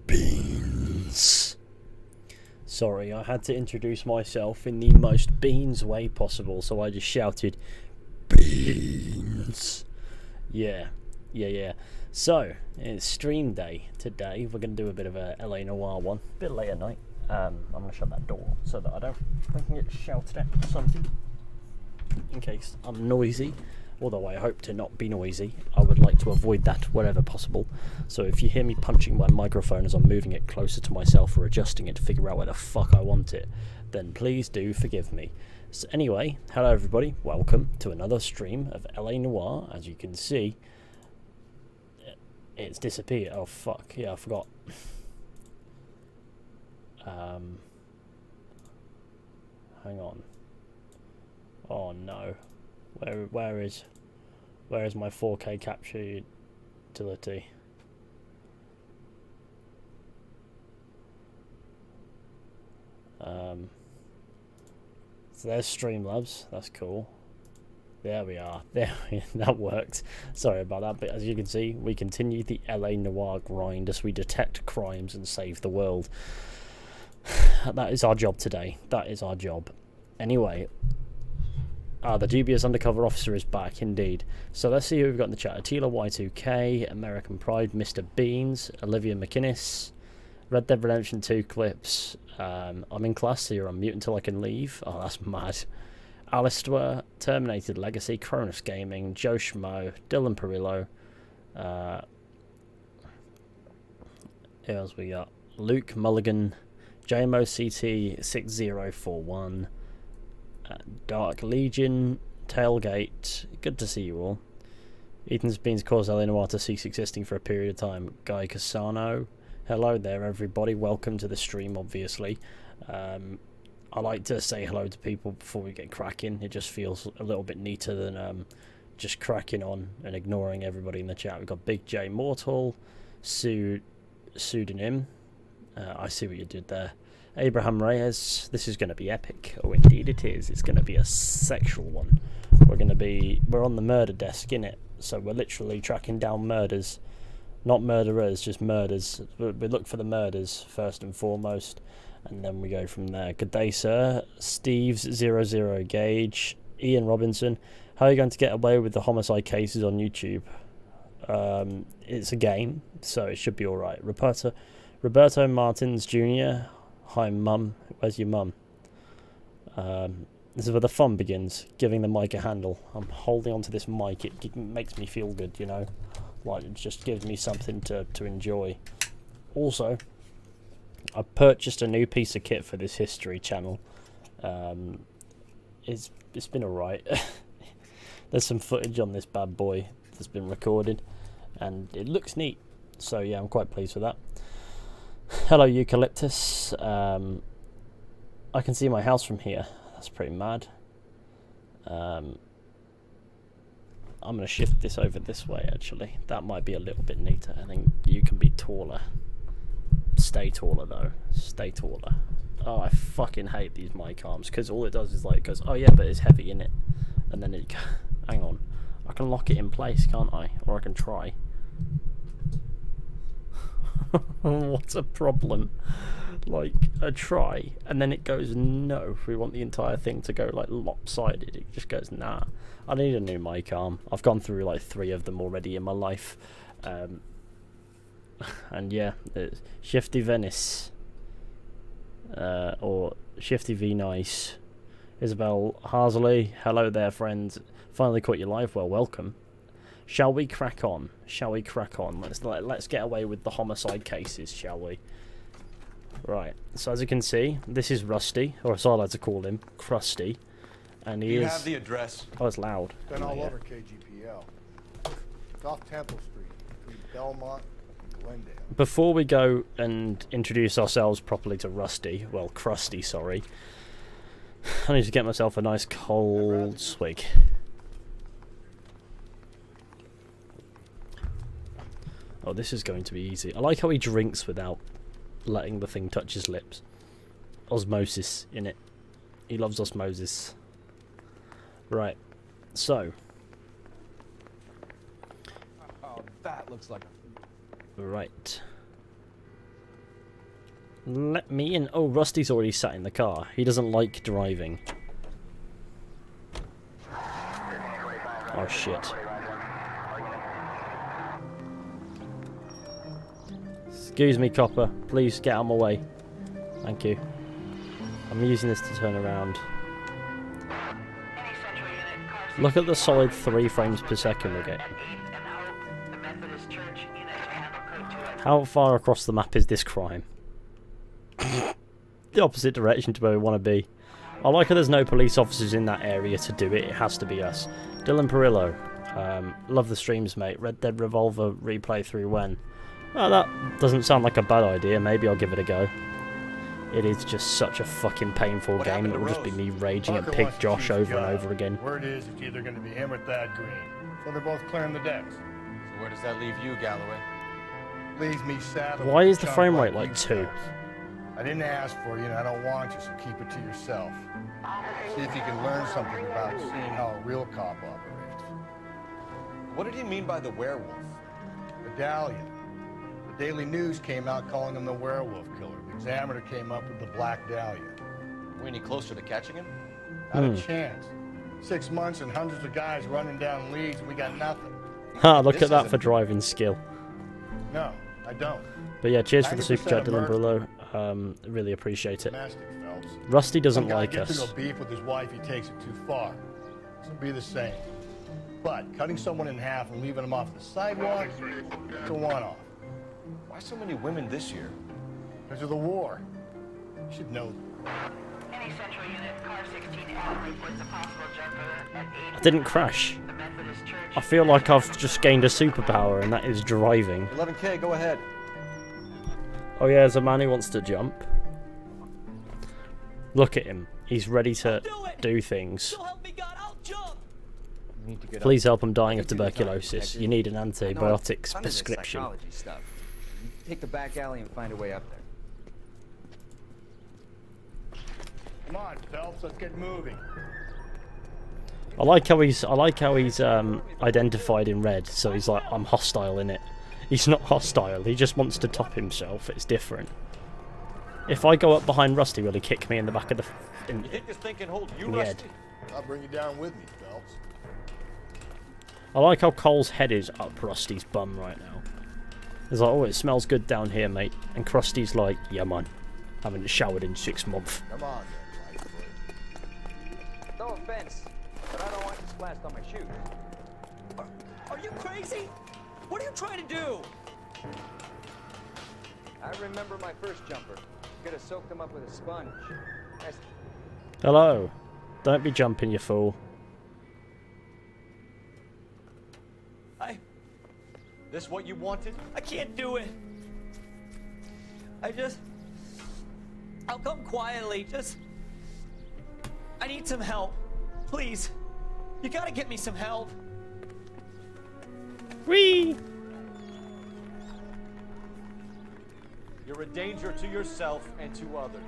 Beans. Sorry, I had to introduce myself in the most beans way possible, so I just shouted, Beans. Yeah. So, it's stream day today. We're going to do a bit of a LA Noire one. A bit late at night. I'm going to shut that door so that I don't get shouted at or something. In case I'm noisy. Although I hope to not be noisy. I would like to avoid that wherever possible. So if you hear me punching my microphone as I'm moving it closer to myself or adjusting it to figure out where the fuck I want it, then please do forgive me. So anyway, hello everybody. Welcome to another stream of LA Noire. As you can see, it's disappeared. Oh fuck, yeah, I forgot. Hang on. Oh no. Where is my 4K capture utility? So there's Streamlabs. That's cool. There we are. That worked. Sorry about that, but as you can see, we continue the LA Noire grind as we detect crimes and save the world. That is our job today. That is our job. Anyway. The dubious undercover officer is back, indeed. So let's see who we've got in the chat. Attila Y2K, American Pride, Mr. Beans, Olivia McInnes, Red Dead Redemption 2 clips. I'm in class, so you're on mute until I can leave. Oh, that's mad. Alistair, Terminated Legacy, Cronus Gaming, Joe Schmo, Dylan Perillo. Who else we got? Luke Mulligan, JMOCT6041. Dark Legion, Tailgate, good to see you all. Ethan's Beans caused LA Noire to cease existing for a period of time. Guy Casano, hello there everybody, welcome to the stream obviously. I like to say hello to people before we get cracking. It just feels a little bit neater than just cracking on and ignoring everybody in the chat. We've got Big J Mortal, Pseudonym, I see what you did there. Abraham Reyes, this is going to be epic. Oh, indeed it is. It's going to be a sexual one. We're on the murder desk, innit? So we're literally tracking down murders. Not murderers, just murders. We look for the murders first and foremost, and then we go from there. Good day, sir. Steve's00 Gauge, Ian Robinson. How are you going to get away with the homicide cases on YouTube? It's a game, so it should be alright. Roberto Martins Jr., hi mum, where's your mum? This is where the fun begins, giving the mic a handle. I'm holding onto this mic, it makes me feel good, you know, like it just gives me something to enjoy. Also, I purchased a new piece of kit for this history channel. It's been alright. There's some footage on this bad boy that's been recorded, and it looks neat, so yeah, I'm quite pleased with that. Hello Eucalyptus, I can see my house from here, that's pretty mad. I'm going to shift this over this way actually, that might be a little bit neater. I think you can be taller. Stay taller though, stay taller. Oh, I fucking hate these mic arms, because all it does is like, goes, oh yeah, but it's heavy in it, and then it, hang on, I can lock it in place, can't I? Or I can try. What's a problem? Like, I try, and then it goes, no, we want the entire thing to go, like, lopsided. It just goes, nah. I need a new mic arm. I've gone through, like, 3 of them already in my life. And, yeah, it's Shifty Venice. Or Shifty V Nice. Isabel Harsley, hello there, friends. Finally caught you live. Well, welcome. Shall we crack on? Shall we crack on? Let's get away with the homicide cases, shall we? Right. So as you can see, this is Rusty, or as I like to call him, Krusty, and he is. You have the address. Oh, it's loud. Been all over KGPL. It's off Temple Street between Belmont and Glendale. Before we go and introduce ourselves properly to Rusty, well, Krusty, sorry, I need to get myself a nice cold swig. Oh, this is going to be easy. I like how he drinks without letting the thing touch his lips. Osmosis in it. He loves osmosis. Right. So. Oh, that looks like a... Right. Let me in. Oh, Rusty's already sat in the car. He doesn't like driving. Oh, shit. Excuse me, copper. Please get out of my way. Thank you. I'm using this to turn around. Look at the solid 3 frames per second we're getting. How far across the map is this crime? The opposite direction to where we want to be. I like how there's no police officers in that area to do it. It has to be us. Dylan Perillo. Love the streams, mate. Red Dead Revolver replay through when? Oh, that doesn't sound like a bad idea. Maybe I'll give it a go. It is just such a fucking painful game. It will just be me raging at Pig Josh over and over again. Word is it's either going to be him or Thad Green. So they're both clearing the decks. So where does that leave you, Galloway? Leaves me sad. Why is the frame rate like 2? I didn't ask for you and I don't want you, so keep it to yourself. See if you can learn something about seeing how a real cop operates. What did he mean by the werewolf? Medallion. The Daily News came out calling him the werewolf killer. The Examiner came up with the Black Dahlia. Are we any closer to catching him? Not a chance. 6 months and hundreds of guys running down leads and we got nothing. Ha, look at that for driving skill. No, I don't. But yeah, cheers for the super 90% chat, of Dylan murder- Brillo. Really appreciate it. Domestic, Phelps. Rusty doesn't Some guy like gets us. into a beef with his wife, he takes it too far. So be the same. But cutting someone in half and leaving them off the sidewalk, it's a one-off. Why so many women this year? Because of the war. You should know. Any central unit, car 16L reports a possible jumper at 8. I didn't crash. The Methodist Church. I feel like I've just gained a superpower, and that is driving. 11K, go ahead. Oh yeah, there's a man who wants to jump. Look at him. He's ready to do things. Help me God, I'll jump. You need to get Please help him dying of tuberculosis. You need an I know antibiotics tons of this prescription. psychology stuff. You take the back alley and find a way up there. Come on, Phelps, let's get moving. I like how he's identified in red, so he's like, I'm hostile in it. He's not hostile, he just wants to top himself. It's different. If I go up behind Rusty, will he kick me in the back of the You think this thing can hold you, in the head? Rusty? I'll bring you down with me, Phelps. I like how Cole's head is up Rusty's bum right now. He's like, oh, it smells good down here, mate. And Krusty's like, yeah, man. Haven't showered in 6 months. Come on, then, Lightfoot. No offense, but I don't want you splashed on my shoes. Are you crazy? What are you trying to do? I remember my first jumper. Could have soaked them up with a sponge. That's Hello. Don't be jumping, you fool. This what you wanted? I can't do it. I'll come quietly. I need some help. Please. You gotta get me some help. Whee! You're a danger to yourself and to others.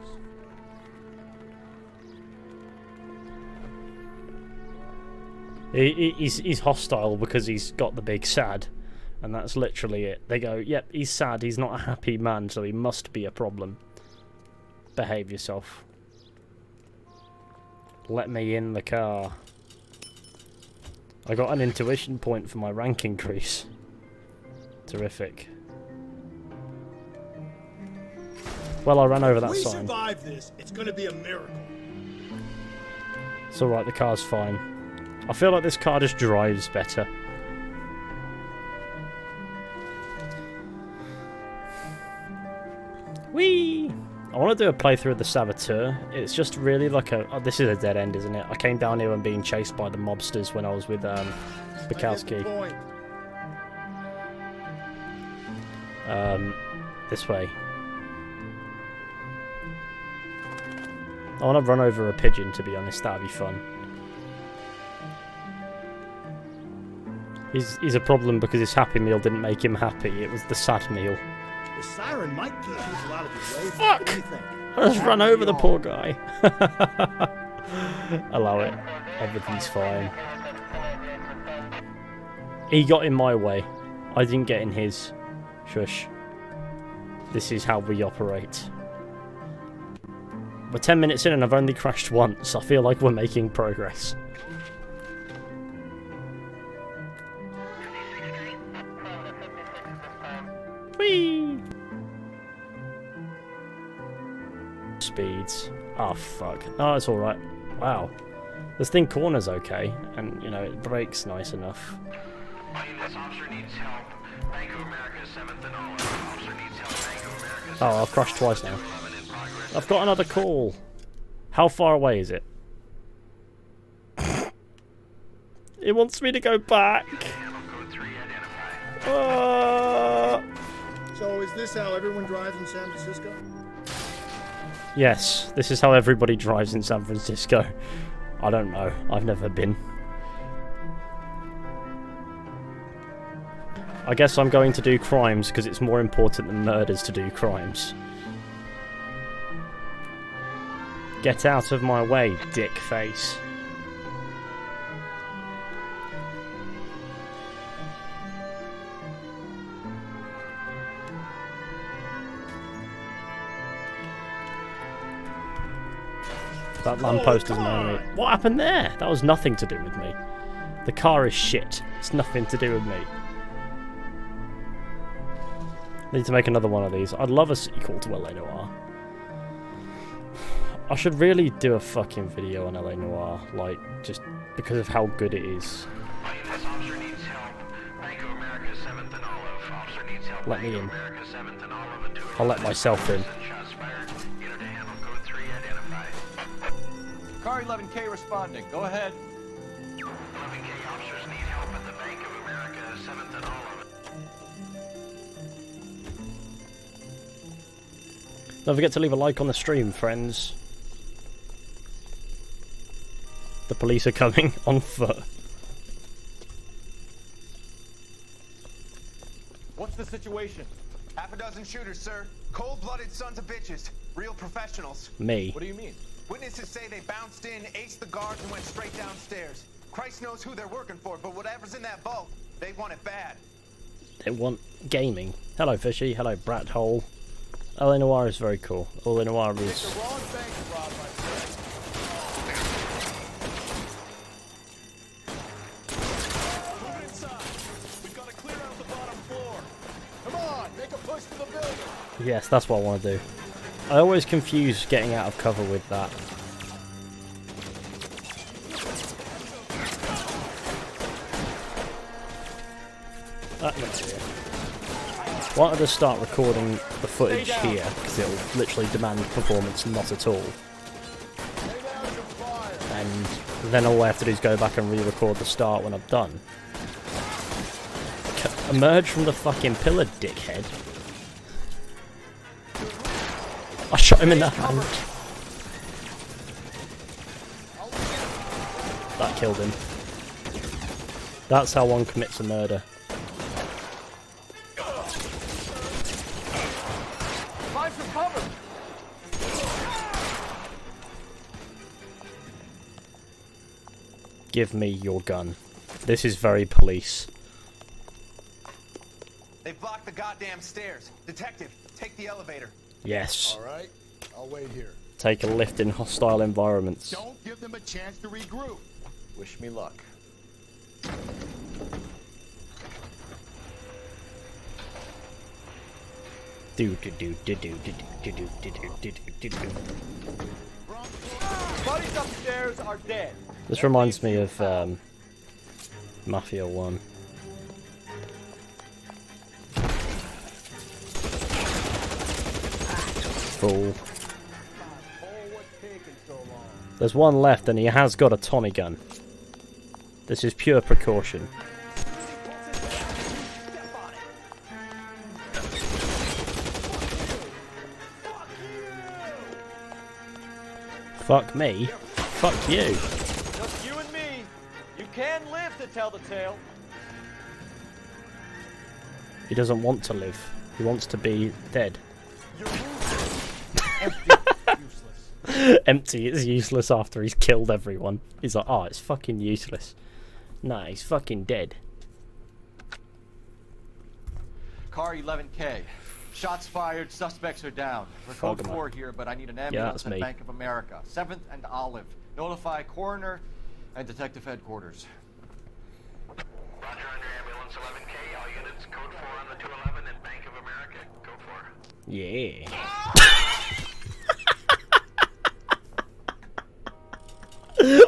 He's hostile because he's got the big sad. And that's literally it. They go, yep, he's sad, he's not a happy man, so he must be a problem. Behave yourself. Let me in the car. I got an intuition point for my rank increase. Terrific. Well, I ran over that We sign. survive this. It's gonna be a miracle. It's alright, the car's fine. I feel like this car just drives better. Whee! I want to do a playthrough of the Saboteur. It's just really like a... Oh, this is a dead end, isn't it? I came down here and being chased by the mobsters when I was with Bukowski. Point. This way. I want to run over a pigeon, to be honest. That'd be fun. He's a problem because his Happy Meal didn't make him happy. It was the sad meal. The siren might keep people out of the way. Fuck! What do you think? I just ran over the poor guy. Allow it. Everything's fine. He got in my way. I didn't get in his. Shush. This is how we operate. We're 10 minutes in and I've only crashed once. I feel like we're making progress. Whee! Speeds. Oh, fuck. No, it's alright. Wow. This thing corners okay, and, you know, it brakes nice enough. Oh, I've crashed twice now. I've got another call. How far away is it? It wants me to go back. So is this how everyone drives in San Francisco? Yes, this is how everybody drives in San Francisco. I don't know. I've never been. I guess I'm going to do crimes because it's more important than murders to do crimes. Get out of my way, dick face. That lamppost is an enemy. What happened there? That was nothing to do with me. The car is shit. It's nothing to do with me. Need to make another one of these. I'd love a sequel to LA Noire. I should really do a fucking video on LA Noire, like, just because of how good it is. Let me in. I'll let myself in. Car 11K responding. Go ahead. 11K officers need help at the Bank of America, 7th and Olive. Don't forget to leave a like on the stream, friends. The police are coming on foot. What's the situation? Half a dozen shooters, sir. Cold-blooded sons of bitches. Real professionals. Me. What do you mean? Witnesses say they bounced in, aced the guards, and went straight downstairs. Christ knows who they're working for, but whatever's in that vault, they want it bad. They want gaming. Hello, Fizhy. Hello, Brat Hole. LA Noire is very cool. LA Noire is... The wrong bank, Rob, I said. Move it inside. We've got to clear out the bottom floor. Come on, make a push for the building. Yes, that's what I want to do. I always confuse getting out of cover with that. Wanted to start recording the footage here because it'll literally demand performance not at all. And then all I have to do is go back and re-record the start when I'm done. Emerge from the fucking pillar, dickhead. I shot him in the hand. That killed him. That's how one commits a murder. Find some cover. Give me your gun. This is very police. They've blocked the goddamn stairs. Detective, take the elevator. Yes. All right, I'll wait here. Take a lift in hostile environments. Don't give them a chance to regroup. Wish me luck. Do do do do do do do do do do do do. Buddies upstairs are dead. This reminds me of Mafia 1. Fool. There's one left and he has got a Tommy gun. This is pure precaution. Fuck me. Fuck you. Just you and me. You can live to tell the tale. He doesn't want to live. He wants to be dead. Empty is useless after he's killed everyone. He's like, oh, it's fucking useless. Nah, he's fucking dead. Car 11K. Shots fired, suspects are down. We're Fuck code 'em 4 here, but I need an that's ambulance at me. Bank of America. 7th and Olive. Notify coroner and detective headquarters. Roger, under ambulance 11K. All units, code 4 on the 211 and Bank of America. Code 4. Yeah.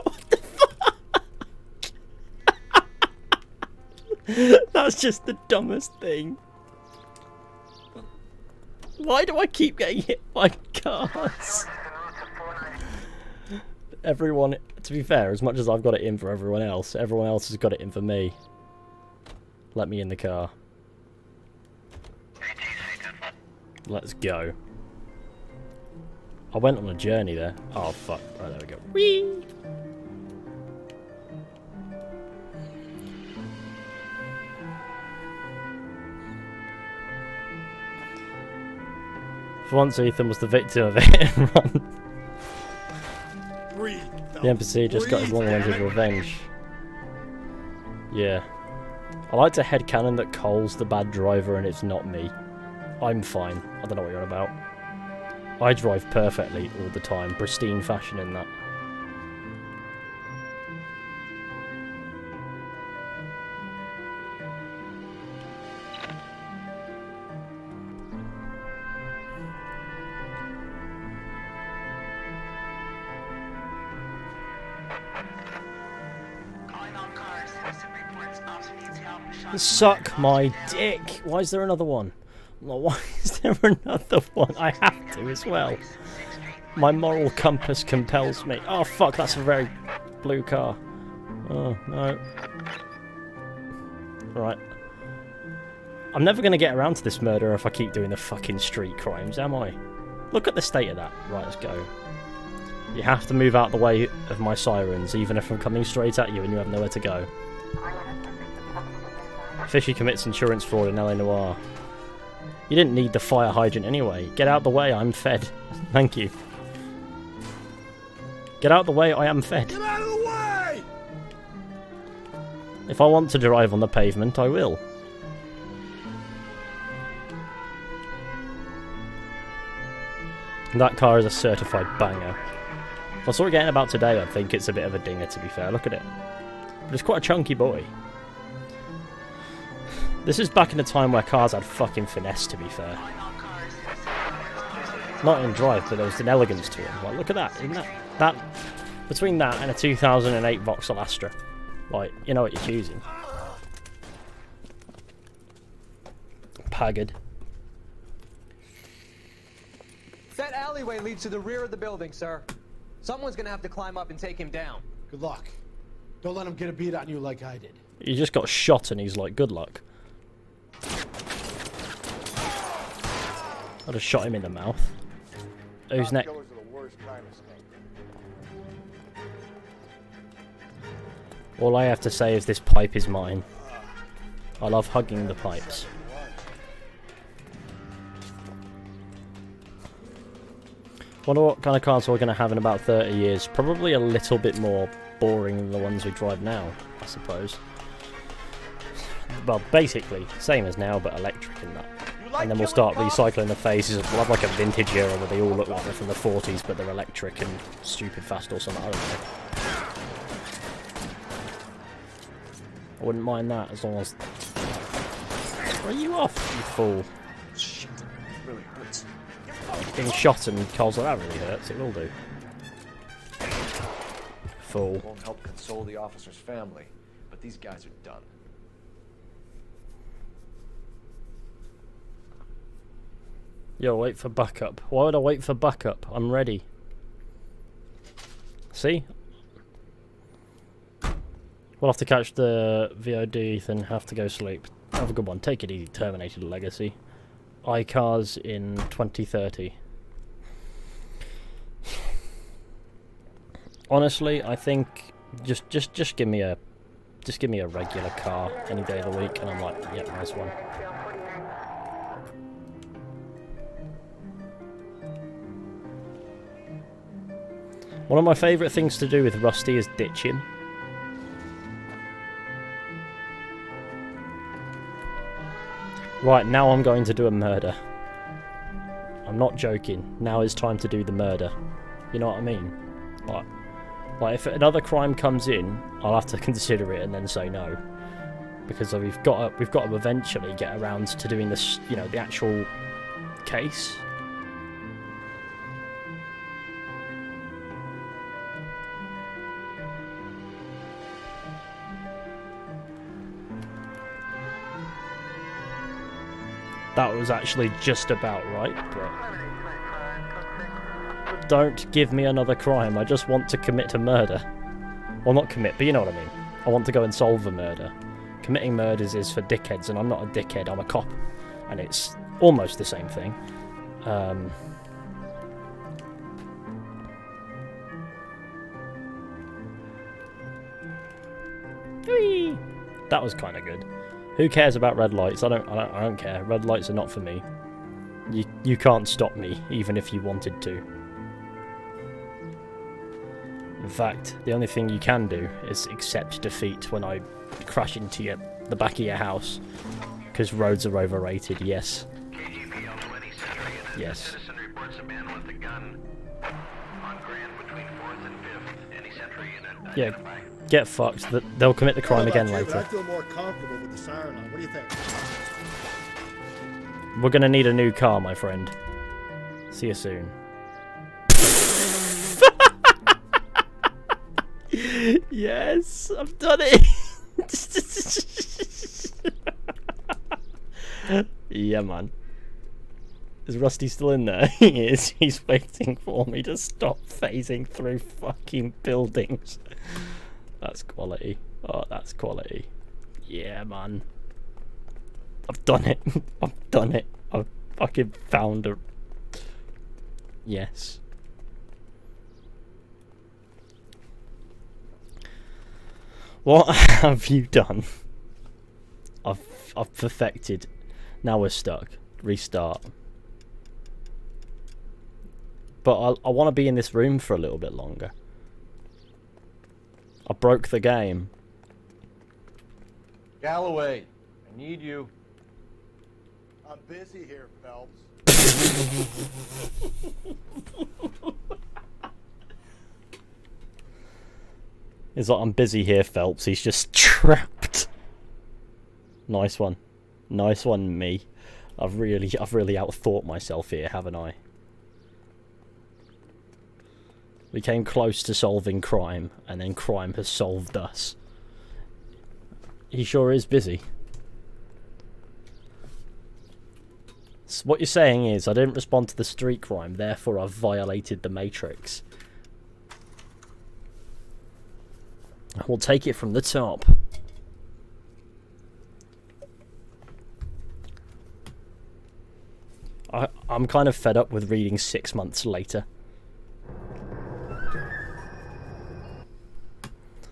What the fuck? That's just the dumbest thing. Why do I keep getting hit by cars? Everyone, to be fair, as much as I've got it in for everyone else has got it in for me. Let me in the car. Let's go. I went on a journey there. Oh fuck. Right, there we go. Whee! For once, Ethan was the victim of a hit and run. The NPC just got his long-winded revenge. Yeah. I like to headcanon that Cole's the bad driver and it's not me. I'm fine. I don't know what you're on about. I drive perfectly all the time. Pristine fashion in that. Calling all cars. Recent reports. Officer needs help. Shot. Suck my dick! Why is there another one? Well, why is there another one? I have to as well. My moral compass compels me. Oh fuck, that's a very blue car. Oh, no. Right. I'm never going to get around to this murder if I keep doing the fucking street crimes, am I? Look at the state of that. Right, let's go. You have to move out the way of my sirens, even if I'm coming straight at you and you have nowhere to go. Fizhy commits insurance fraud in LA Noire. You didn't need the fire hydrant anyway. Get out the way, I'm fed. Thank you. Get out the way, I am fed. Get out of the way! If I want to drive on the pavement, I will. That car is a certified banger. If I saw it getting about today, I'd think it's a bit of a dinger, to be fair. Look at it. But it's quite a chunky boy. This is back in a time where cars had fucking finesse, to be fair. Not in drive, but there was an elegance to them. Like, look at that. Isn't that between that and a 2008 Vauxhall Astra. Like, you know what you're choosing. Pagged. That alleyway leads to the rear of the building, sir. Someone's gonna have to climb up and take him down. Good luck. Don't let him get a beat on you like I did. He just got shot and he's like, good luck. I just shot him in the mouth. Who's next? All I have to say is this pipe is mine. I love hugging the pipes. Wonder what kind of cars we're going to have in about 30 years. Probably a little bit more boring than the ones we drive now, I suppose. Well, basically, same as now, but electric in that. And then we'll start recycling the faces. We'll have like a vintage era where they all look like they're from the 40s, but they're electric and stupid fast or something. I don't know. I wouldn't mind that as long as... Where are you off, you fool? Shit, it really hurts. Being shot and Cole's like, that really hurts. It will do. Fool. Won't help console the officer's family, but these guys are done. Yo, wait for backup. Why would I wait for backup? I'm ready. See? We'll have to catch the VOD, Ethan. Have to go sleep. Have a good one. Take it easy, Terminated Legacy. iCars in 2030. Honestly, I think just give me a regular car any day of the week, and I'm like, yep, nice one. One of my favourite things to do with Rusty is ditch him. Right, now I'm going to do a murder. I'm not joking. Now is time to do the murder. You know what I mean? Like if another crime comes in, I'll have to consider it and then say no, because we've got to eventually get around to doing this. You know, the actual case. That was actually just about right, but don't give me another crime. I just want to commit a murder. Well, not commit, but you know what I mean. I want to go and solve a murder. Committing murders is for dickheads, and I'm not a dickhead, I'm a cop. And it's almost the same thing. Whee! That was kind of good. Who cares about red lights? I don't care. Red lights are not for me. You can't stop me, even if you wanted to. In fact, the only thing you can do is accept defeat when I crash into the back of your house. Because roads are overrated, yes. KGPL 20 Center Unit. Yes. Citizen reports a man with a gun on Grand between 4th and 5th. Any Central Unit Yeah, identify. get fucked. They'll commit the crime again I later. feel more comfortable with the siren on. What do you think? We're gonna need a new car, my friend. See you soon. Yes, I've done it. Yeah, man. Is Rusty still in there? He is. He's waiting for me to stop phasing through fucking buildings. That's quality. Oh, that's quality. Yeah, man. I've done it. I've done it. I've fucking found a... Yes. What have you done? I've perfected. Now we're stuck. Restart. But I want to be in this room for a little bit longer. I broke the game. Galloway, I need you. I'm busy here, Phelps. It's like, I'm busy here, Phelps. He's just trapped. Nice one. Nice one, me. I've really outthought myself here, haven't I? We came close to solving crime, and then crime has solved us. He sure is busy. So what you're saying is, I didn't respond to the street crime, therefore I've violated the Matrix. We'll take it from the top. I'm kind of fed up with reading 6 months later.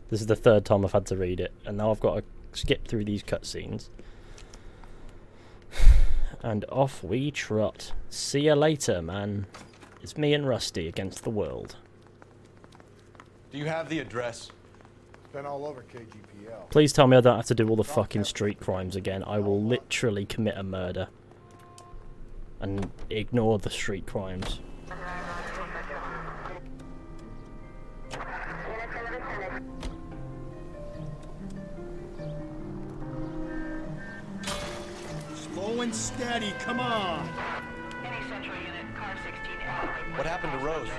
This is the third time I've had to read it, and now I've got to skip through these cutscenes. And off we trot. See ya later, man. It's me and Rusty against the world. Do you have the address? Been all over KGPL. Please tell me I don't have to do all the fucking street crimes again. I will literally commit a murder. And ignore the street crimes. Slow and steady, come on. Any Central Unit, car 16L. What happened to Rose?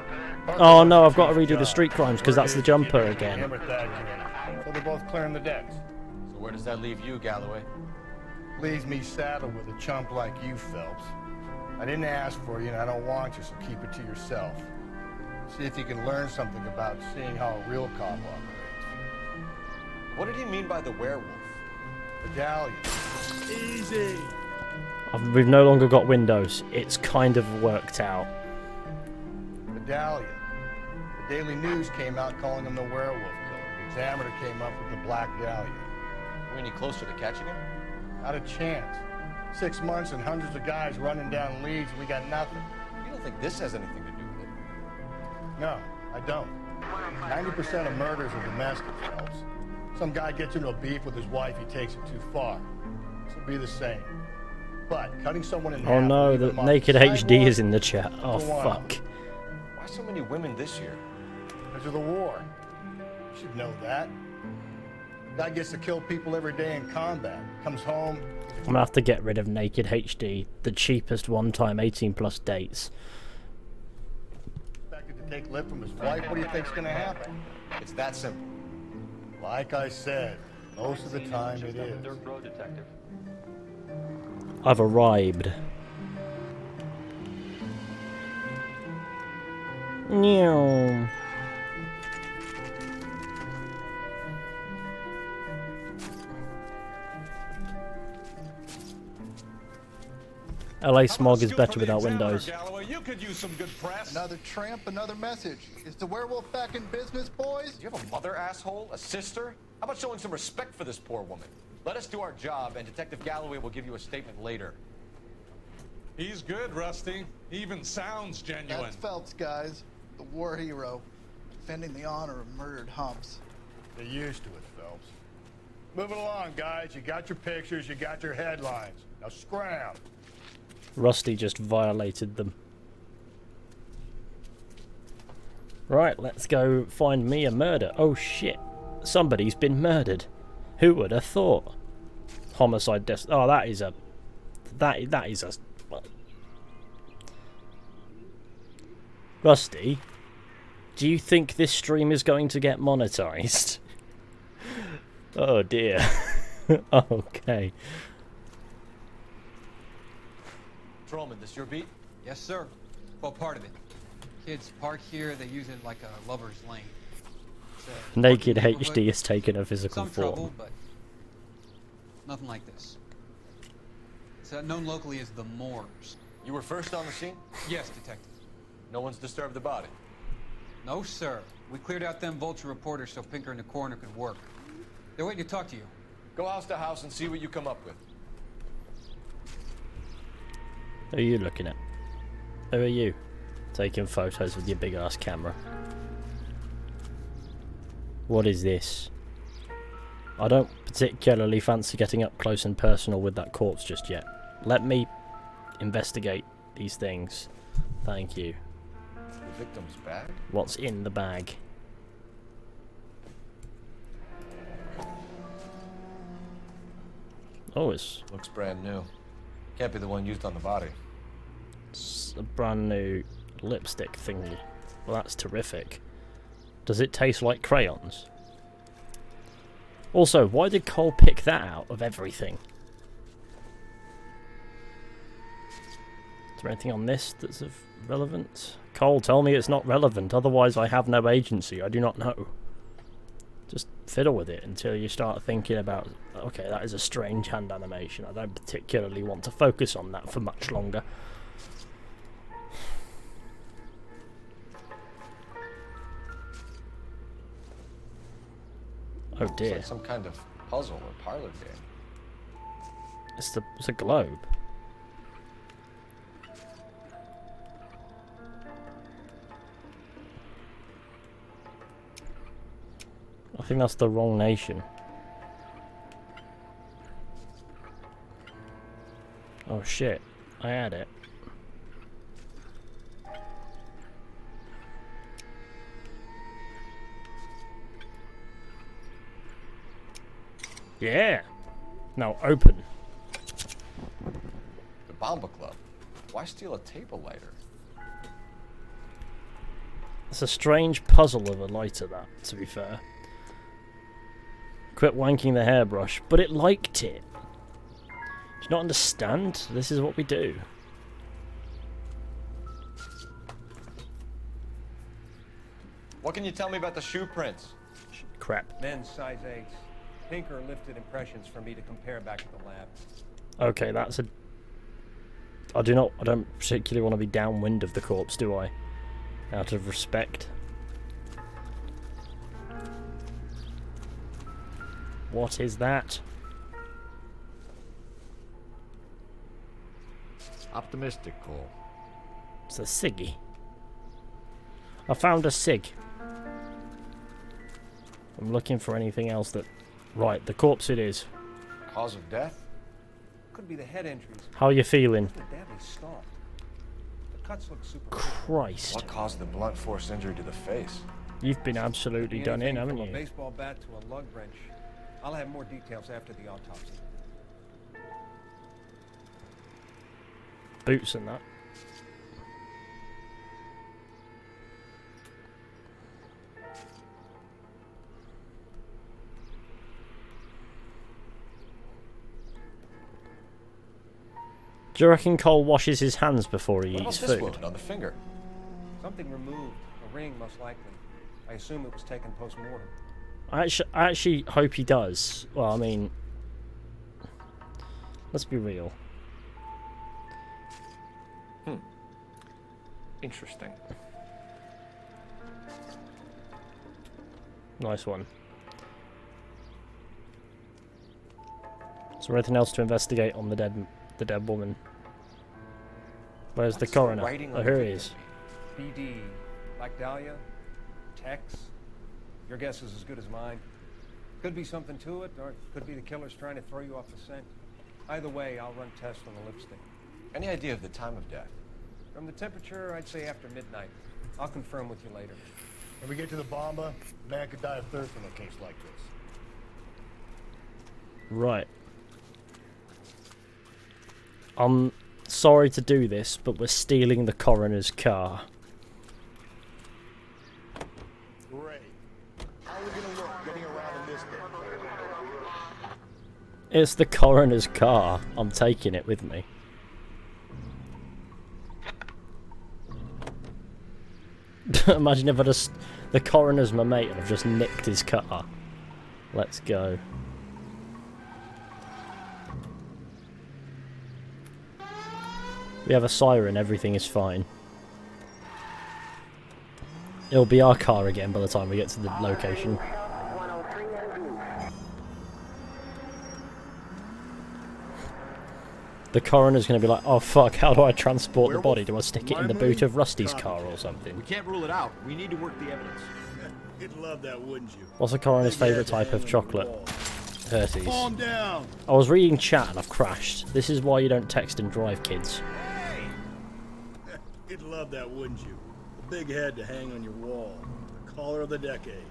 Oh no, I've got to redo the street crimes because that's the jumper again. Him or Thad come in. So they're both clearing the decks. So where does that leave you, Galloway? Leaves me saddled with a chump like you, Phelps. I didn't ask for you, and I don't want you, so keep it to yourself. See if you can learn something about seeing how a real cop operates. What did he mean by the werewolf? Medallion. Easy. We've no longer got windows. It's kind of worked out. Medallion. The Daily News came out calling him the werewolf killer. The Examiner came up with the Black Dahlia. Are we any closer to catching him? Not a chance. 6 months and hundreds of guys running down leads, and we got nothing. You don't think this has anything to do with it? No, I don't. 90% of murders are domestic, Phelps. Some guy gets into a beef with his wife, he takes it too far. This will be the same. But cutting someone in half... Oh and no, leaving the them on naked the HD sidewalk, is in the chat. Oh go on. fuck. Why so many women this year? Because of the war. You should know that. Guy gets to kill people every day in combat. Comes home... I'm gonna have to get rid of naked HD, the cheapest one-time 18+ dates. Expected to take lip from his wife. What do you think's gonna happen? It's that simple. Like I said, most of the time it is. I've arrived. Meow. LA smog is better without windows. Galloway, you could use some good press. Another tramp, another message. Is the werewolf back in business, boys? Do you have a mother, asshole? A sister? How about showing some respect for this poor woman? Let us do our job, and Detective Galloway will give you a statement later. He's good, Rusty. He even sounds genuine. That's Phelps, guys. The war hero. Defending the honor of murdered humps. Get used to it, Phelps. Moving along, guys. You got your pictures, you got your headlines. Now scram. Rusty just violated them. Right, let's go find me a murder. Oh shit. Somebody's been murdered. Who would have thought? Homicide death. Oh, that is a... That is a... Well. Rusty, do you think this stream is going to get monetized? Oh dear. Okay. Patrolman, this your beat? Yes, sir. Well, part of it. Kids park here, they use it like a lover's lane. It's a Naked working neighborhood. HD has taken a physical Some form. trouble, but nothing like this. It's known locally as the Moors. You were first on the scene? Yes, detective. No one's disturbed the body? No, sir. We cleared out them vulture reporters so Pinker and the coroner could work. They're waiting to talk to you. Go house to house and see what you come up with. Who are you looking at? Who are you? Taking photos with your big ass camera. What is this? I don't particularly fancy getting up close and personal with that corpse just yet. Let me investigate these things. Thank you. The victim's bag? What's in the bag? Oh, it's Looks brand new. Can't be the one used on the body. a brand new lipstick thingy. Well, that's terrific. Does it taste like crayons? Also, why did Cole pick that out of everything? Is there anything on this that's of relevance? Cole, tell me it's not relevant, otherwise I have no agency. I do not know. Just fiddle with it until you start thinking about, okay, that is a strange hand animation. I don't particularly want to focus on that for much longer. Oh It's dear. like some kind of puzzle or parlor game. It's a globe. I think that's the wrong nation. Oh shit, I had it. Yeah! Now open. The Bomba Club. Why steal a table lighter? It's a strange puzzle of a lighter, that, to be fair. Quit wanking the hairbrush, but it liked it. Do you not understand? This is what we do. What can you tell me about the shoe prints? Crap. Men's size 8s. Pinker lifted impressions for me to compare back to the lab. Okay, that's a... I don't particularly want to be downwind of the corpse, do I? Out of respect. What is that? Optimistic, Cole. It's a ciggy. I found a cig. I'm looking for anything else that... Right, the corpse it is. Cause of death? could be the head injuries. How are you feeling? They're badly stalked. The cuts look super. Christ. What caused the blunt force injury to the face? You've been absolutely done in, haven't From you? a baseball bat to a lug wrench. I'll have more details after the autopsy. Boots and that. Do you reckon Cole washes his hands before he What eats about this food? wound on the finger? Something removed. A ring, most likely. I assume it was taken post-mortem. I actually hope he does. Well, I mean, let's be real. Interesting. Nice one. Is there anything else to investigate on the dead woman? Where's the coroner? Oh, here he is. BD, Black Dahlia, Tex. Your guess is as good as mine. Could be something to it, or it could be the killer's trying to throw you off the scent. Either way, I'll run tests on the lipstick. Any idea of the time of death? From the temperature, I'd say after midnight. I'll confirm with you later. When we get to the bomba, man could die of thirst in a case like this. Right. I'm sorry to do this, but we're stealing the coroner's car. Great. How are we gonna look getting around in this thing? It's the coroner's car. I'm taking it with me. Imagine if the coroner's my mate and I've just nicked his car. Let's go. We have a siren, everything is fine. It'll be our car again by the time we get to the location. The coroner's going to be like, oh fuck, how do I transport the body? Do I stick it in the boot of Rusty's car or something? We can't rule it out. We need to work the evidence. You'd love that, wouldn't you? What's the coroner's favourite type of chocolate? Hershey's. Calm down. I was reading chat and I've crashed. This is why you don't text and drive, kids. You'd love that, wouldn't you? A big head to hang on your wall. The caller of the decade.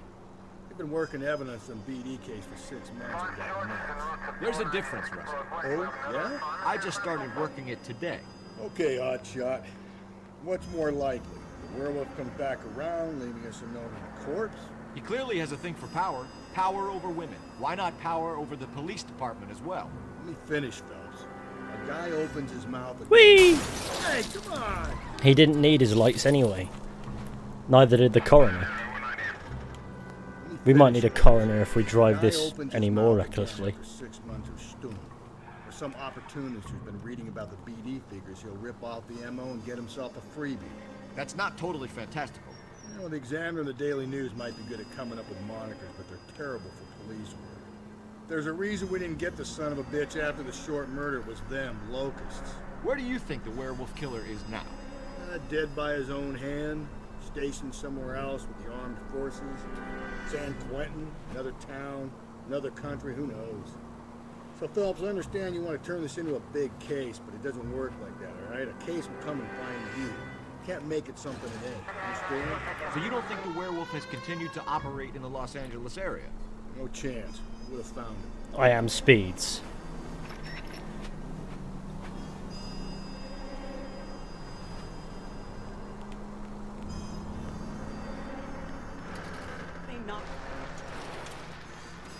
You've been working evidence on BD case for 6 months and got nuts. There's a difference, Rusty. Oh, yeah? I just started working it today. Okay, Hotshot. What's more likely? The werewolf comes back around, leaving us a note on the corpse? He clearly has a thing for power. Power over women. Why not power over the police department as well? Let me finish, Phelps. A guy opens his mouth and... Whee! Hey, come on! He didn't need his lights anyway. Neither did the coroner. We might need a coroner if we drive this any more recklessly. 6 months of stewing. For some opportunist who's been reading about the BD figures, he'll rip off the MO and get himself a freebie. That's not totally fantastical. You know, the Examiner and the Daily News might be good at coming up with monikers, but they're terrible for police work. There's a reason we didn't get the son of a bitch after the short murder. It was them, locusts. Where do you think the werewolf killer is now? Dead by his own hand, stationed somewhere else with the armed forces. San Quentin, another town, another country, who knows? So, Phelps, I understand you want to turn this into a big case, but it doesn't work like that, all right? A case will come and find you. Can't make it something it ain't. Understand? So you don't think the werewolf has continued to operate in the Los Angeles area? No chance. Would have found him. I am Speeds.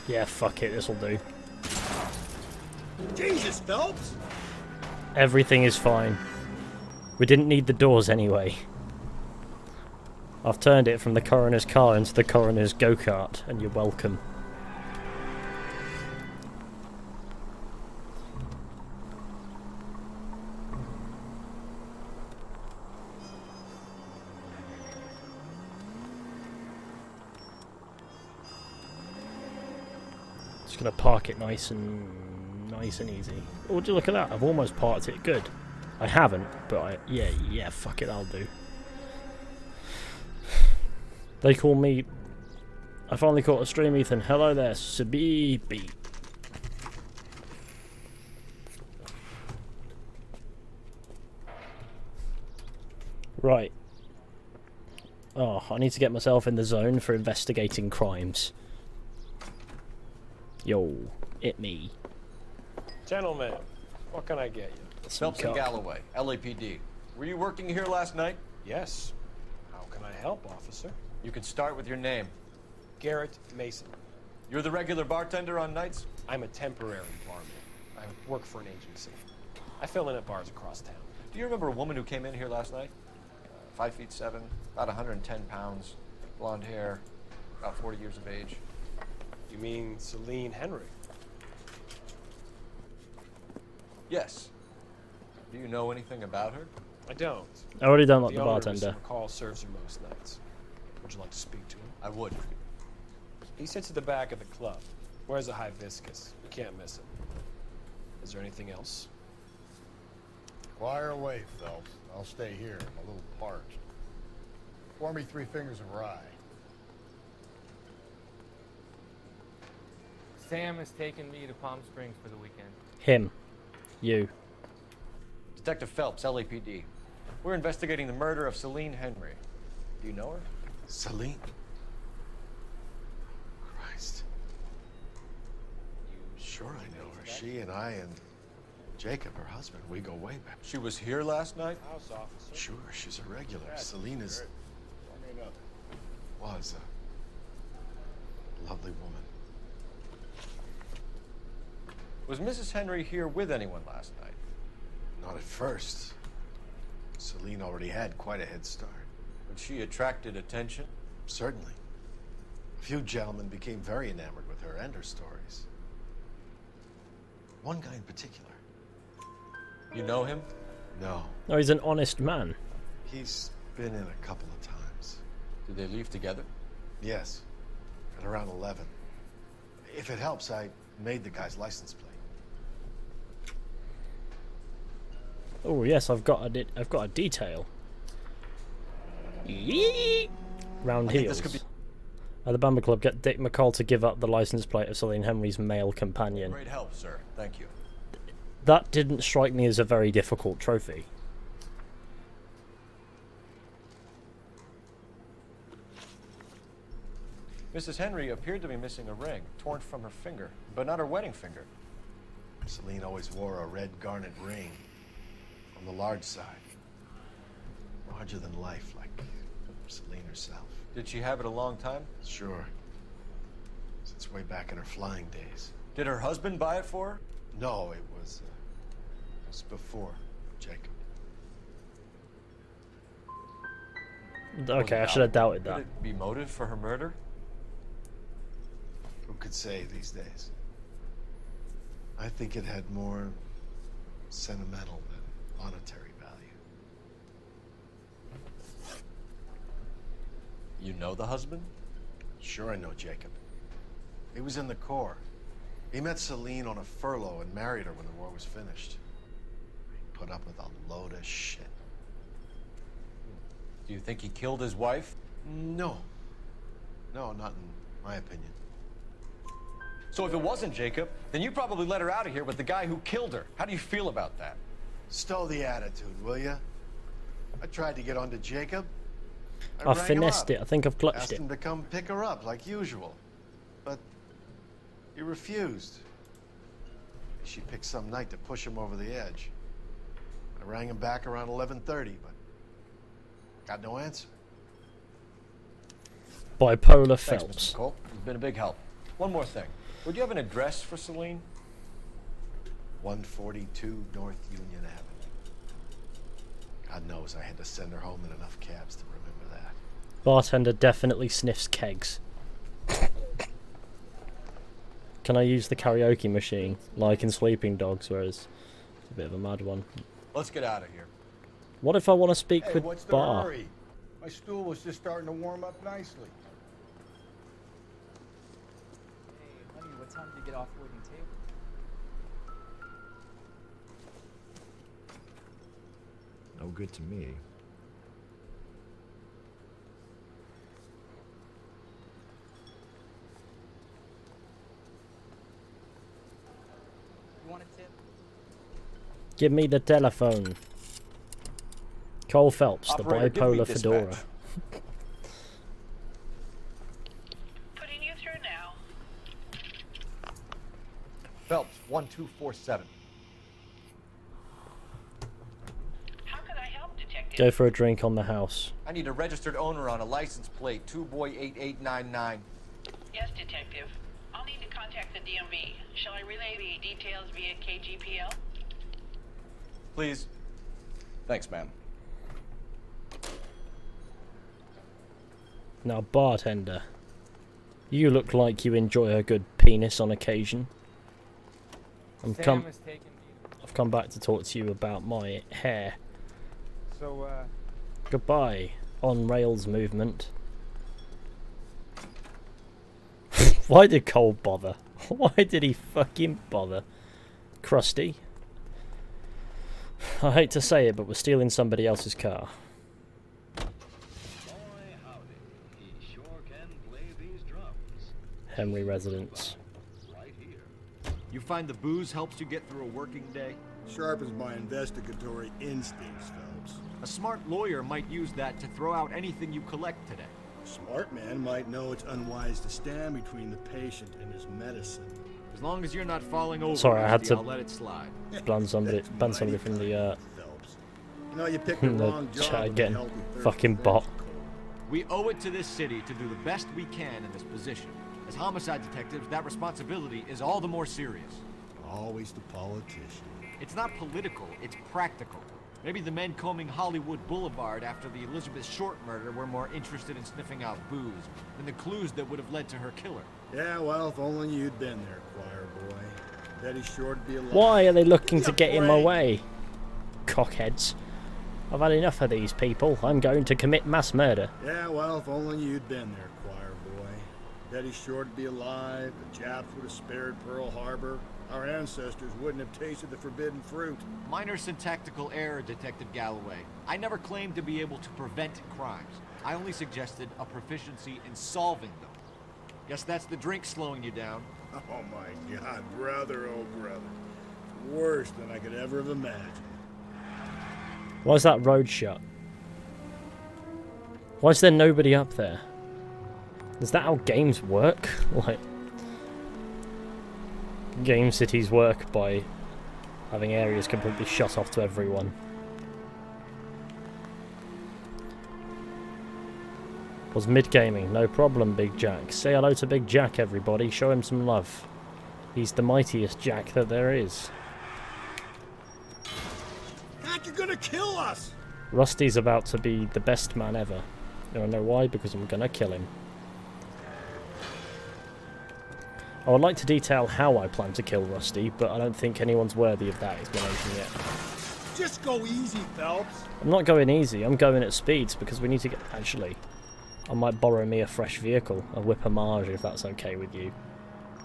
Yeah, fuck it, this'll do. Jesus, Phelps! Everything is fine. We didn't need the doors anyway. I've turned it from the coroner's car into the coroner's go-kart, and you're welcome. Just gonna park it nice and easy. Oh, would you look at that? I've almost parked it good. I haven't, but yeah, fuck it, I'll do. They call me... I finally caught a stream, Ethan. Hello there, Sabibi. Right. Oh, I need to get myself in the zone for investigating crimes. Yo, it me. Gentlemen, what can I get you? Phelps and Galloway, LAPD. Were you working here last night? Yes. How can I help, officer? You can start with your name. Garrett Mason. You're the regular bartender on nights? I'm a temporary barman. I work for an agency. I fill in at bars across town. Do you remember a woman who came in here last night? 5'7", about 110 pounds, blonde hair, about 40 years of age. You mean Celine Henry? Yes. Do you know anything about her? I don't. I already don't like the owner, bartender. Mr. McCall, serves you most nights. Would you like to speak to him? I would. He sits at the back of the club. Wears a hibiscus. You can't miss him. Is there anything else? Fire away, Phelps. I'll stay here. I'm a little parched. Pour me 3 fingers of rye. Sam has taken me to Palm Springs for the weekend. Him. You. Detective Phelps, LAPD. We're investigating the murder of Celine Henry. Do you know her? Celine? Christ. Sure I know her. She and I and Jacob, her husband, we go way back. She was here last night? House officer. Sure, she's a regular. Celine is... Pour me another. was a lovely woman. Was Mrs. Henry here with anyone last night? Not at first. Celine already had quite a head start. But she attracted attention? Certainly. A few gentlemen became very enamored with her and her stories. One guy in particular. You know him? No. No, he's an honest man. He's been in a couple of times. Did they leave together? Yes. At around 11. If it helps, I made the guy's license plate. Oh yes, I've got a detail. Round heels. At the Bamba Club, get Dick McCall to give up the license plate of Celine Henry's male companion. Great help, sir. Thank you. That didn't strike me as a very difficult trophy. Mrs. Henry appeared to be missing a ring, torn from her finger, but not her wedding finger. Celine always wore a red garnet ring on the large side. Larger than life, like Celine herself. Did she have it a long time? Sure. Since way back in her flying days. Did her husband buy it for her? No, it was before Jacob. Okay, I should have doubted that. Could it be motive for her murder? Who could say these days? I think it had more sentimental than monetary value. You know the husband? Sure I know Jacob. He was in the Corps. He met Celine on a furlough and married her when the war was finished. He put up with a load of shit. Do you think he killed his wife? No. No, not in my opinion. So if it wasn't Jacob, then you probably let her out of here with the guy who killed her. How do you feel about that? Stow the attitude, will ya? I tried to get onto Jacob. I finessed it. I think I've clutched Asked it. him to come pick her up like usual. But he refused. She picked some night to push him over the edge. I rang him back around 11:30, but got no answer. Bipolar Thanks, Phelps. Mr. Cole. You've been a big help. One more thing. Would you have an address for Celine? 142 North Union Avenue. God knows I had to send her home in enough cabs to remember that. Bartender definitely sniffs kegs. Can I use the karaoke machine, like in Sleeping Dogs, where it's a bit of a mad one? Let's get out of here. What if I want to speak Hey, with what's the Bar? hurry? My stool was just starting to warm up nicely. Hey, honey, what time did you get off waiting table? No good to me. You want a tip? Give me the telephone. Cole Phelps, the Operator, give me bipolar dispatch. fedora. Putting you through now. Phelps, 1247. How can I help, Detective? Go for a drink on the house. I need a registered owner on a license plate, 2boy8899. Yes, Detective. I'll need to contact the DMV. Shall I relay the details via KGPL? Please. Thanks, ma'am. Now, bartender, you look like you enjoy a good penis on occasion. I've come back to talk to you about my hair. So, Goodbye, on rails movement. Why did Cole bother? Why did he fucking bother? Krusty. I hate to say it, but we're stealing somebody else's car. Henry residence. You find the booze helps you get through a working day? Sharpens my investigatory instincts, Phelps. A smart lawyer might use that to throw out anything you collect today. A smart man might know it's unwise to stand between the patient and his medicine. As long as you're not falling over, Sorry, I had to I'll let it slide. ban somebody from the Phelps. You know, you picked the wrong job. chat with again. a healthy thirst Fucking for bot. friends. We owe it to this city to do the best we can in this position. As homicide detectives, that responsibility is all the more serious. Always the politician. It's not political, it's practical. Maybe the men combing Hollywood Boulevard after the Elizabeth Short murder were more interested in sniffing out booze than the clues that would have led to her killer. Yeah, well, if only you'd been there, choir boy. Betty Short would be alive. Why are they looking to get in my way? Cockheads. I've had enough of these people. I'm going to commit mass murder. Yeah, well, if only you'd been there, choir boy. Betty Short would be alive. The Japs would have spared Pearl Harbor. Our ancestors wouldn't have tasted the forbidden fruit. Minor syntactical error, Detective Galloway. I never claimed to be able to prevent crimes. I only suggested a proficiency in solving them. Guess that's the drink slowing you down. Oh my God, brother, oh brother. Worse than I could ever have imagined. Why is that road shut? Why is there nobody up there? Is that how games work? Like, game cities work by having areas completely shut off to everyone. Was mid-gaming, no problem, Big Jack. Say hello to Big Jack, everybody. Show him some love. He's the mightiest Jack that there is. God, you're gonna kill us! Rusty's about to be the best man ever. You wanna know why? Because I'm gonna kill him. I would like to detail how I plan to kill Rusty, but I don't think anyone's worthy of that explanation yet. Just go easy, Phelps. I'm not going easy, I'm going at speeds because we need to get... Actually, I might borrow me a fresh vehicle, a Whip-a-Mage if that's okay with you.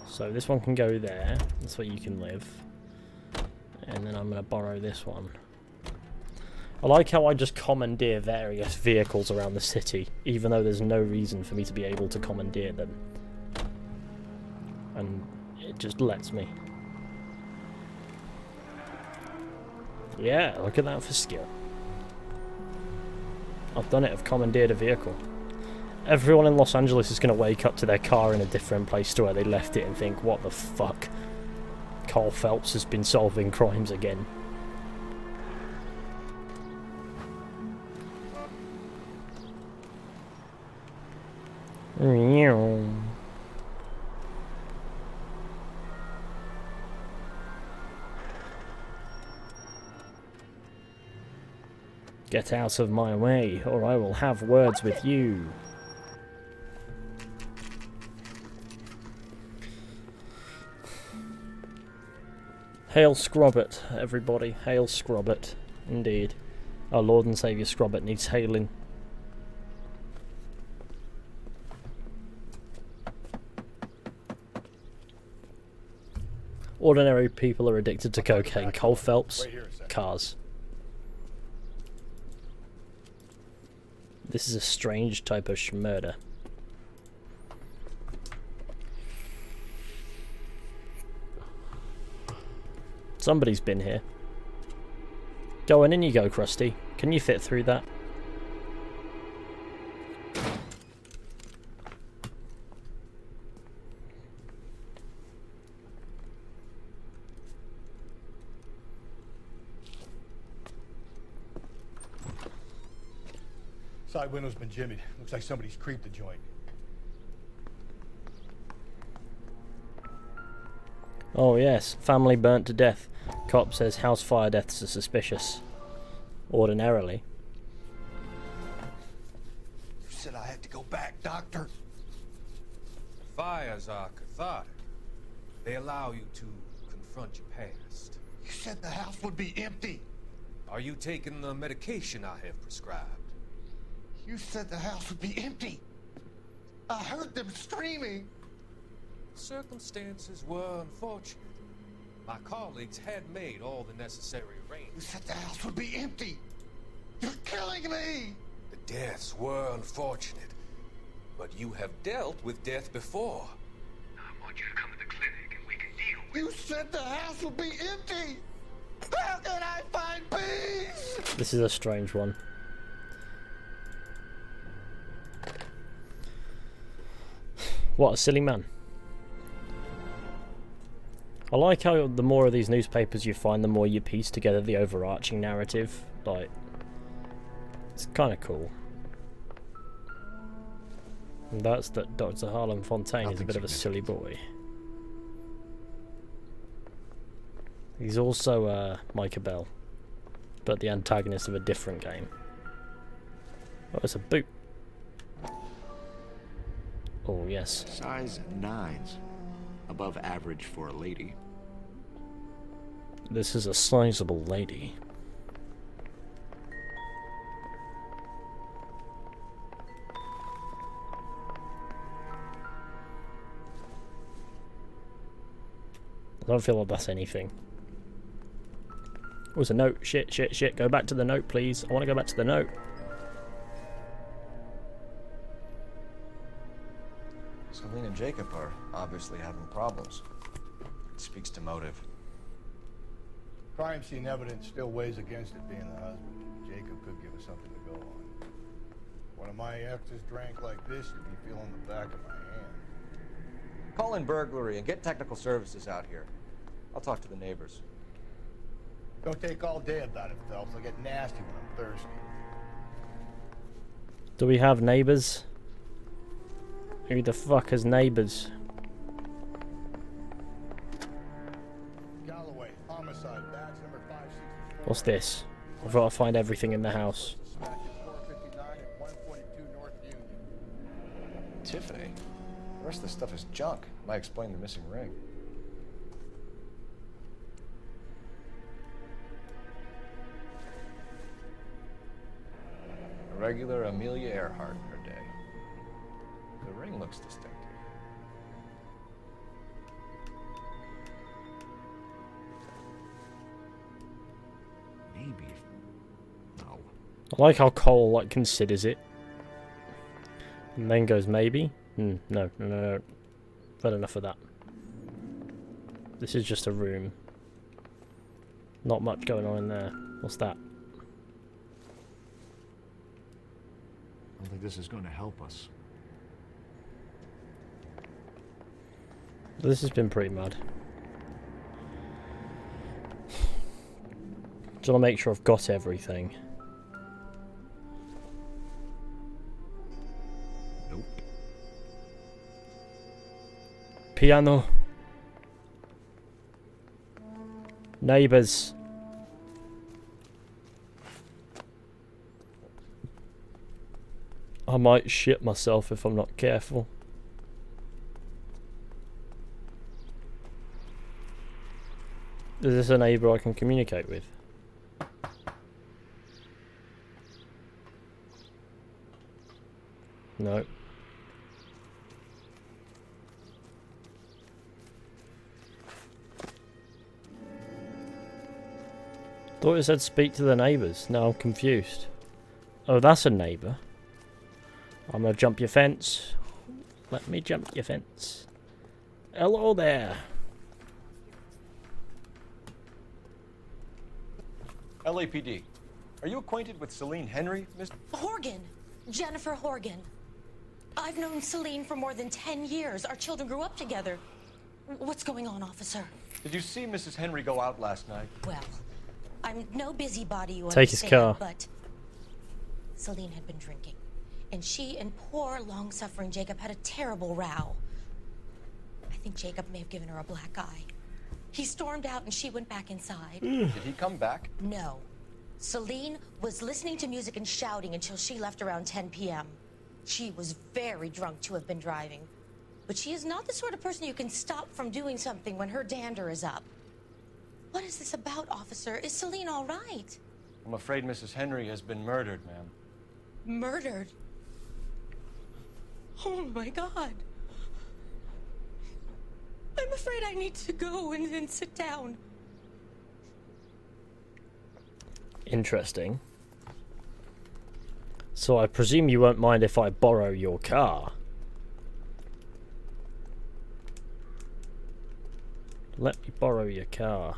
So this one can go there, that's where you can live. And then I'm going to borrow this one. I like how I just commandeer various vehicles around the city, even though there's no reason for me to be able to commandeer them. And it just lets me. Yeah, look at that for skill. I've done it, I've commandeered a vehicle. Everyone in Los Angeles is going to wake up to their car in a different place to where they left it and think, what the fuck? Carl Phelps has been solving crimes again. Get out of my way, or I will have words with you. Hail Scrobbit, everybody. Hail Scrobbit. Indeed. Our Lord and Saviour Scrobbit needs hailing. Ordinary people are addicted to cocaine. Cole Phelps, cars. This is a strange type of murder. Somebody's been here. Go on, in you go, Krusty. Can you fit through that? Side window's been jimmied. Looks like somebody's creeped the joint. Oh yes, family burnt to death. Cop says house fire deaths are suspicious. Ordinarily. You said I had to go back, Doctor. Fires are cathartic. They allow you to confront your past. You said the house would be empty. Are you taking the medication I have prescribed? You said the house would be empty. I heard them screaming. Circumstances were unfortunate. My colleagues had made all the necessary You arrangements. said the house would be empty. You're killing me. The deaths were unfortunate, but you have dealt with death before. I want you to come to the clinic and we can deal with You said the house would be empty. How can I find peace? This is a strange one. What a silly man. I like how the more of these newspapers you find, the more you piece together the overarching narrative. Like, it's kind of cool. And that's that Dr. Harlan Fontaine is a bit of a silly boy. He's also Micah Bell, but the antagonist of a different game. Oh, it's a boot. Oh, yes. Size 9s. Above average for a lady. This is a sizable lady. I don't feel like that's anything. Oh, it's a note. Shit. Go back to the note, please. I want to go back to the note. Celine and Jacob are obviously having problems. It speaks to motive. Crime scene evidence still weighs against it being the husband. Jacob could give us something to go on. One of my exes drank like this, you'd be feeling the back of my hand. Call in burglary and get technical services out here. I'll talk to the neighbors. Don't take all day about it, Phelps. I'll get nasty when I'm thirsty. Do we have neighbours? Who the fuck has neighbours? Galloway, homicide, badge number 564. What's this? I've got to find everything in the house. Smack at 459 and 142 North Union. Tiffany? The rest of the stuff is junk. Might explain the missing ring. A regular Amelia Earhart in her day. The ring looks distinctive. Maybe. No. I like how Cole like considers it. And then goes maybe. No. Had enough of that. This is just a room. Not much going on in there. What's that? I don't think this is going to help us. This has been pretty mad. Just want to make sure I've got everything. Nope. Piano. Neighbours. I might shit myself if I'm not careful. Is this a neighbour I can communicate with? No. Thought it said speak to the neighbours. Now I'm confused. Oh, that's a neighbour. I'm gonna jump your fence. Let me jump your fence. Hello there. LAPD. Are you acquainted with Celine Henry, Miss? Horgan. Jennifer Horgan. I've known Celine for more than 10 years. Our children grew up together. What's going on, officer? Did you see Mrs. Henry go out last night? Well, I'm no busybody, you Take his understand, car. but Celine had been drinking. And she and poor, long-suffering Jacob had a terrible row. I think Jacob may have given her a black eye. He stormed out and she went back inside. Did he come back? No. Celine was listening to music and shouting until she left around 10 p.m. She was very drunk to have been driving. But she is not the sort of person you can stop from doing something when her dander is up. What is this about, officer? Is Celine all right? I'm afraid Mrs. Henry has been murdered, ma'am. Murdered? Oh my God. I'm afraid I need to go and sit down. Interesting. So I presume you won't mind if I borrow your car. Let me borrow your car.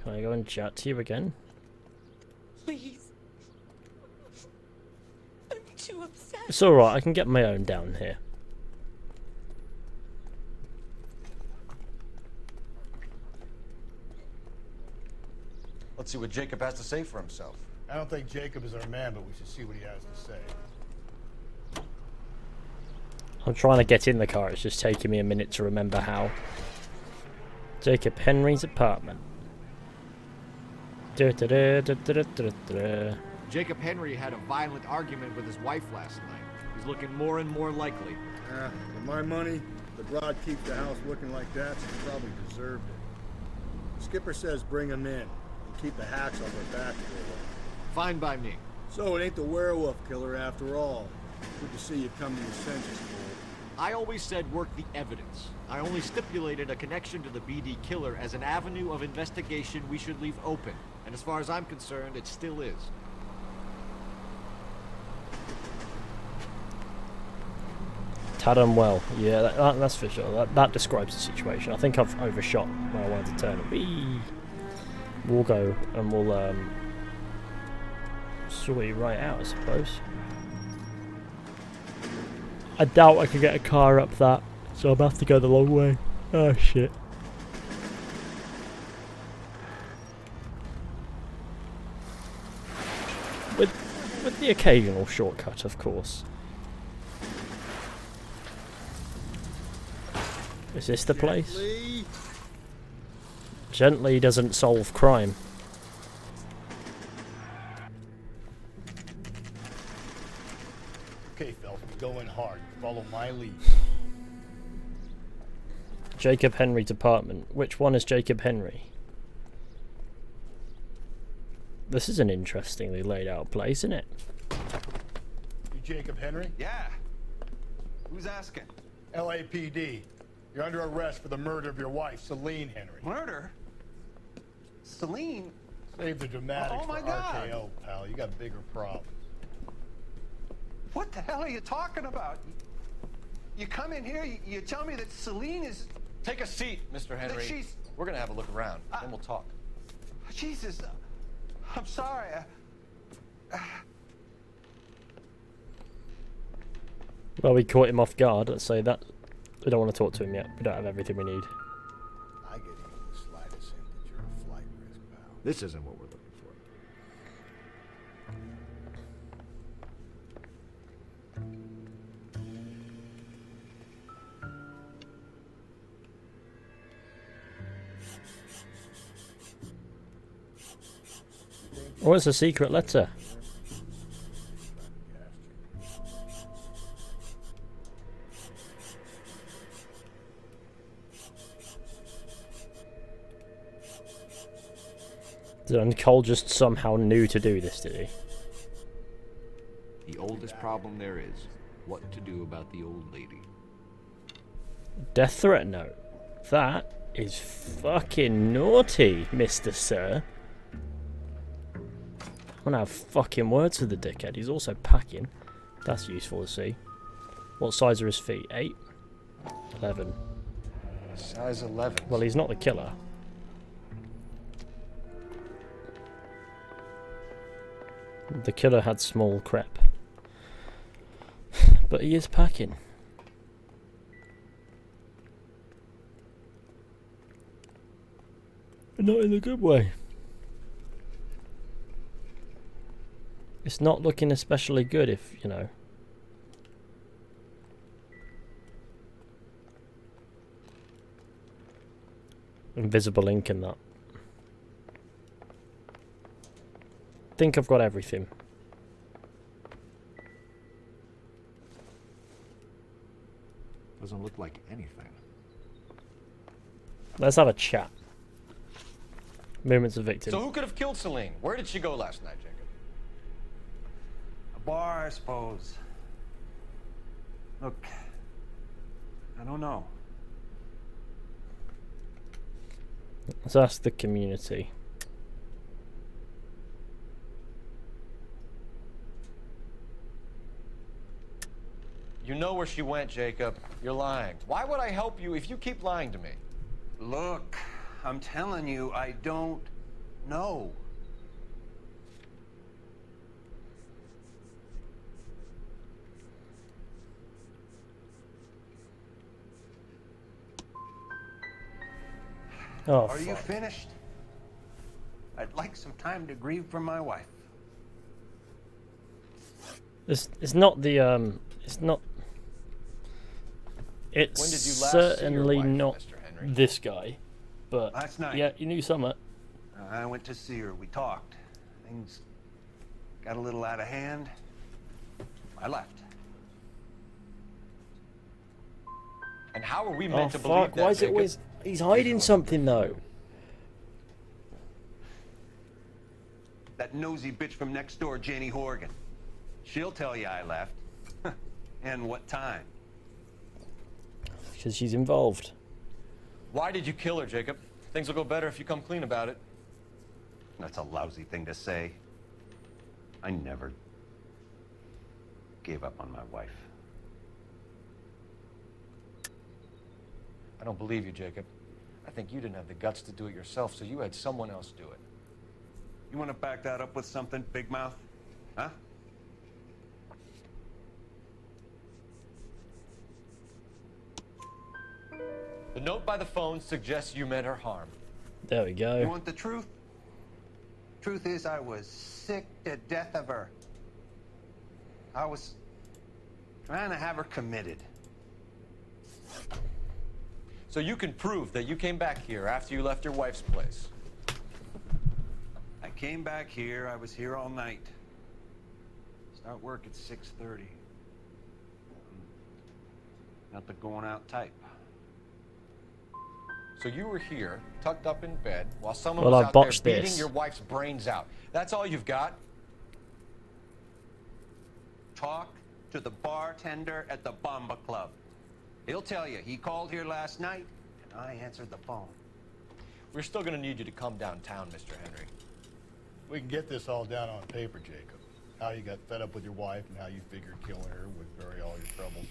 Can I go and chat to you again? Please. I'm too upset. It's alright, I can get my own down here. Let's see what Jacob has to say for himself. I don't think Jacob is our man, but we should see what he has to say. I'm trying to get in the car, it's just taking me a minute to remember how. Jacob Henry's apartment. Jacob Henry had a violent argument with his wife last night. He's looking more and more likely. For my money, the broad keeps the house looking like that, so he probably deserved it. Skipper says bring him in and keep the hacks on their back for a while. Fine by me. So it ain't the werewolf killer after all. Good to see you come to your senses, Cole. I always said work the evidence. I only stipulated a connection to the BD killer as an avenue of investigation we should leave open. And as far as I'm concerned, it still is. Tad done well. Yeah, that's for sure. That describes the situation. I think I've overshot when I wanted to turn it. Whee! We'll go and we'll sort you right out, I suppose. I doubt I can get a car up that, so I'm gonna have to go the long way. Oh shit. With the occasional shortcut, of course. Is this the place? Gently doesn't solve crime. Okay, Phelps, go in hard. Follow my lead. Jacob Henry's apartment. Which one is Jacob Henry? This is an interestingly laid out place, isn't it? You Jacob Henry? Yeah. Who's asking? LAPD. You're under arrest for the murder of your wife, Celine Henry. Murder? Celine? Save the dramatics Oh my for God. RKO, pal. You got bigger problems. What the hell are you talking about? You come in here, you tell me that Celine is... Take a seat, Mr. Henry. she's- We're gonna have a look around, then we'll talk. Jesus, I'm sorry. Well, we caught him off guard. Let's say that. We don't want to talk to him yet. We don't have everything we need. I get even the slightest hint that you're a flight risk, pal. This isn't what we're looking for. Oh, it's a secret letter. And Cole just somehow knew to do this, did he? The oldest problem there is what to do about the old lady. Death threat note. That is fucking naughty, Mr. Sir. I'm gonna have fucking words with the dickhead. He's also packing. That's useful to see. What size are his feet? 8? 11. Size 11. Well, he's not the killer. The killer had small crep. But he is packing. Not in a good way. It's not looking especially good if, you know. Invisible ink and that. Think I've got everything. Doesn't look like anything. Let's have a chat. Movements of victim. So who could have killed Celine? Where did she go last night, Jacob? A bar, I suppose. Look, I don't know. Let's ask the community. You know where she went, Jacob. You're lying. Why would I help you if you keep lying to me? Look, I'm telling you, I don't know. Oh, Are you fuck. finished? I'd like some time to grieve for my wife. It's not the it's not. It's When did you last see your certainly wife, not Mr. Henry? this guy, but Last night. yeah, you knew something. I went to see her. We talked. Things got a little out of hand. I left. And how are we Oh meant to believe fuck! that, Why is it Jacob? always he's hiding something though? That nosy bitch from next door, Janie Horgan. She'll tell you I left. And what time. Because she's involved. Why did you kill her, Jacob? Things will go better if you come clean about it. That's a lousy thing to say. I never gave up on my wife. I don't believe you, Jacob. I think you didn't have the guts to do it yourself, so you had someone else do it. You want to back that up with something, Big Mouth? Huh? The note by the phone suggests you meant her harm. There we You go. want the truth? Truth is, I was sick to death of her. I was trying to have her committed. So you can prove that you came back here after you left your wife's place. I came back here. I was here all night. Start work at 6:30. Not the going out type. So you were here, tucked up in bed, while someone Well, was I out there botched beating this. your wife's brains out. That's all you've got? Talk to the bartender at the Bomba Club. He'll tell you he called here last night, and I answered the phone. We're still gonna need you to come downtown, Mr. Henry. We can get this all down on paper, Jacob. How you got fed up with your wife and how you figured killing her would bury all your troubles.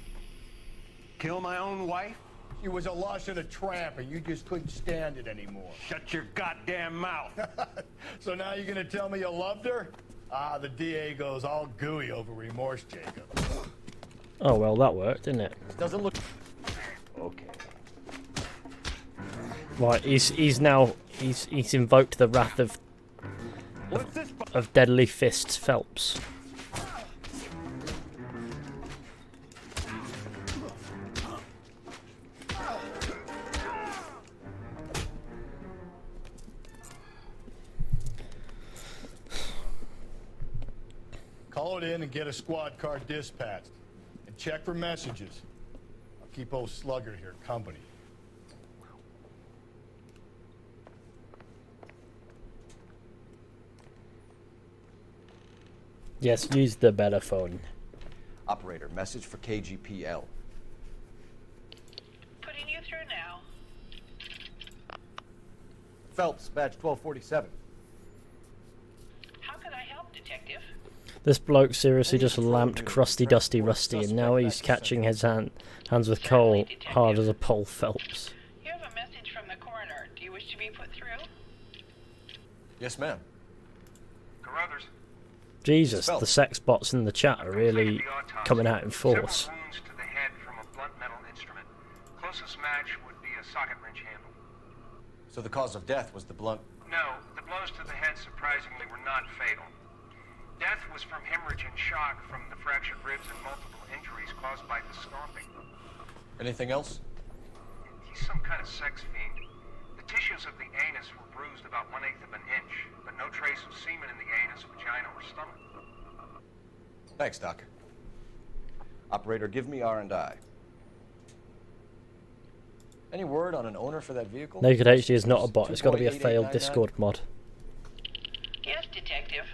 Kill my own wife? She was a lush and a tramp, and you just couldn't stand it anymore. Shut your goddamn mouth. So now you're gonna tell me you loved her? Ah, the DA goes all gooey over remorse, Jacob. Oh well, that worked, didn't it? Doesn't look... Okay. Right, he's invoked the wrath of Deadly Fist Phelps. Call it in and get a squad car dispatched. And check for messages. I'll keep old Slugger here company. Yes, use the better phone. Operator, message for KGPL. Putting you through now. Phelps, badge 1247. How can I help, Detective? This bloke seriously just lamped Crusty Dusty Rusty, and now he's catching his hands with coal hard as a pole Phelps. You have a message from the coroner. Do you wish to be put through? Yes, ma'am. Carruthers, Jesus, the sex bots in the chat are really coming out in force. Several wounds to the head from a blunt metal instrument. Closest match would be a socket wrench handle. So the cause of death was the blunt. No, the blows to the head surprisingly were not fatal. Death was from hemorrhage and shock from the fractured ribs and multiple injuries caused by the stomping. Anything else? He's some kind of sex fiend. The tissues of the anus were bruised about 1/8 of an inch, but no trace of semen in the anus, vagina, or stomach. Thanks, Doc. Operator, give me R&I. Any word on an owner for that vehicle? Naked HD is not a bot. It's got to be a failed Discord mod. Yes, Detective.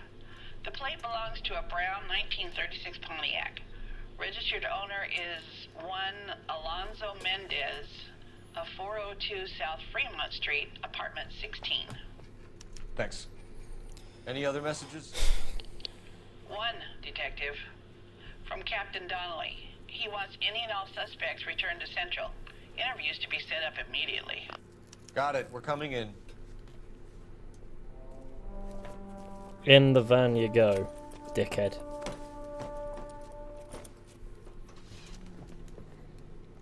The plate belongs to a brown 1936 Pontiac. Registered owner is one Alonzo Mendez of 402 South Fremont Street, apartment 16. Thanks. Any other messages? One, Detective. From Captain Donnelly. He wants any and all suspects returned to Central. Interviews to be set up immediately. Got it. We're coming in. In the van you go, dickhead.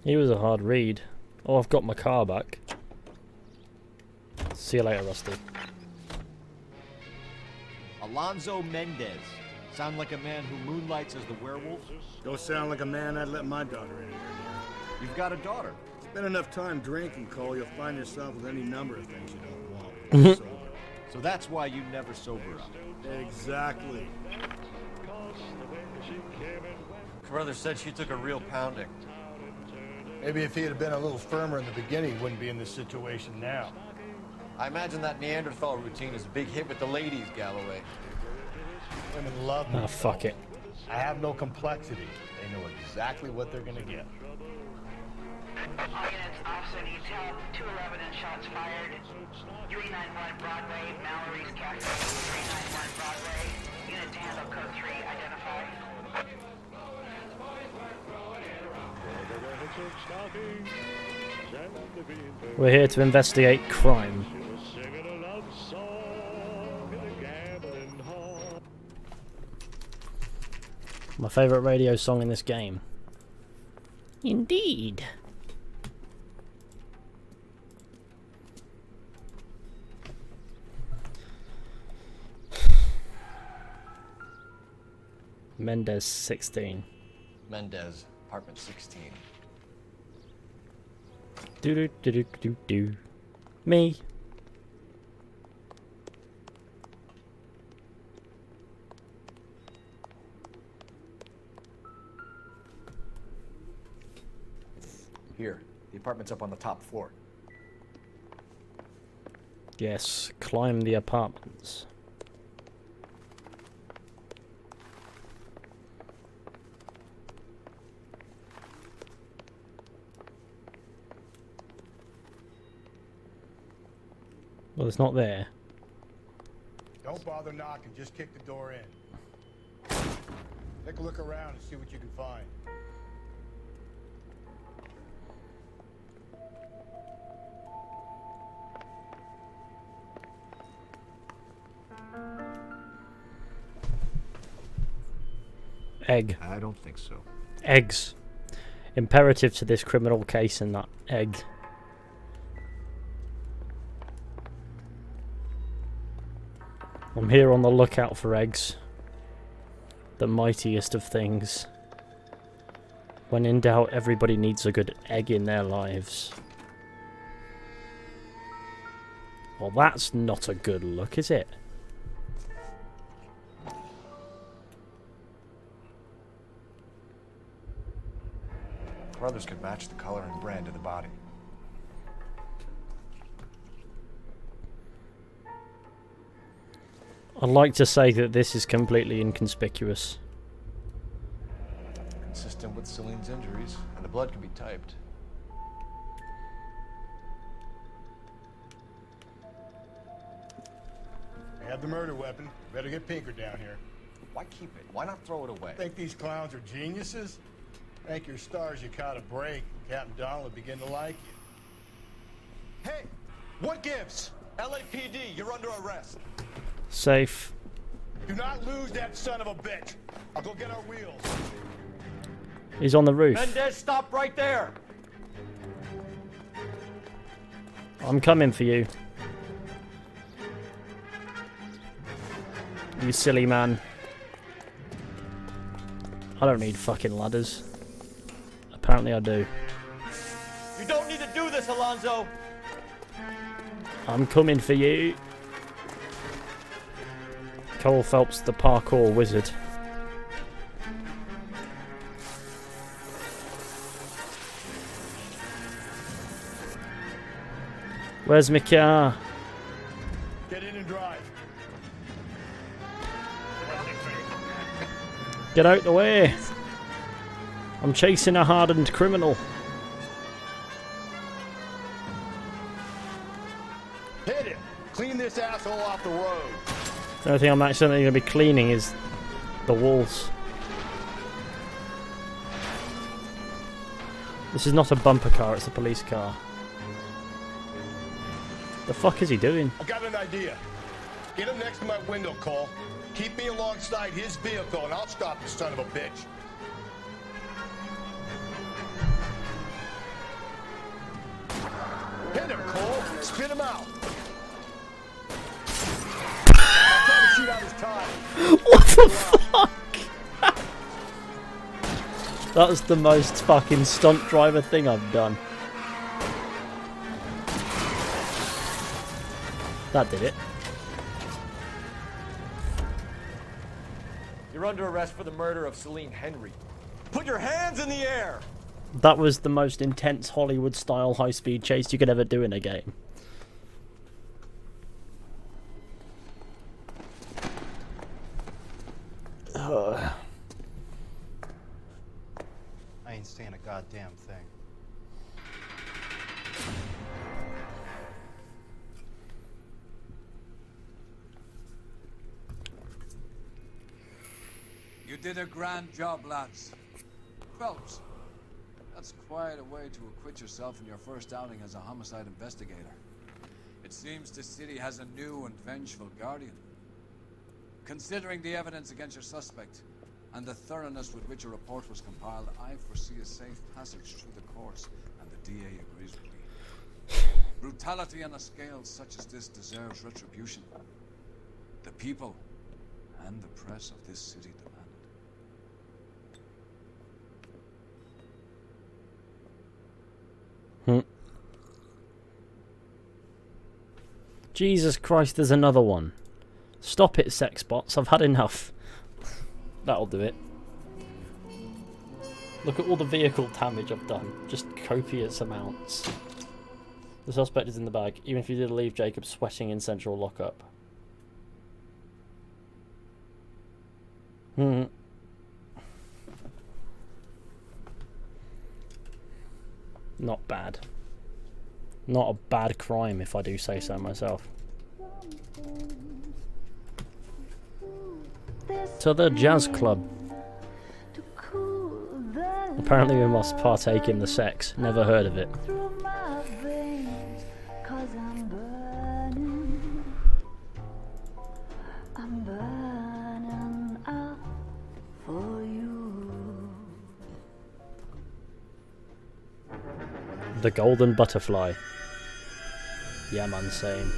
He was a hard read. Oh, I've got my car back. See you later, Rusty. Alonzo Mendez. Sound like a man who moonlights as the werewolf? Don't sound like a man I'd let my daughter anywhere near. You've got a daughter. Spend enough time drinking, Cole, you'll find yourself with any number of things you don't want. So that's why you never sober up. Exactly. Carruthers said she took a real pounding. Maybe if he had been a little firmer in the beginning, he wouldn't be in this situation now. I imagine that Neanderthal routine is a big hit with the ladies, Galloway. Women love me. Ah, fuck it. I have no complexity. They know exactly what they're gonna get. All units, officer needs help. 211 and shots fired. 391 Broadway, Mallory's Cafe. 391 Broadway. Unit to handle code 3, identify. We're here to investigate crime. My favourite radio song in this game. Indeed. Mendez 16. Mendez, apartment 16. Do do do do do do. Me. Here, the apartment's up on the top floor. Yes, climb the apartments. Well, it's not there. Don't bother knocking, just kick the door in. Take a look around and see what you can find. Egg. I don't think so. Eggs. Imperative to this criminal case and that egg. I'm here on the lookout for eggs. The mightiest of things. When in doubt, everybody needs a good egg in their lives. Well, that's not a good look, is it? Carruthers could match the color and brand of the body. I'd like to say that this is completely inconspicuous. Consistent with Celine's injuries, and the blood can be typed. I have the murder weapon. Better get Pinker down here. Why keep it? Why not throw it away? Think these clowns are geniuses? Thank your stars you caught a break. Captain Donald will begin to like you. Hey, what gives? LAPD, you're under arrest. Safe. Do not lose that son of a bitch. I'll go get our wheels. He's on the roof. Mendez, stop right there! I'm coming for you. You silly man. I don't need fucking ladders. Apparently I do. You don't need to do this, Alonzo! I'm coming for you. Cole Phelps, the parkour wizard. Where's my car? Get in and drive. Get out the way. I'm chasing a hardened criminal. Hit him. Clean this asshole off the road. The only thing I'm actually going to be cleaning is the walls. This is not a bumper car, it's a police car. The fuck is he doing? I got an idea. Get him next to my window, Cole. Keep me alongside his vehicle and I'll stop this son of a bitch. Hit him, Cole. Spit him out. I'm trying to shoot out his tire. What the fuck? That was the most fucking stunt driver thing I've done. That did it. You're under arrest for the murder of Celine Henry. Put your hands in the air! That was the most intense Hollywood-style high-speed chase you could ever do in a game. I ain't saying a goddamn thing. You did a grand job, lads. Phelps, that's quite a way to acquit yourself in your first outing as a homicide investigator. It seems the city has a new and vengeful guardian. Considering the evidence against your suspect and the thoroughness with which a report was compiled, I foresee a safe passage through the courts, and the DA agrees with me. Brutality on a scale such as this deserves retribution. The people and the press of this city demand it. Jesus Christ, there's another one. Stop it, sex bots. I've had enough. That'll do it. Look at all the vehicle damage I've done. Just copious amounts. The suspect is in the bag, even if you did leave Jacob sweating in central lockup. Not bad. Not a bad crime, if I do say so myself. To the jazz club. Apparently we must partake in the sex. Never heard of it. The golden butterfly. Yeah, man, same.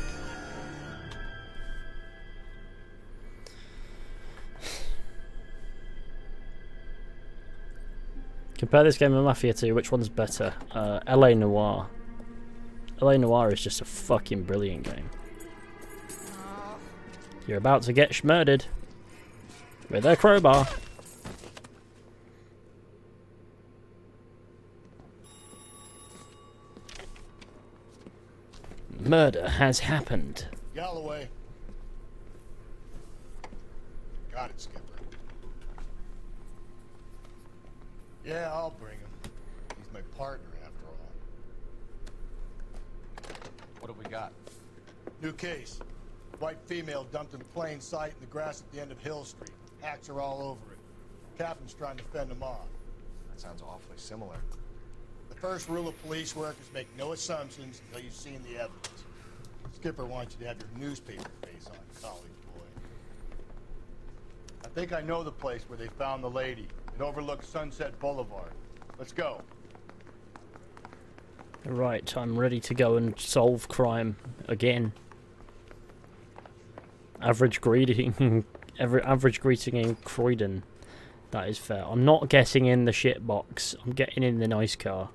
Compare this game and Mafia 2, which one's better? LA Noire. LA Noire is just a fucking brilliant game. You're about to get murdered with a crowbar. Murder has happened. Galloway. Got it, Skipper. Yeah, I'll bring him. He's my partner, after all. What have we got? New case. White female dumped in plain sight in the grass at the end of Hill Street. Hacks are all over it. Captain's trying to fend them off. That sounds awfully similar. The first rule of police work is make no assumptions until you've seen the evidence. Skipper wants you to have your newspaper face on, college boy. think I know the place where they found the lady. It overlooks Sunset Boulevard. Let's go. Right, I'm ready to go and solve crime again. Average greeting, average greeting in Croydon. That is fair. I'm not getting in the shit box. I'm getting in the nice car.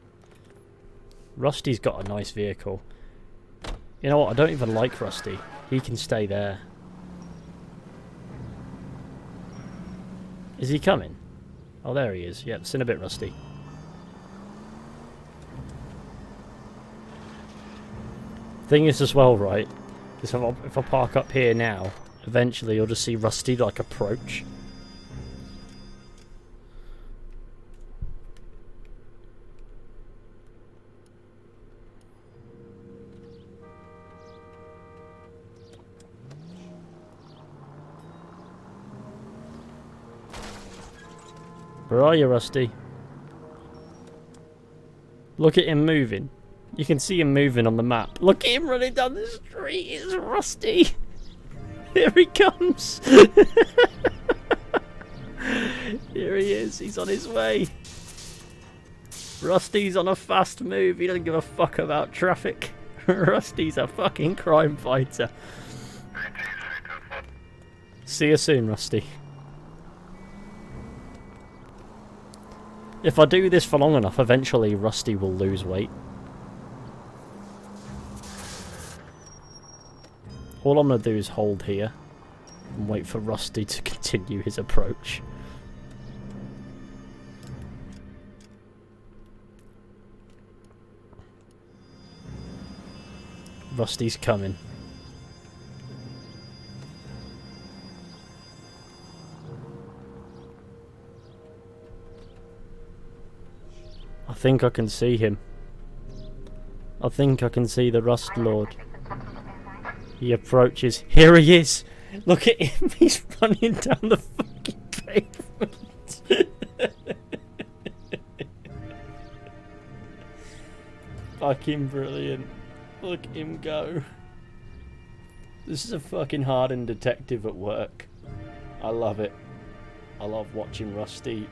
Rusty's got a nice vehicle. You know what? I don't even like Rusty. He can stay there. Is he coming? Oh, there he is. Yep, it's in a bit rusty. Thing is as well, right? Is if I park up here now, eventually you'll just see Rusty like approach. Where are you, Rusty? Look at him moving. You can see him moving on the map. Look at him running down the street. It's Rusty. Here he comes. Here he is. He's on his way. Rusty's on a fast move. He doesn't give a fuck about traffic. Rusty's a fucking crime fighter. See you soon, Rusty. If I do this for long enough, eventually Rusty will lose weight. All I'm going to do is hold here and wait for Rusty to continue his approach. Rusty's coming. I think I can see him. I think I can see the Rust Lord. He approaches. Here he is! Look at him! He's running down the fucking pavement! Fucking brilliant. Look at him go. This is a fucking hardened detective at work. I love it. I love watching Rusty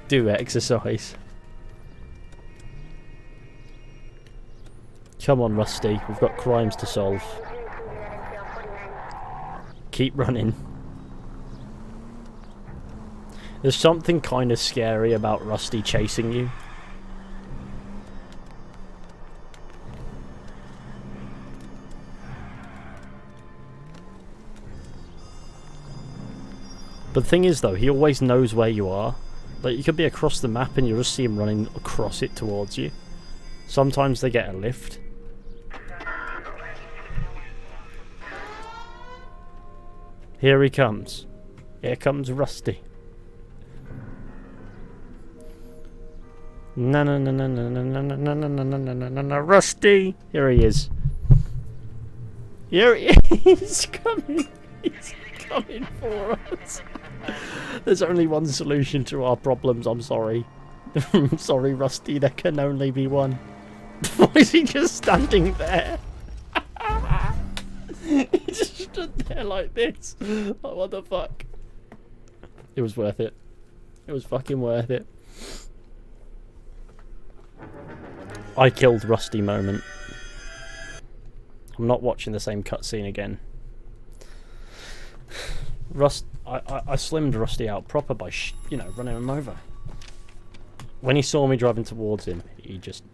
do exercise. Come on, Rusty. We've got crimes to solve. Keep running. There's something kind of scary about Rusty chasing you. But the thing is though, he always knows where you are. Like, you could be across the map and you'll just see him running across it towards you. Sometimes they get a lift. Here he comes. Here comes Rusty. No, no, no, no, no, no, no, no, no, no, no, no, no, no, no, Rusty! Here he is. Here he is! He's coming! He's coming for us! There's only one solution to our problems, I'm sorry. I'm sorry, Rusty, there can only be one. Why is he just standing there? He just stood there like this. Like, what the fuck? It was worth it. It was fucking worth it. I killed Rusty moment. I'm not watching the same cutscene again. I slimmed Rusty out proper by, running him over. When he saw me driving towards him, he just...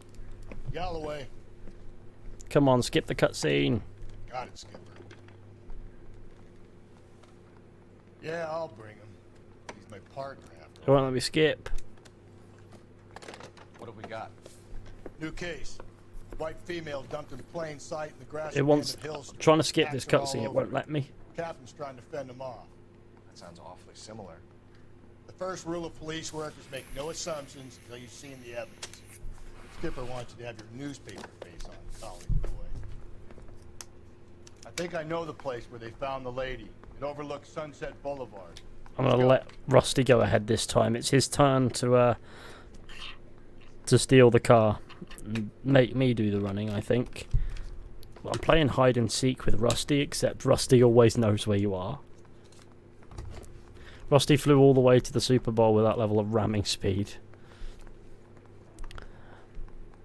Galloway. Come on, skip the cutscene. Got it, Skipper. Yeah, I'll bring him. He's my partner after He won't let me skip. What have we got? New case. White female dumped in plain sight in the grassy It wants... Hill Street. Trying to skip this Acts are all cutscene, it over. won't let me. Captain's trying to fend him off. That sounds awfully similar. The first rule of police work is make no assumptions until you've seen the evidence. Skipper wants you to have your newspaper face on, college boy. I think I know the place where they found the lady. It overlooks Sunset Boulevard. I'm gonna let Rusty go ahead this time. It's his turn to steal the car. Make me do the running, I think. Well, I'm playing hide and seek with Rusty, except Rusty always knows where you are. Rusty flew all the way to the Super Bowl with that level of ramming speed.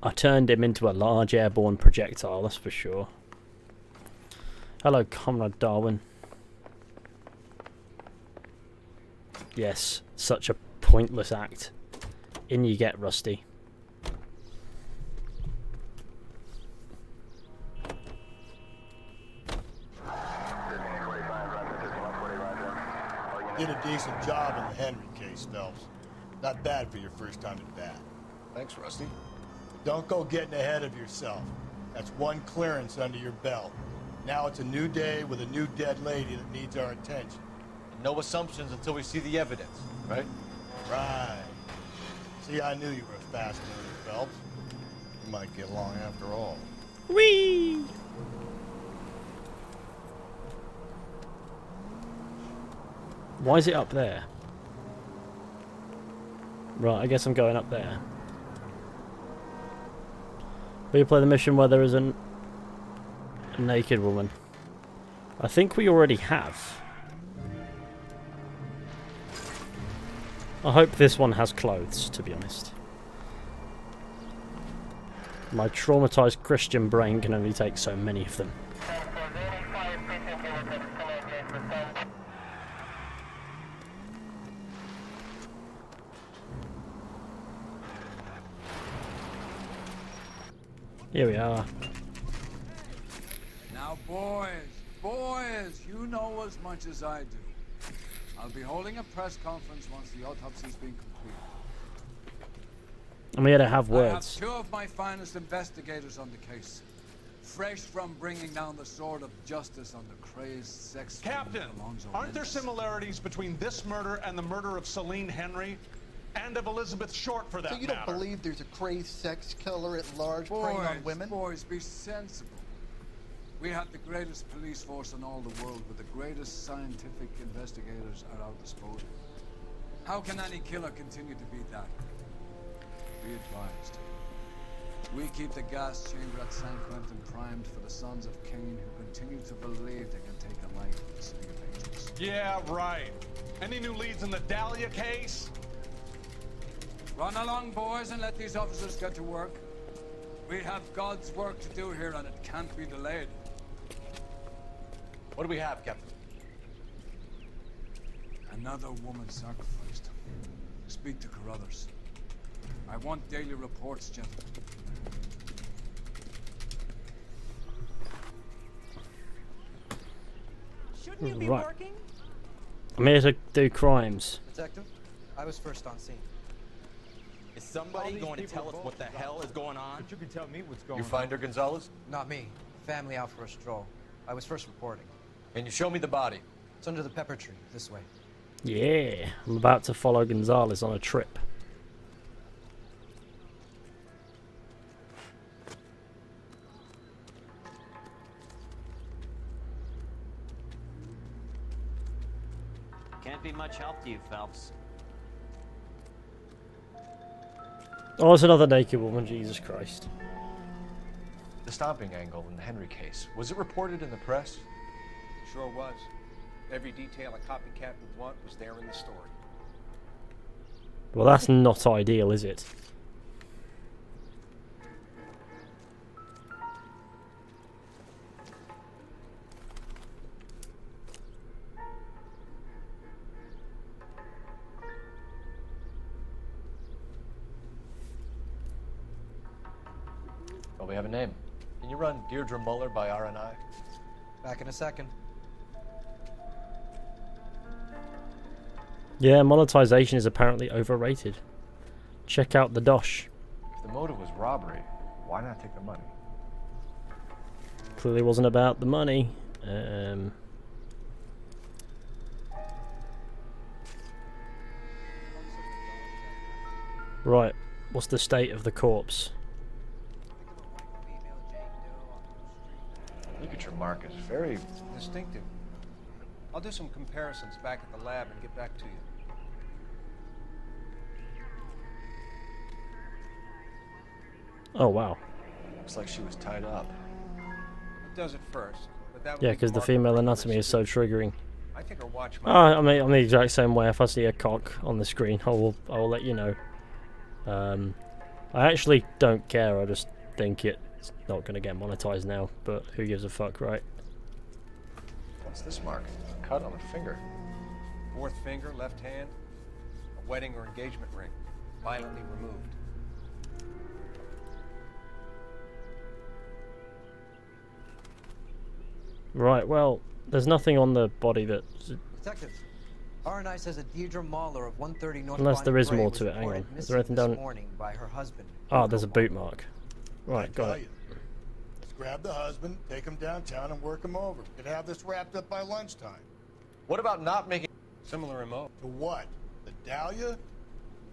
I turned him into a large airborne projectile, that's for sure. Hello, Comrade Darwin. Yes, such a pointless act. In you get, Rusty. Did a decent job in the Henry case, Phelps. Not bad for your first time at bat. Thanks, Rusty. Don't go getting ahead of yourself. That's one clearance under your belt. Now it's a new day with a new dead lady that needs our attention. No assumptions until we see the evidence, right? Right. See, I knew you were a fast learner, Phelps. You might get along after all. Whee! Why is it up there? Right, I guess I'm going up there. We play the mission where there is a naked woman. I think we already have. I hope this one has clothes, to be honest. My traumatized Christian brain can only take so many of them. Here we are. Now, boys, you know as much as I do. I'll be holding a press conference once the autopsy's been completed. I'm here to have I words. have two of my finest investigators on the case. Fresh from bringing down the sword of justice on the crazed sex... Captain, aren't there similarities between this murder and the murder of Celine Henry? And of Elizabeth Short, for that So you matter. don't believe there's a crazed sex killer at large preying on women? Boys, be sensible. We have the greatest police force in all the world with the greatest scientific investigators at our disposal. How can any killer continue to be that? Be advised. We keep the gas chamber at San Quentin primed for the sons of Cain who continue to believe they can take a life in the city of angels. Yeah, right. Any new leads in the Dahlia case? Run along, boys, and let these officers get to work. We have God's work to do here, and it can't be delayed. What do we have, Captain? Another woman sacrificed. Speak to Carruthers. I want daily reports, gentlemen. Shouldn't you be Right. working? I'm here to do crimes. Detective, I was first on scene. Is somebody going to tell us what the hell is going on? But you can tell me what's going You on. find her, Gonzalez? Not me. Family out for a stroll. I was first reporting. Can you show me the body? It's under the pepper tree, this way. Yeah, I'm about to follow Gonzalez on a trip. Can't be much help to you, Phelps. Oh, it's another naked woman, Jesus Christ. The stomping angle in the Henry case, was it reported in the press? Sure was. Every detail a copycat would want was there in the story. Well, that's not ideal, is it? Well, we have a name. Can you run Deirdre Muller by RNI? Back in a second. Yeah, monetization is apparently overrated. Check out the dosh. If the motive was robbery, why not take the money? Clearly wasn't about the money. Right, what's the state of the corpse? Look at your markers, very Distinctive. I'll do some comparisons back at the lab and get back to you. Oh, wow. Looks like she was tied up. It does at first, but that would Yeah, be because the mark of female regular anatomy is so triggering. I think her watch might... I'm the exact same way. If I see a cock on the screen, I will let you know. I actually don't care. I just think it's not going to get monetized now. But who gives a fuck, right? What's this mark? A cut on a finger. Fourth finger, left hand. A wedding or engagement ring. Violently removed. Right, well, there's nothing on the body that... Detective, R&I says a Deirdre Mahler of 130 North Unless there is Bonnie more Gray to was it, hang on. reported Is there anything missing down... this morning by her husband. Oh, there's a boot mark. Right, got it. Let's grab the husband, take him downtown, and work him over. We could have this wrapped up by lunchtime. What about not making... Similar MO. To what? The Dahlia?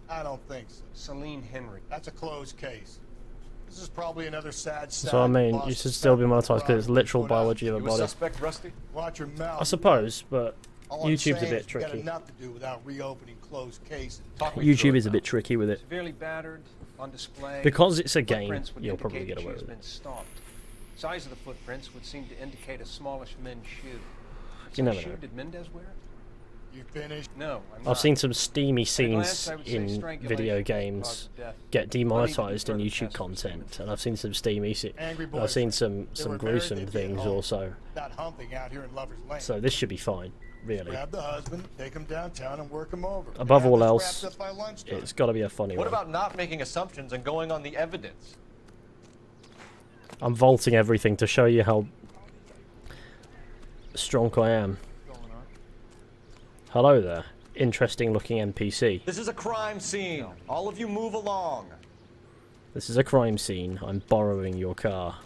I don't think so. Celine Henry. That's a closed case. This is probably another sad So I mean, you should still be monetized because it's literal biology of a body. Suspect, Rusty? Watch your mouth. I suppose, but All I'm YouTube's a saying bit is you got tricky. enough to do without reopening closed cases. YouTube is a bit tricky with it. Severely battered, on display. Because it's a game, Footprints would you'll probably indicate get away she's with it. been stalked. Size of the footprints would seem to indicate a smallish men's shoe. You never shoe know. did Mendez wear? You finished? No, I'm I've not. seen some steamy glance, scenes I would say in strangulation video was the cause games of death. get demonetized in Money YouTube to content, and I've seen some steamy Angry I've boys. seen some They were gruesome married, they did things all also. That humping out here in Lover's Lane. So this should be fine, really. Grab the husband, take him downtown, and work him over. Above Have all this else, wrapped up by lunchtime. it's got to be a funny What one. about not making assumptions and going on the evidence? I'm vaulting everything to show you how strong I am. Hello there, interesting looking NPC. This is a crime scene. All of you move along. This is a crime scene. I'm borrowing your car.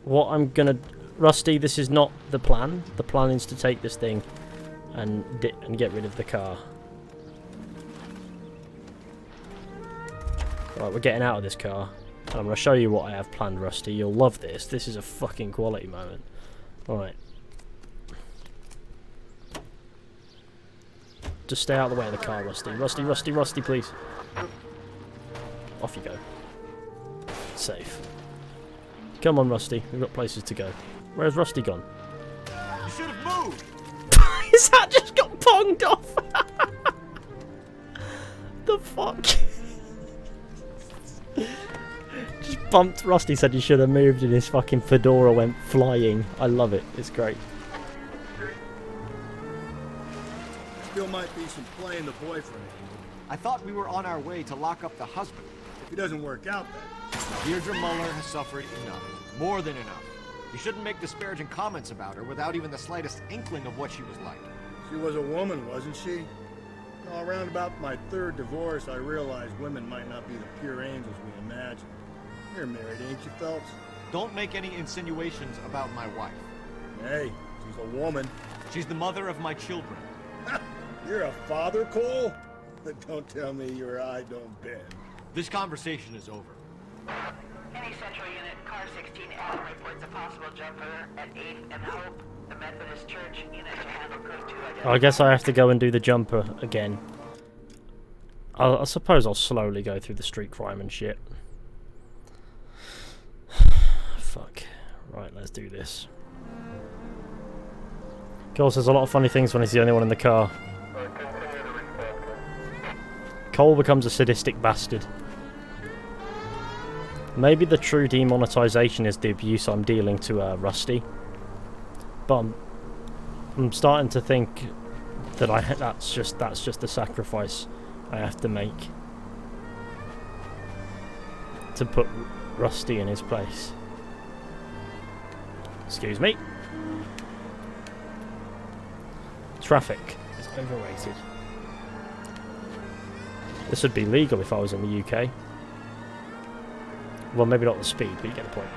What I'm gonna... Rusty, this is not the plan. The plan is to take this thing and get rid of the car. Right, we're getting out of this car. And I'm going to show you what I have planned, Rusty. You'll love this. This is a fucking quality moment. Alright. Just stay out of the way of the car, Rusty. Rusty, Rusty, Rusty, please. Off you go. Safe. Come on, Rusty. We've got places to go. Where's Rusty gone? You should have moved! His hat just got ponged off! The fuck? Just bumped Rusty, said you should have moved, and his fucking fedora went flying. I love it. It's great. Still might be some play in the boyfriend. I thought we were on our way to lock up the husband. If it doesn't work out, then. Deirdre Muller has suffered enough. More than enough. You shouldn't make disparaging comments about her without even the slightest inkling of what she was like. She was a woman, wasn't she? Well, around about my third divorce, I realized women might not be the pure angels we imagine. You're married, ain't you, Phelps? Don't make any insinuations about my wife. Hey, she's a woman. She's the mother of my children. You're a father, Cole? Don't tell me your eye don't bend. This conversation is over. Any Central Unit, Car 16L reports a possible jumper at 8th and Hope. The Methodist Church unit to handle code 2 I guess I have to go and do the jumper again. I suppose I'll slowly go through the street crime and shit. Fuck. Right, let's do this. Cole says a lot of funny things when he's the only one in the car. Cole becomes a sadistic bastard. Maybe the true demonetization is the abuse I'm dealing to Rusty. But I'm starting to think that that's just the sacrifice I have to make to put Rusty in his place. Excuse me. Traffic is overrated. This would be legal if I was in the UK. Well, maybe not the speed, but you get the point.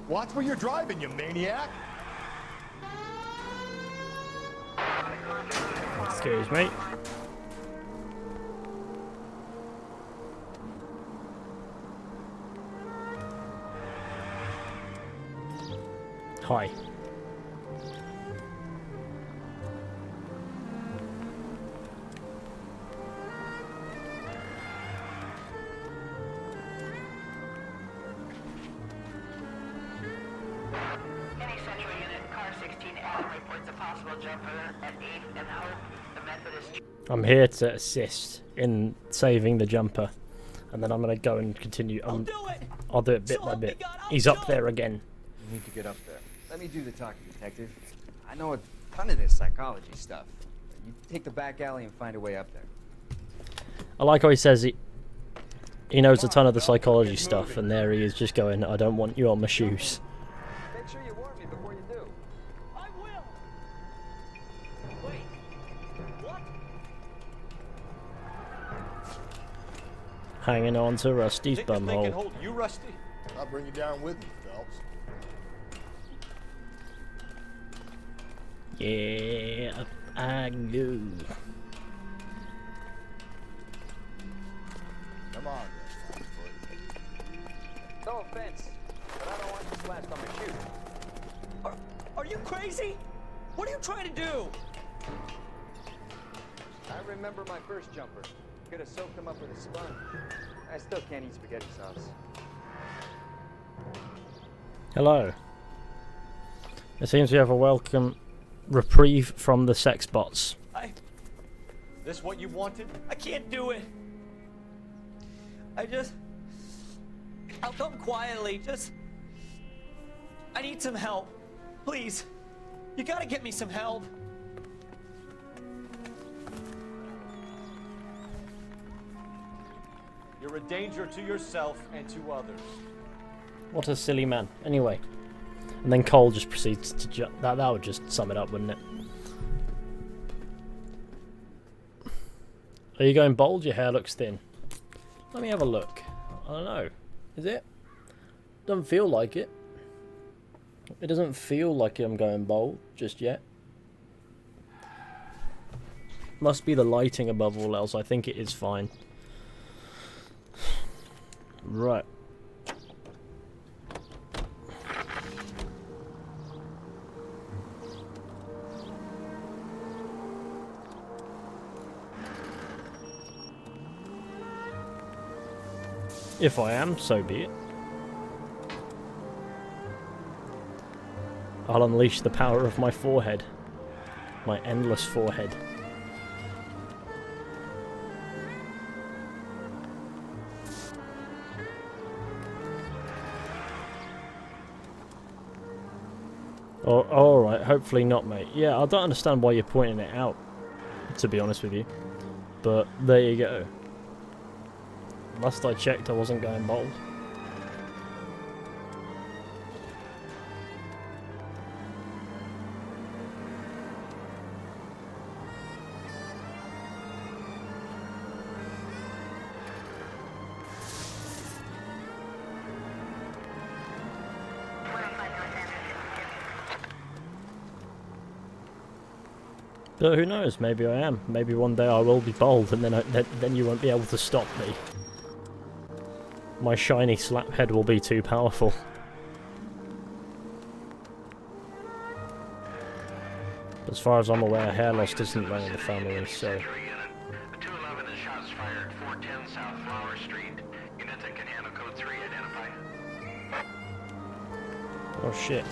Watch where you're driving, you maniac! Excuse me. Hi. I'm here to assist in saving the jumper, and then I'm gonna go and continue. I'll do it bit by bit. He's up there again. You need to get up there. Let me do the talking, detective. I know a ton of this psychology stuff. You take the back alley and find a way up there. I like how he says he knows a ton of the psychology stuff, and there he is just going, I don't want you on my shoes. Make sure you warn me before you do. I will! Wait. What? Hanging on to Rusty's bumhole. Hold you, Rusty? I'll bring you down with me, Phelps. Yeah, up I go. Come on, No offense, but I don't want you splashed on my shoe. Are you crazy? What are you trying to do? I remember my first jumper. Could have soaked them up with a sponge. I still can't eat spaghetti sauce. Hello. It seems we have a welcome reprieve from the sex bots. This what you wanted? I can't do it. I'll come quietly. I need some help. Please. You gotta get me some help. You're a danger to yourself and to others. What a silly man. Anyway. And then Cole just proceeds to jump. That would just sum it up, wouldn't it? Are you going bald? Your hair looks thin. Let me have a look. I don't know. Is it? Doesn't feel like it. It doesn't feel like I'm going bald just yet. Must be the lighting above all else. I think it is fine. Right. If I am, so be it. I'll unleash the power of my forehead. My endless forehead. Oh, alright, hopefully not, mate. Yeah, I don't understand why you're pointing it out, to be honest with you. But there you go. Last I checked, I wasn't going bald. But who knows? Maybe I am. Maybe one day I will be bald, and then you won't be able to stop me. My shiny slap head will be too powerful. As far as I'm aware, hair loss doesn't run in the family, so... Oh shit.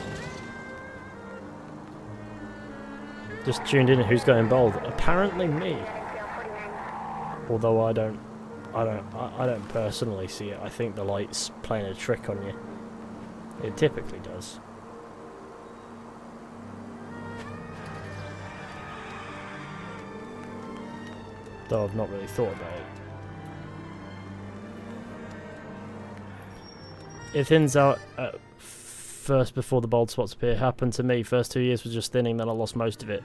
Just tuned in, who's going bald? Apparently me. Although I don't personally see it. I think the light's playing a trick on you. It typically does. Though I've not really thought about it. It thins out at first before the bald spots appear. Happened to me. First 2 years was just thinning, then I lost most of it.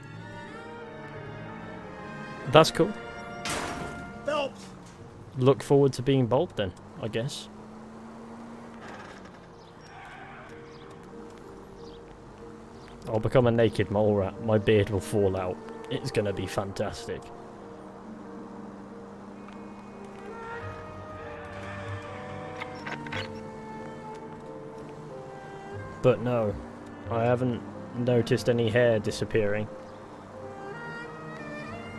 That's cool. Phelps! Look forward to being bald then, I guess. I'll become a naked mole rat. My beard will fall out. It's gonna be fantastic. But no, I haven't noticed any hair disappearing.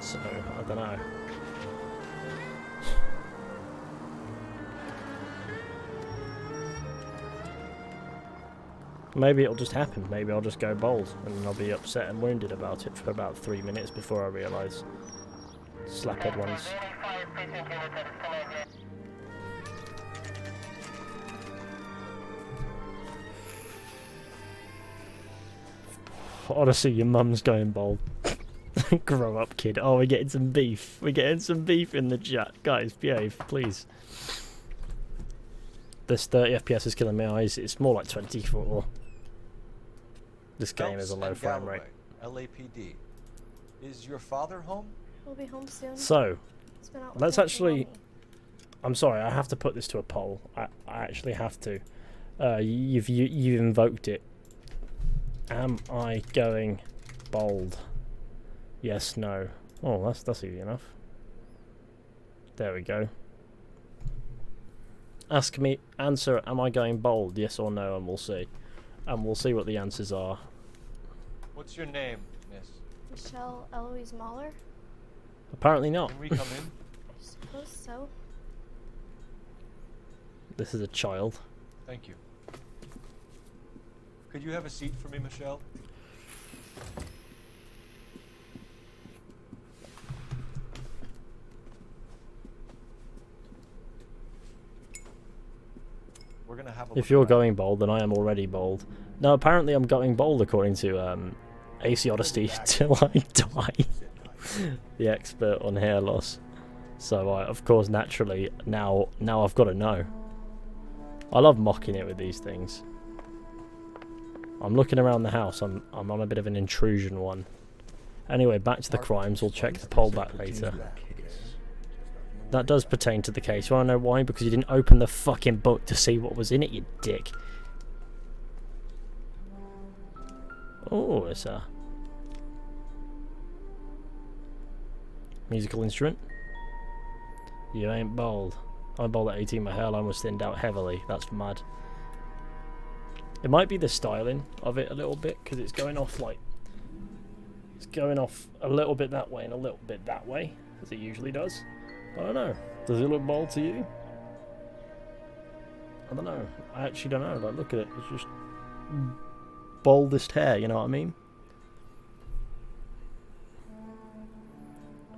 So, I don't know. Maybe it'll just happen. Maybe I'll just go bald and I'll be upset and wounded about it for about 3 minutes before I realise. Slaphead ones. Honestly, your mum's going bald. Grow up, kid. Oh, we're getting some beef. We're getting some beef in the chat. Guys, behave, please. This 30 FPS is killing my eyes. It's more like 24. This game is a low frame rate. LAPD. Is your father home? We'll be home soon. So, He's been out with let's Ricky actually... Mommy. I'm sorry, I have to put this to a poll. I actually have to. You've invoked it. Am I going bold? Yes, no. Oh, that's easy enough. There we go. Ask me, answer, am I going bold? Yes or no, and we'll see. And we'll see what the answers are. What's your name, miss? Michelle Eloise Mahler? Apparently not. Can we come in? I suppose so. This is a child. Thank you. Could you have a seat for me, Michelle? We're gonna have a If you're going bold, then I am already bold. No, apparently I'm going bold according to AC Odyssey till I die. The expert on hair loss. So of course, naturally, now I've got to know. I love mocking it with these things. I'm looking around the house. I'm on a bit of an intrusion one. Anyway, back to the crimes. We'll check the poll back later. That does pertain to the case. You want to know why? Because you didn't open the fucking book to see what was in it, you dick. Oh, it's a musical instrument. You ain't bold. I'm bold at 18. My hairline was thinned out heavily. That's mad. It might be the styling of it a little bit, because it's going off like... It's going off a little bit that way and a little bit that way, as it usually does. I don't know. Does it look bold to you? I don't know. I actually don't know. Like, look at it. It's just boldest hair, you know what I mean?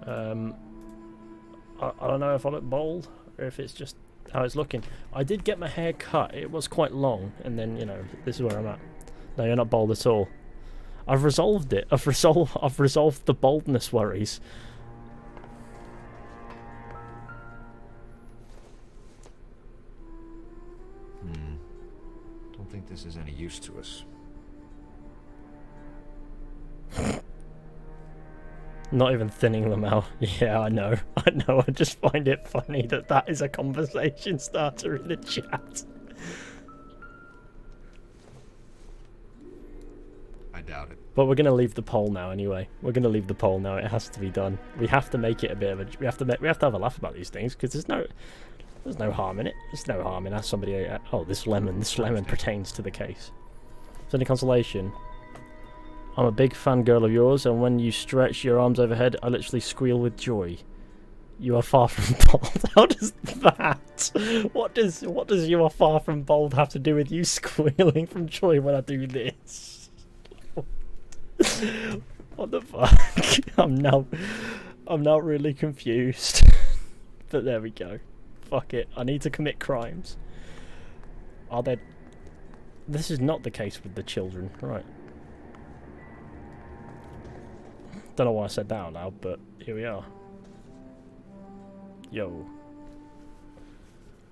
I don't know if I look bold or if it's just how it's looking. I did get my hair cut. It was quite long, and then, you know, this is where I'm at. No, you're not bold at all. I've resolved it. I've resolved the boldness worries. Don't think this is any use to us. Not even thinning them out. Yeah, I know. I know. I just find it funny that that is a conversation starter in the chat. I doubt it. But we're gonna leave the poll now anyway. We're gonna leave the poll now. It has to be done. We have to make it a bit of a. We have to have a laugh about these things because there's no harm in it. There's no harm in asking somebody. Oh, this lemon pertains to the case. Is there any consolation? I'm a big fan girl of yours, and when you stretch your arms overhead, I literally squeal with joy. You are far from bold. How does that? What does you are far from bold have to do with you squealing from joy when I do this? What the fuck? I'm now really confused. But there we go. Fuck it. I need to commit crimes. Are there? This is not the case with the children, right? Don't know why I said that out loud, but here we are. Yo.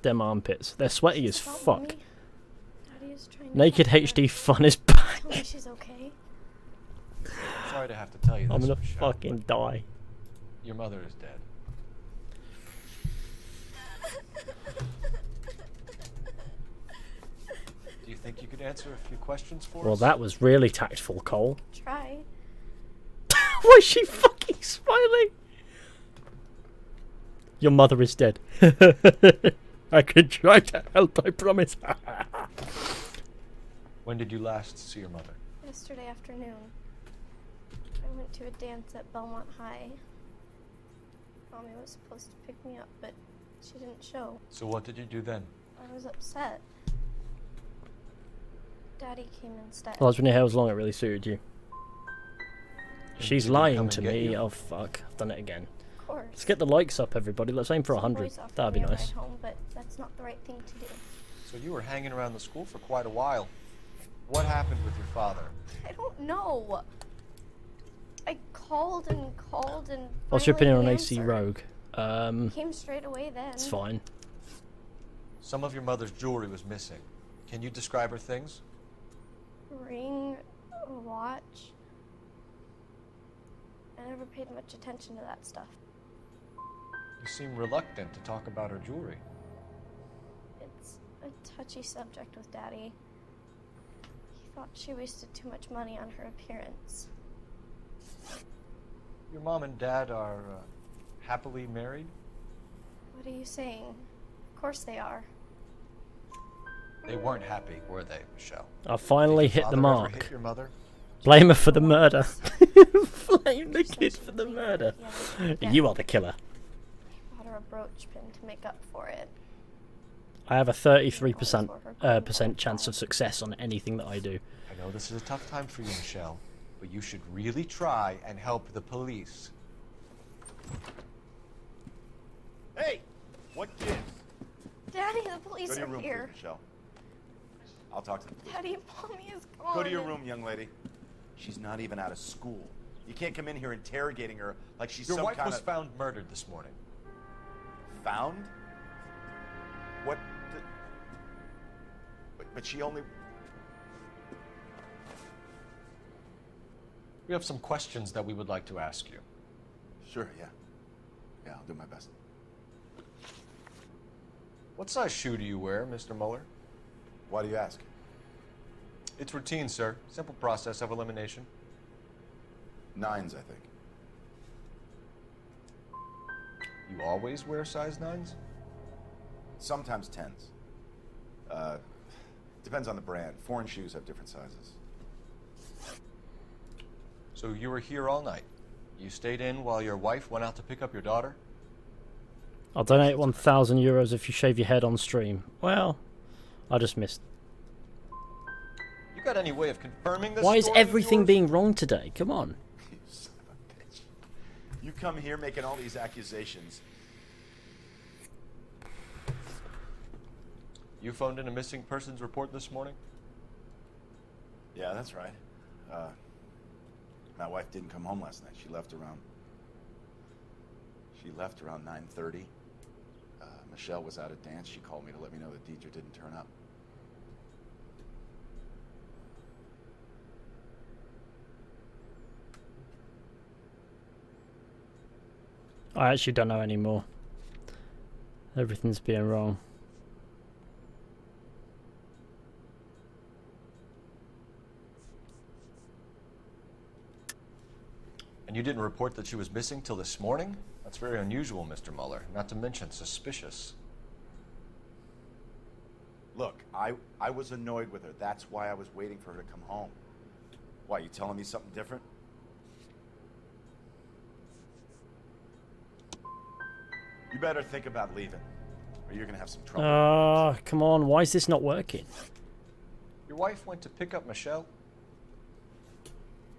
Them armpits. They're sweaty as fuck. Naked HD fun is back. Tell me she's okay. Sorry to have to tell you this. I'm gonna Michelle, fucking die. Your mother is dead. Do you think you could answer a few questions for us? Well, that was really tactful, Cole. Try. Why is she fucking smiling? Your mother is dead. I could try to help, I promise. When did you last see your mother? Yesterday afternoon. I went to a dance at Belmont High. Mommy was supposed to pick me up, but she didn't show. So what did you do then? I was upset. Daddy came instead. Well, when your hair was long, it really suited you. She's Did he lying come to and get me. you? Oh fuck! I've done it again. Of course. Let's get the likes up, everybody. Let's aim for 100. Boys offered That'd be me a nice. ride home, but that's not the right thing to do. So you were hanging around the school for quite a while. What happened with your father? I don't know. I called and called and. What's your opinion on finally AC answered. Rogue? Came straight away then. It's fine. Some of your mother's jewelry was missing. Can you describe her things? Ring, a watch. I never paid much attention to that stuff. You seem reluctant to talk about her jewelry. It's a touchy subject with Daddy. He thought she wasted too much money on her appearance. Your mom and dad are happily married? What are you saying? Of course they are. They weren't happy, were they, Michelle? I finally Did your hit the father ever mark. hit your mother? Blame her for the murder. Blame the kid for the murder. You are the killer. I bought her a brooch pin to make up for it. I have a 33% chance of success on anything that I do. I know this is a tough time for you, Michelle, but you should really try and help the police. Hey! What gives? Daddy, the police Go to your are room, here. please, Michelle. I'll talk to the police. Daddy, Mommy is gone. Go to your room, young lady. She's not even out of school. You can't come in here interrogating her like she's Your some wife kind was of... found murdered this morning. Found? What the... But she only... We have some questions that we would like to ask you. Sure, yeah. Yeah, I'll do my best. What size shoe do you wear, Mr. Mueller? Why do you ask? It's routine, sir. Simple process of elimination. 9s, I think. You always wear size 9s? Sometimes 10s. Depends on the brand. Foreign shoes have different sizes. So you were here all night. You stayed in while your wife went out to pick up your daughter? I'll donate 1,000 euros if you shave your head on stream. Well, I just missed. You got any way of confirming this? Why is story of everything yours? being wrong today? Come on. You son of a bitch. You come here making all these accusations. You phoned in a missing persons report this morning? Yeah, that's right. My wife didn't come home last night. She left around 9:30. Michelle was out at dance. She called me to let me know that Deidre didn't turn up. I actually don't know anymore. Everything's being wrong. And you didn't report that she was missing till this morning? That's very unusual, Mr. Mueller. Not to mention suspicious. Look, I was annoyed with her. That's why I was waiting for her to come home. Why, you telling me something different? You better think about leaving, or you're gonna have some trouble. Come on. Why is this not working? Your wife went to pick up Michelle?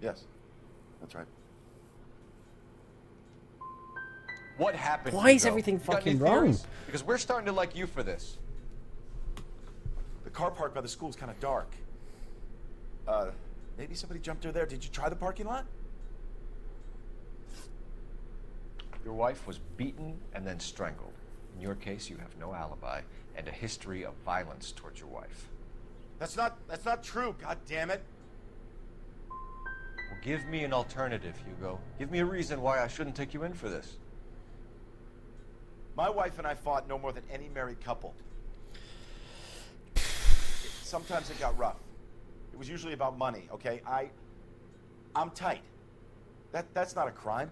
Yes, that's right. What happened? Why is Hugo? everything You got fucking any wrong? theories? Because we're starting to like you for this. The car park by the school is kind of dark. Maybe somebody jumped her there. Did you try the parking lot? Your wife was beaten and then strangled. In your case, you have no alibi and a history of violence towards your wife. That's not true, god damn it. Well, give me an alternative, Hugo. Give me a reason why I shouldn't take you in for this. My wife and I fought no more than any married couple. Sometimes it got rough. It was usually about money, okay? I'm tight. That's not a crime.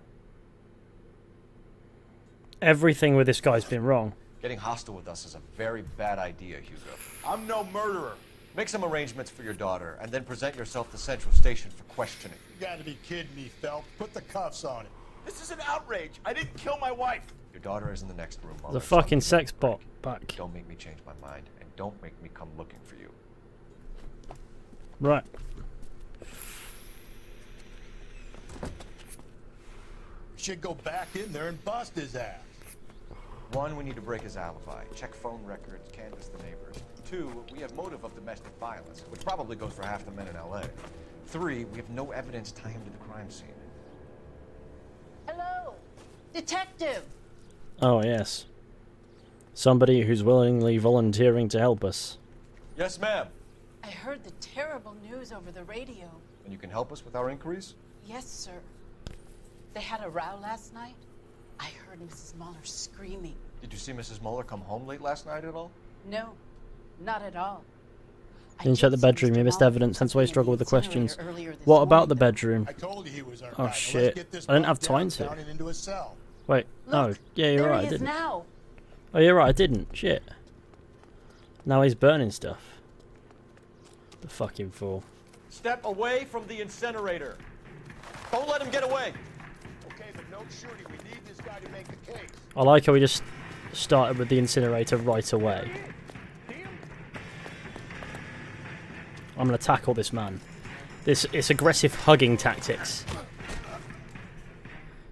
Everything with this guy's been wrong. Getting hostile with us is a very bad idea, Hugo. I'm no murderer. Make some arrangements for your daughter, and then present yourself to Central Station for questioning. You gotta be kidding me, Phelps. Put the cuffs on it. This is an outrage. I didn't kill my wife. Your daughter is in the next room. The fucking sex bot back. Don't make me change my mind, and don't make me come looking for you. Right. Should go back in there and bust his ass. One, we need to break his alibi. Check phone records, canvass the neighbors. Two, we have motive of domestic violence, which probably goes for half the men in L.A. Three, we have no evidence tying him to the crime scene. Hello, detective. Oh, yes. Somebody who's willingly volunteering to help us. Yes, ma'am. I heard the terrible news over the radio. And you can help us with our inquiries? Yes, sir. They had a row last night. I heard Mrs. Muller screaming. Did you see Mrs. Muller come home late last night at all? No, not at all. Didn't check the bedroom, he missed evidence, hence why he struggled with the questions. What about the bedroom? I told you he was our Oh guy. shit. Let's get this I didn't have bum time down, to. down and into a cell. Wait, no. Yeah, you're There right, he I is didn't. now. Oh, you're right, I didn't. Shit. Now he's burning stuff. The fucking fool. Step away from the incinerator. Don't let him get away. Okay, but no shooting. We need this guy to make the case. I like how we just started with the incinerator right away. I'm gonna tackle this man. It's aggressive hugging tactics.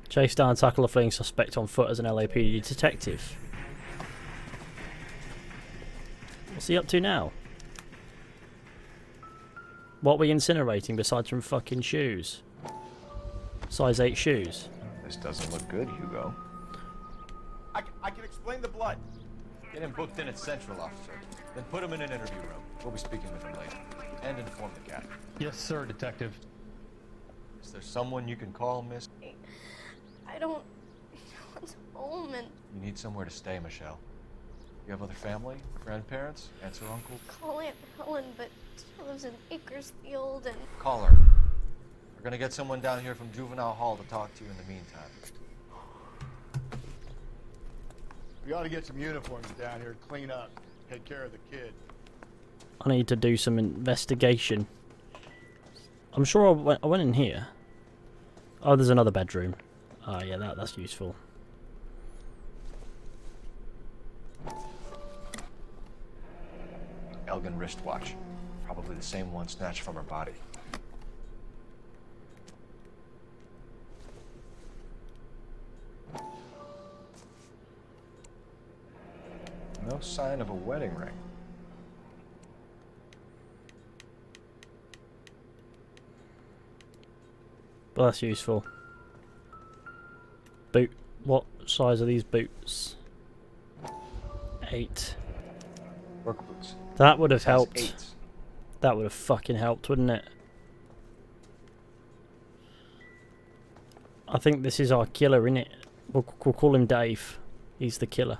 Chase down and tackle a fleeing suspect on foot as an LAPD detective. What's he up to now? What are we incinerating besides from fucking shoes? Size 8 shoes. This doesn't look good, Hugo. I can explain the blood. Get him booked in at Central, officer. Then put him in an interview room. We'll be speaking with him later. And inform the cat. Yes, sir, Detective. Is there someone you can call, miss? I don't want home and You need somewhere to stay, Michelle. You have other family? Grandparents? Aunts or uncle? call Aunt Helen, but she lives in Bakersfield and Call her. We're gonna get someone down here from Juvenile Hall to talk to you in the meantime. We ought to get some uniforms down here, clean up, take care of the kid. I need to do some investigation. I'm sure I went in here. Oh, there's another bedroom. Oh, yeah, that's useful. Elgin wristwatch. Probably the same one snatched from her body. No sign of a wedding ring. But that's useful. Boot. What size are these boots? 8. Work boots. That would have Size helped. 8s. That would have fucking helped, wouldn't it? I think this is our killer, innit? We'll call him Dave. He's the killer.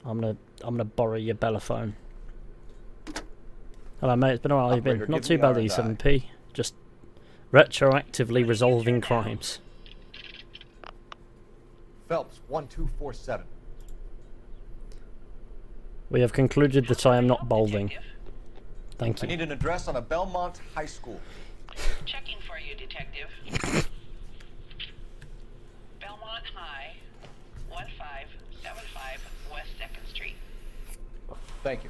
I'm gonna borrow your Bellaphone. Hello, mate. It's been a while. You've been Operator, not give too me bad, R&I. E7P. Just retroactively resolving crimes. Phelps, 1247. We have concluded that I am not balding. Thank I you. need an address on a Belmont High School. Checking for you, Detective. Belmont High, 1575 West 2nd Street. Thank you.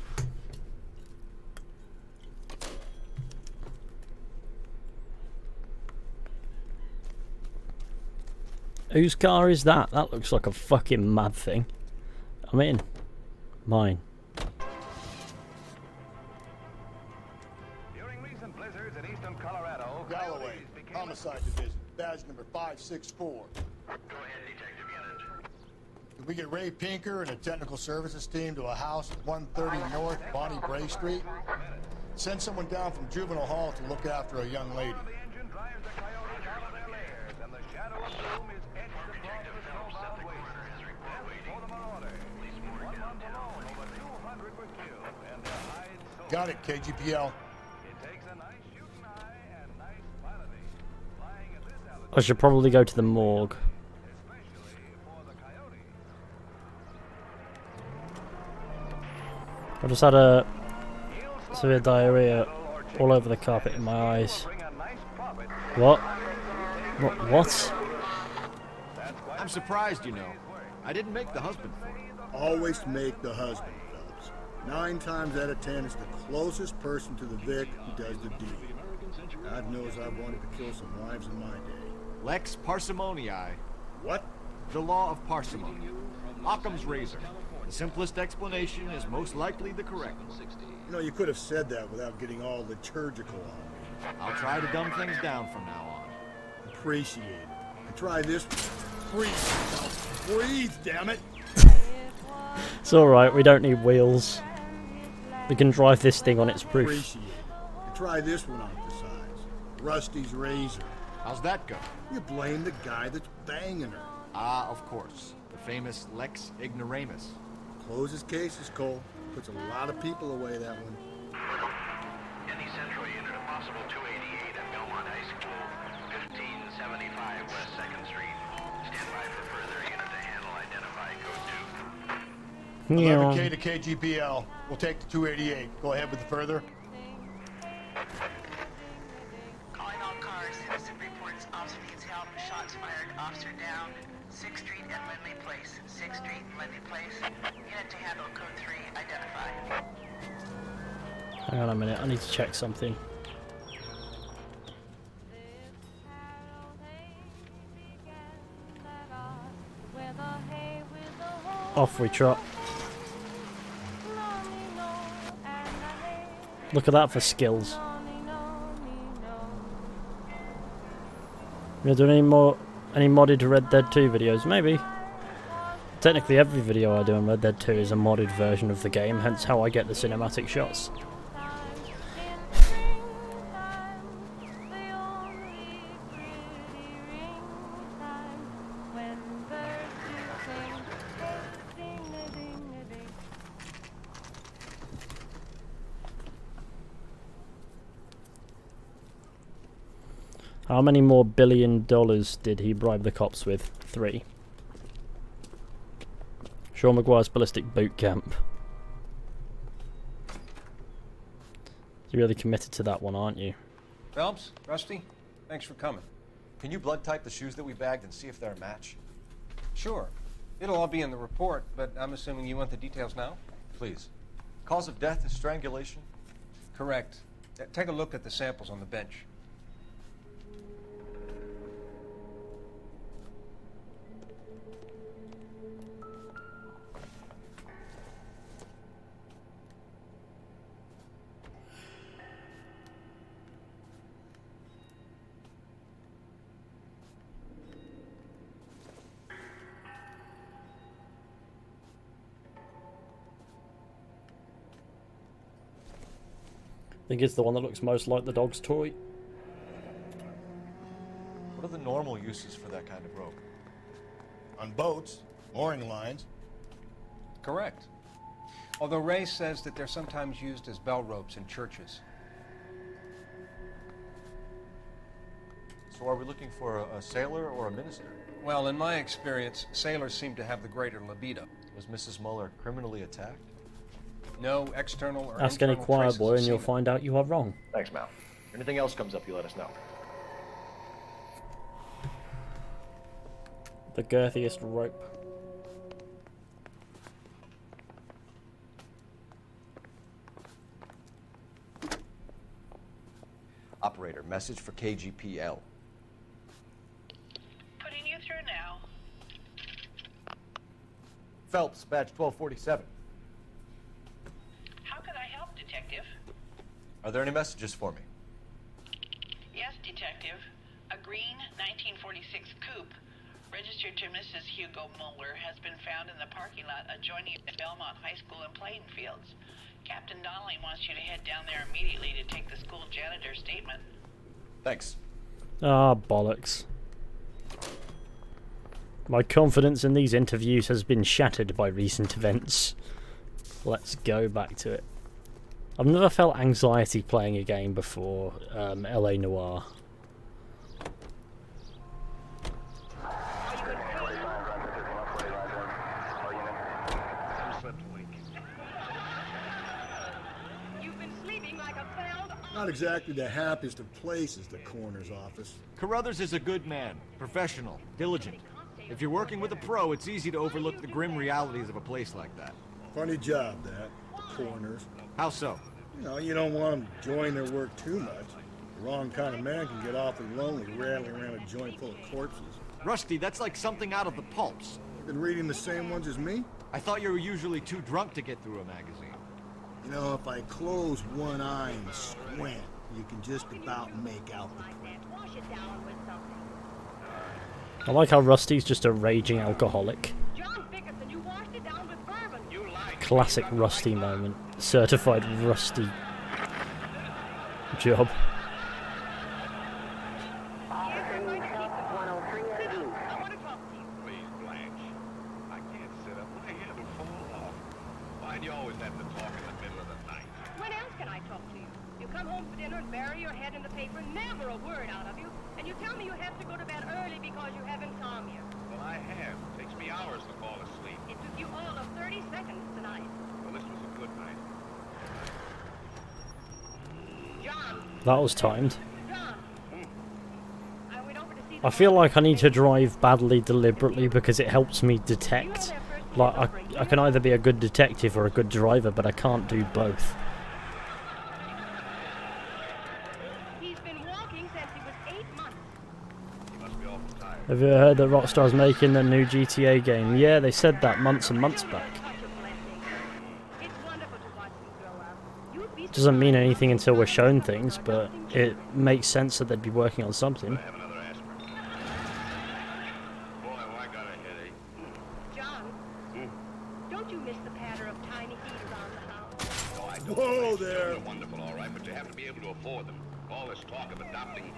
Whose car is that? That looks like a fucking mad thing. I'm in. Mine. During recent blizzards in eastern Colorado, Galloway, Homicide Division, badge number 564. Go ahead, Detective Unit. Did we get Ray Pinker and a technical services team to a house at 130 North Bonnie Bray Street? Send someone down from Juvenile Hall to look after a young lady. The engine drives the coyotes out of their lairs, and the shadow of doom is etched across the snowbound wasteland. For the Marauder, 1 month alone, over 200 were killed, and their hides sold. Got it, KGPL. It takes a nice shooting eye and nice piloting. Flying at this altitude, I should probably go to the morgue. especially for the coyotes. I just had a severe diarrhea all over the carpet in my eyes. What? What? I'm surprised, you know. I didn't make the husband for you. Always make the husband, Phelps. 9 times out of 10, it's the closest person to the Vic who does the deed. God knows I've wanted to kill some wives in my day. Lex parsimoniae. What? The law of parsimony. Occam's razor. The simplest explanation is most likely the correct one. You know, you could have said that without getting all liturgical on me. I'll try to dumb things down from now on. Appreciate it. And try this one. Breathe. Breathe, damn it. It's alright, we don't need wheels. We can drive this thing on its roof. Appreciate it. And try this one on for size. Rusty's razor. How's that go? You blame the guy that's banging her. Ah, of course. The famous Lex Ignoramus. Closes cases, Cole. Puts a lot of people away, that one. Any Central unit, a possible 288 at Belmont High School, 1575 West 2nd Street. Stand by for further unit to handle. Identify code 2. 11K to KGPL. We'll take the 288. Go ahead with the further. Calling all cars. Citizen reports officer needs help. Shots fired. Officer down. 6th Street and Lindley Place. 6th Street and Lindley Place. Unit to handle code 3. Identify. Hang on a minute, I need to check something. Off we trot. Look at that for skills. We're doing any modded Red Dead 2 videos? Maybe. Technically every video I do in Red Dead 2 is a modded version of the game, hence how I get the cinematic shots. How many more $1 billion did he bribe the cops with? 3. Sean McGuire's Ballistic Boot Camp. You're really committed to that one, aren't you? Phelps, Rusty, thanks for coming. Can you blood type the shoes that we bagged and see if they're a match? Sure. It'll all be in the report, but I'm assuming you want the details now? Please. Cause of death is strangulation? Correct. Take a look at the samples on the bench. I think it's the one that looks most like the dog's toy. What are the normal uses for that kind of rope? On boats, mooring lines. Correct. Although Ray says that they're sometimes used as bell ropes in churches. So are we looking for a sailor or a minister? Well, in my experience, sailors seem to have the greater libido. Was Mrs. Muller criminally attacked? No external or Ask any internal choir traces boy of and you'll semen. find out you are wrong. Thanks, Mal. If anything else comes up, you let us know. The girthiest rope. Operator, message for KGPL. Putting you through now. Phelps, badge 1247. How can I help, Detective? Are there any messages for me? Yes, Detective. A green 1946 coupe, registered to Mrs. Hugo Muller, has been found in the parking lot adjoining the Belmont High School in Plainfields. Captain Donnelly wants you to head down there immediately to take the school janitor's statement. Thanks. Ah, bollocks. My confidence in these interviews has been shattered by recent events. Let's go back to it. I've never felt anxiety playing a game before LA Noire. Not exactly the happiest of places, the coroner's office. Carruthers is a good man, professional, diligent. If you're working with a pro, it's easy to overlook the grim realities of a place like that. Funny job, that. coroners. How so? You know, you don't want them enjoying their work too much. The wrong kind of man can get awfully lonely rattling around a joint full of corpses. Rusty, that's like something out of the pulps. You been reading the same ones as me? I thought you were usually too drunk to get through a magazine. You know, if I close one eye and squint, you can just about make out the print. I like how Rusty's just a raging alcoholic. Classic Rusty moment. Certified Rusty job. Please, Blanche. I can't sit up. My head will fall off. Why do you always have to talk in the middle of the night? When else can I talk to you? You come home for dinner and bury your head in the paper, never a word out of you, and you tell me you have to go to bed early because you have insomnia. Well, I have. It takes me hours to fall asleep. It took you all of 30 seconds tonight. Well, this was a good night. John! That was timed. John! I went over to see I feel like I need to drive badly deliberately because it helps me detect. Like, I can either be a good detective or a good driver, but I can't do both. He's been walking since he was 8 months. He must be awful tired. Have you heard that Rockstar's making the new GTA game? Yeah, they said that months and months back. Doesn't mean anything until we're shown things, but it makes sense that they'd be working on something. Don't you miss the patter of tiny feet around the house? Oh, I don't. Whoa there! They're wonderful, all right, but you have to be able to afford them. All this talk of adopting.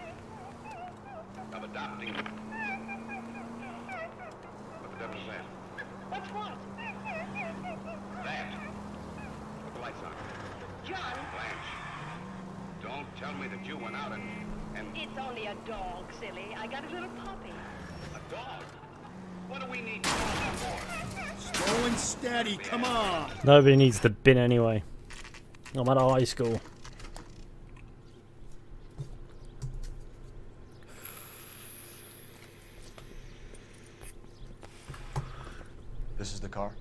What the devil's that? What's what? That. Put the lights on. John! Blanche, don't tell me that you went out and... It's only a dog, silly. I got a little puppy. A dog? What do we need to call that for? Slow and steady, come on! Nobody needs the bin anyway. I'm at high school. This is the car?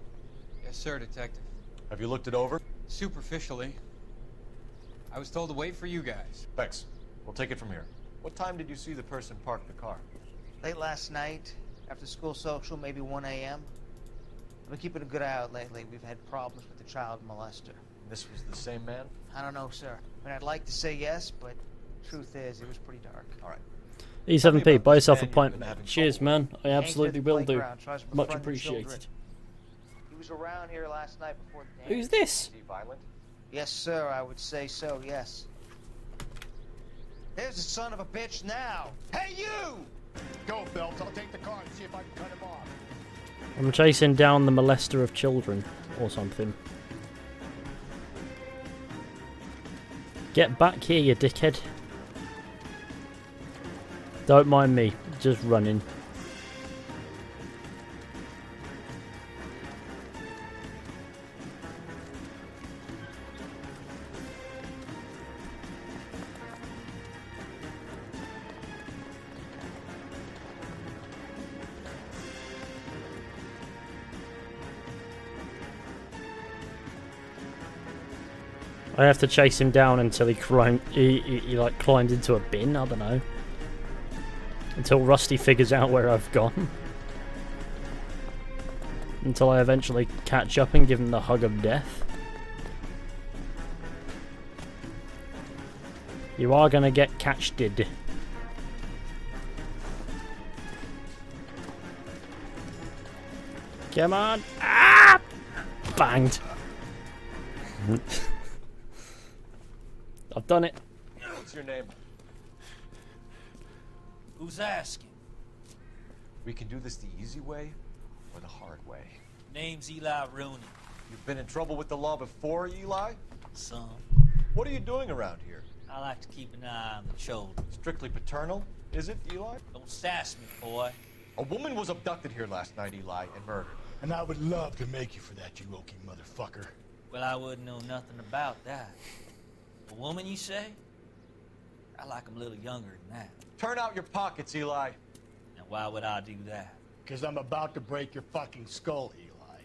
Yes, sir, Detective. Have you looked it over? Superficially. I was told to wait for you guys. Thanks. We'll take it from here. What time did you see the person park the car? Late last night, after school social, maybe 1 a.m. I've been keeping a good eye out lately. We've had problems with the child molester. This was the same man? I don't know, sir. I mean, I'd like to say yes, but truth is, it was pretty dark. All right. E7P, buy yourself a pint. Cheers, man. I absolutely will do. Much He appreciated. was around here last night before the dance. Who's this? Is he violent? Yes, sir, I would say so, yes. There's the son of a bitch now. Hey, you! Go, Phelps. I'll take the car and see if I can cut him off. I'm chasing down the molester of children, or something. Get back here, you dickhead. Don't mind me, just running. I have to chase him down until he like climbs into a bin, I don't know. Until Rusty figures out where I've gone. Until I eventually catch up and give him the hug of death. You are gonna get catched. Come on! Ah! Banged. I've done it. What's your name? Who's asking? We can do this the easy way or the hard way. Name's Eli Rooney. You've been in trouble with the law before, Eli? Some. What are you doing around here? I like to keep an eye on the children. Strictly paternal, is it, Eli? Don't sass me, boy. A woman was abducted here last night, Eli, and murdered. And I would love to make you for that, you Okie motherfucker. Well, I wouldn't know nothing about that. A woman, you say? I like 'em a little younger than that. Turn out your pockets, Eli. Now, why would I do that? Because I'm about to break your fucking skull, Eli.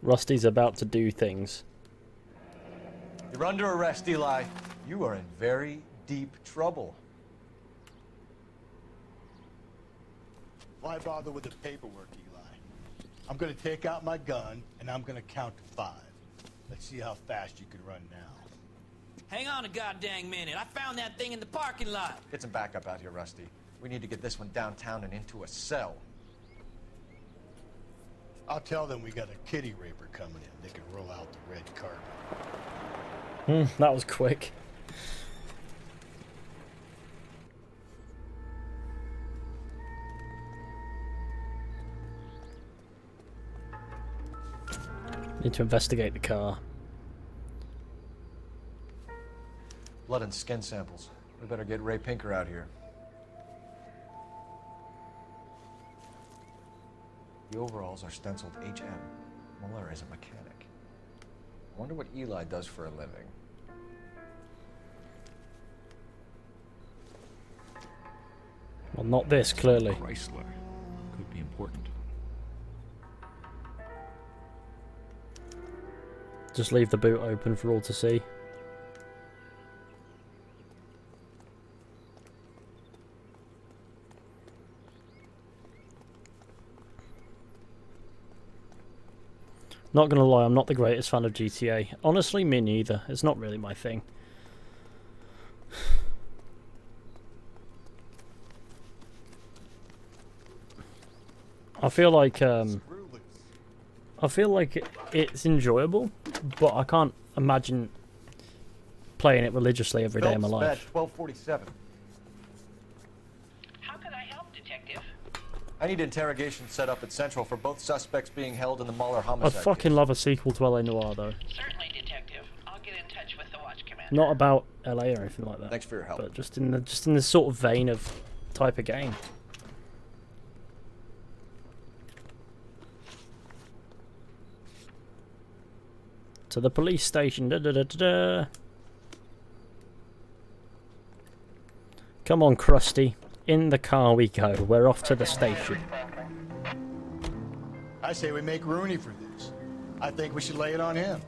Rusty's about to do things. You're under arrest, Eli. You are in very deep trouble. Why bother with the paperwork, Eli? I'm gonna take out my gun, and I'm gonna count to 5. Let's see how fast you can run now. Hang on a goddamn minute. I found that thing in the parking lot. Get some backup out here, Rusty. We need to get this one downtown and into a cell. I'll tell them we got a kitty raper coming in. They can roll out the red carpet. That was quick. Need to investigate the car. Blood and skin samples. We better get Ray Pinker out here. The overalls are stenciled HM. Muller is a mechanic. I wonder what Eli does for a living. Well, not this, clearly. Chrysler. Could be important. Just leave the boot open for all to see. Not gonna lie, I'm not the greatest fan of GTA. Honestly, me neither. It's not really my thing. I feel like it's enjoyable, but I can't imagine playing it religiously every day of my life. 1247. How can I help, Detective? I need interrogation set up at Central for both suspects being held in the Muller I'd homicide. fucking love a sequel to LA Noire, though. Certainly, Detective. I'll get in touch with the watch commander. Not about LA or anything like that. Thanks for your help. But just in the sort of vein of type of game. To the police station. Da, da, da, da, da. Come on, Krusty. In the car we go. We're off to the station. I say we make Rooney for this. I think we should lay it on him.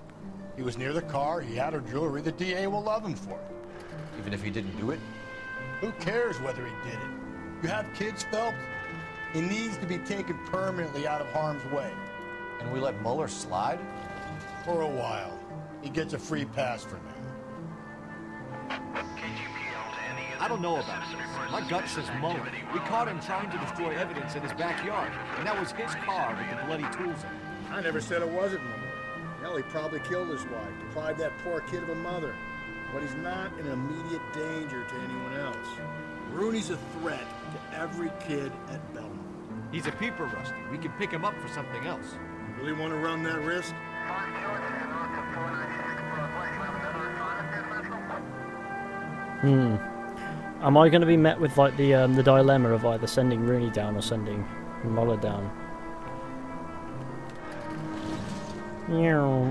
He was near the car, he had her jewelry, the DA will love him for it. Even if he didn't do it? Who cares whether he did it? You have kids, Phelps? He needs to be taken permanently out of harm's way. And we let Muller slide? For a while. He gets a free pass for now. I don't know about this. My gut says Muller. We caught him trying to destroy evidence in his backyard, and that was his car with the bloody tools in it. I never said it wasn't Muller. Hell, he probably killed his wife, deprived that poor kid of a mother. But he's not an immediate danger to anyone else. Rooney's a threat to every kid at Belmont. He's a peeper, Rusty. We can pick him up for something else. You really want to run that risk? Am I going to be met with like the dilemma of either sending Rooney down or sending Muller down?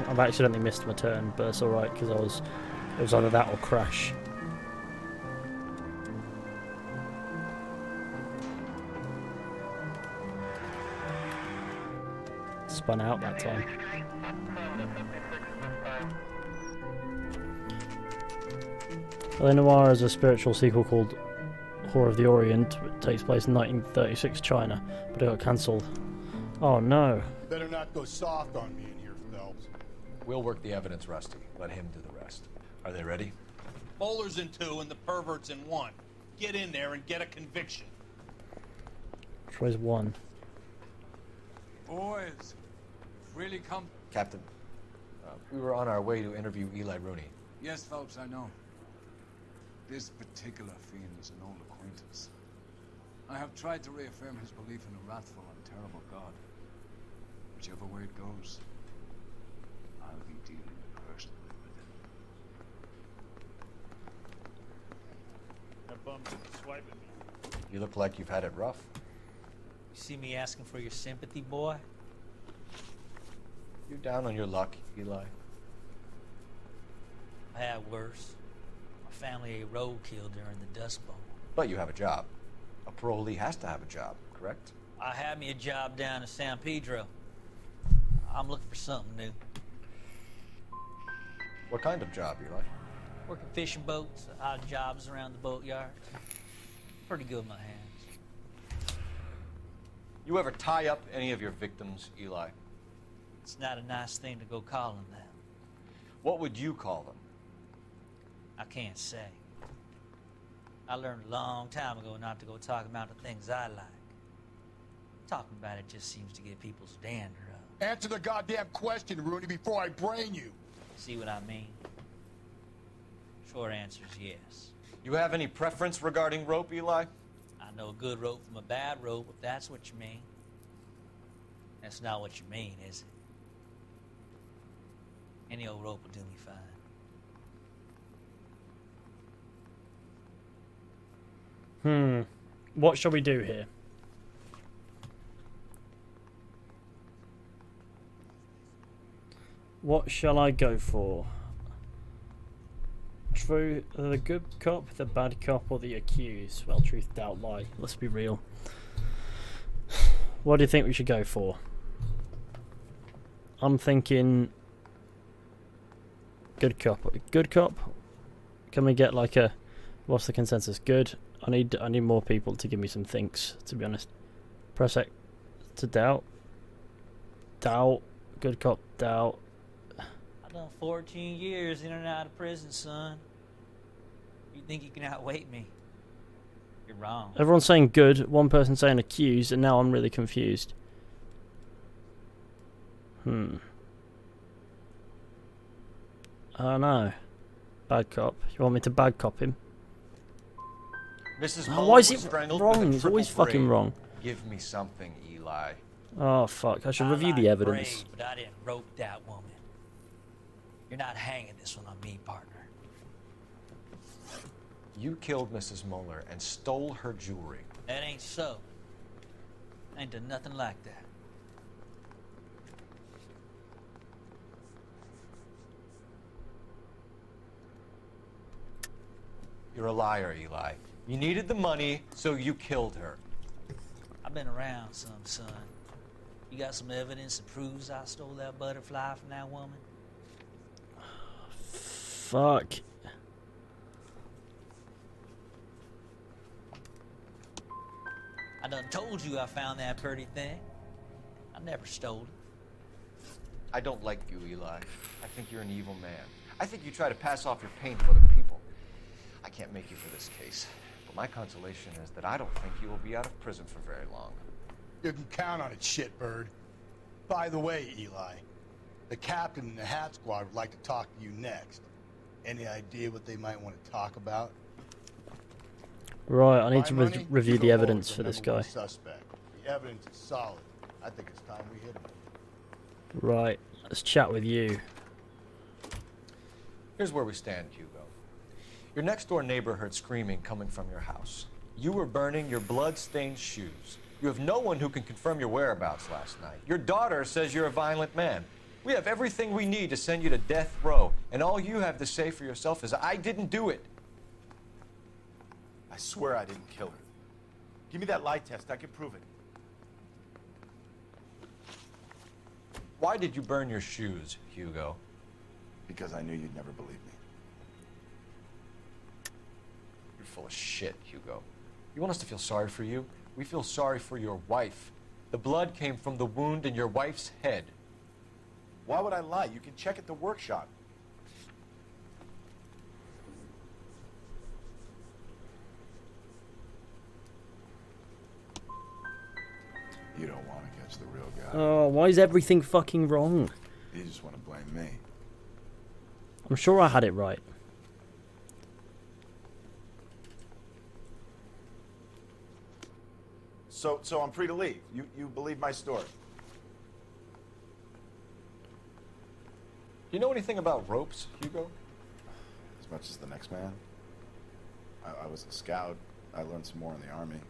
I've accidentally missed my turn, but it's alright because it was either that or crash. Spun out that time. LA Noire is a spiritual sequel called Whore of the Orient. It takes place in 1936 China, but it got cancelled. Oh no. You better not go soft on me in here, Phelps. We'll work the evidence, Rusty. Let him do the rest. Are they ready? Bowler's in 2 and the pervert's in 1. Get in there and get a conviction. Troy's 1. Boys, really come. Captain, we were on our way to interview Eli Rooney. Yes, Phelps, I know. This particular fiend is an old acquaintance. I have tried to reaffirm his belief in a wrathful and terrible God. Whichever way it goes, I'll be dealing personally with him. That bum's been swiping me. You look like you've had it rough. You see me asking for your sympathy, boy? You're down on your luck, Eli. I had worse. My family ate roadkill during the Dust Bowl. But you have a job. A parolee has to have a job, correct? I had me a job down in San Pedro. I'm looking for something new. What kind of job, Eli? Working fishing boats, odd jobs around the boatyards. Pretty good with my hands. You ever tie up any of your victims, Eli? It's not a nice thing to go calling them. What would you call them? I can't say. I learned a long time ago not to go talking about the things I like. Talking about it just seems to get people's dander up. Answer the goddamn question, Rooney, before I brain you. See what I mean? Short answer is yes. You have any preference regarding rope, Eli? I know a good rope from a bad rope, if that's what you mean. That's not what you mean, is it? Any old rope will do me fine. What shall we do here? What shall I go for? True, the good cop, the bad cop, or the accused? Well, truth, doubt, lie. Let's be real. What do you think we should go for? I'm thinking good cop. Good cop? Can we get like a... What's the consensus? Good. I need more people to give me some thinks, to be honest. Press X to doubt. Doubt. Good cop, doubt. I've done 14 years in and out of prison, son. You think you can outweight me? You're wrong. Everyone's saying good, one person saying accused, and now I'm really confused. I don't know. Bad cop. You want me to bad cop him? Mrs. Oh, Muller why is was it strangled wrong? with a It's always triple fucking braid. wrong. Give me something, Eli. Oh fuck! I should review the evidence. Brave, but I didn't rope that woman. You're not hanging this one on me, partner. You killed Mrs. Muller and stole her jewelry. That ain't so. I ain't done nothing like that. You're a liar, Eli. You needed the money, so you killed her. I've been around some, son. You got some evidence that proves I stole that butterfly from that woman? Fuck. I done told you I found that pretty thing. I never stole it. I don't like you, Eli. I think you're an evil man. I think you try to pass off your pain to other people. I can't make you for this case, but my consolation is that I don't think you will be out of prison for very long. You can count on it, shitbird. By the way, Eli, the captain and the hat squad would like to talk to you next. Any idea what they might want to talk about? Right, I need to My money, review you the go evidence forward for with this number one guy. Suspect. The evidence is solid. I think it's time we hit him. Right, let's chat with you. Here's where we stand, Hugo. Your next-door neighbor heard screaming coming from your house. You were burning your blood-stained shoes. You have no one who can confirm your whereabouts last night. Your daughter says you're a violent man. We have everything we need to send you to death row, and all you have to say for yourself is, I didn't do it. I swear I didn't kill her. Give me that lie test. I can prove it. Why did you burn your shoes, Hugo? Because I knew you'd never believe me. You're full of shit, Hugo. You want us to feel sorry for you? We feel sorry for your wife. The blood came from the wound in your wife's head. Why would I lie? You can check at the workshop. You don't want to catch the real guy. Oh, why is everything fucking wrong? You just want to blame me. I'm sure I had it right. So I'm free to leave. You believe my story. Do you know anything about ropes, Hugo? As much as the next man. I was a scout. I learned some more in the army.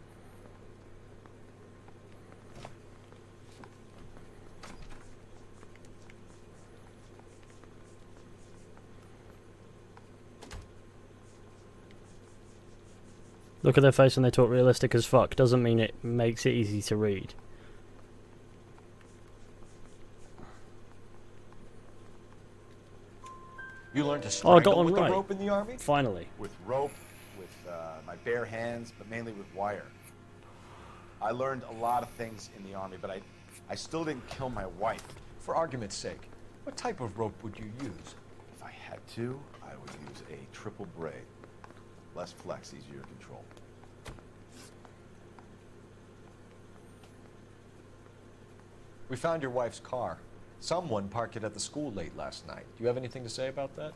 Look at their face when they talk realistic as fuck. Doesn't mean it makes it easy to read. You learned to Oh, I got strangle one with right. the rope in the army? Finally. With rope, with my bare hands, but mainly with wire. I learned a lot of things in the army, but I still didn't kill my wife. For argument's sake, what type of rope would you use? If I had to, I would use a triple braid. Less flex, easier to control. We found your wife's car. Someone parked it at the school late last night. Do you have anything to say about that?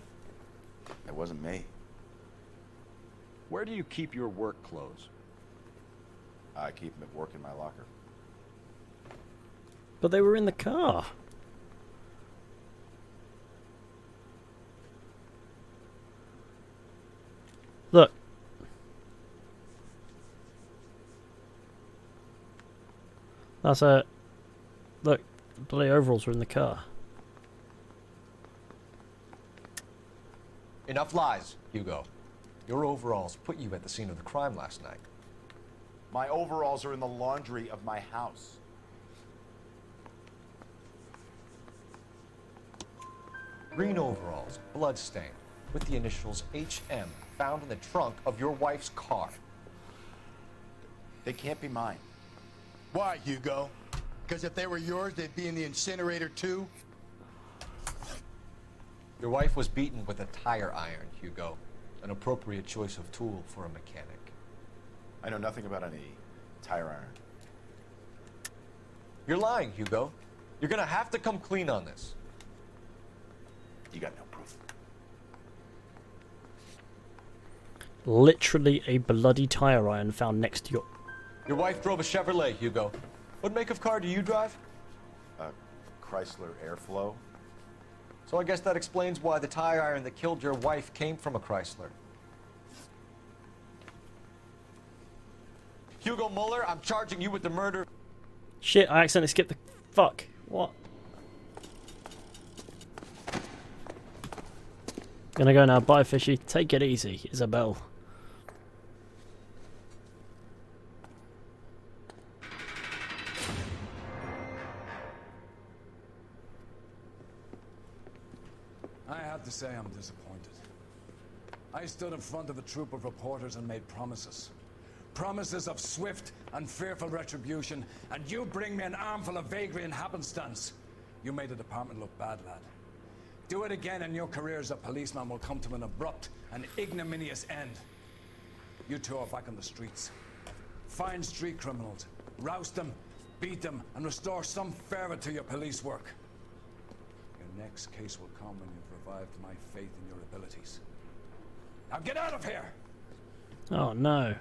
It wasn't me. Where do you keep your work clothes? I keep them at work in my locker. But they were in the car. Look. That's a... Look, bloody overalls were in the car. Enough lies, Hugo. Your overalls put you at the scene of the crime last night. My overalls are in the laundry of my house. Green overalls, bloodstained, with the initials HM, found in the trunk of your wife's car. They can't be mine. Why, Hugo? Because if they were yours, they'd be in the incinerator too? Your wife was beaten with a tire iron, Hugo. An appropriate choice of tool for a mechanic. I know nothing about any tire iron. You're lying, Hugo. You're gonna have to come clean on this. You got no proof. Literally a bloody tire iron found next to your... Your wife drove a Chevrolet, Hugo. What make of car do you drive? A Chrysler Airflow. So I guess that explains why the tire iron that killed your wife came from a Chrysler. Hugo Muller, I'm charging you with the murder. Shit, I accidentally skipped the... Fuck. What? Gonna go now. Bye, Fishy. Take it easy, Isabel. I have to say I'm disappointed. I stood in front of a troop of reporters and made promises. Promises of swift and fearful retribution, and you bring me an armful of vagary and happenstance. You made the department look bad, lad. Do it again and your career as a policeman will come to an abrupt and ignominious end. You two are back on the streets. Find street criminals, roust them, beat them, and restore some fervor to your police work. Your next case will come when you've revived my faith in your abilities. Now get out of here! Oh no.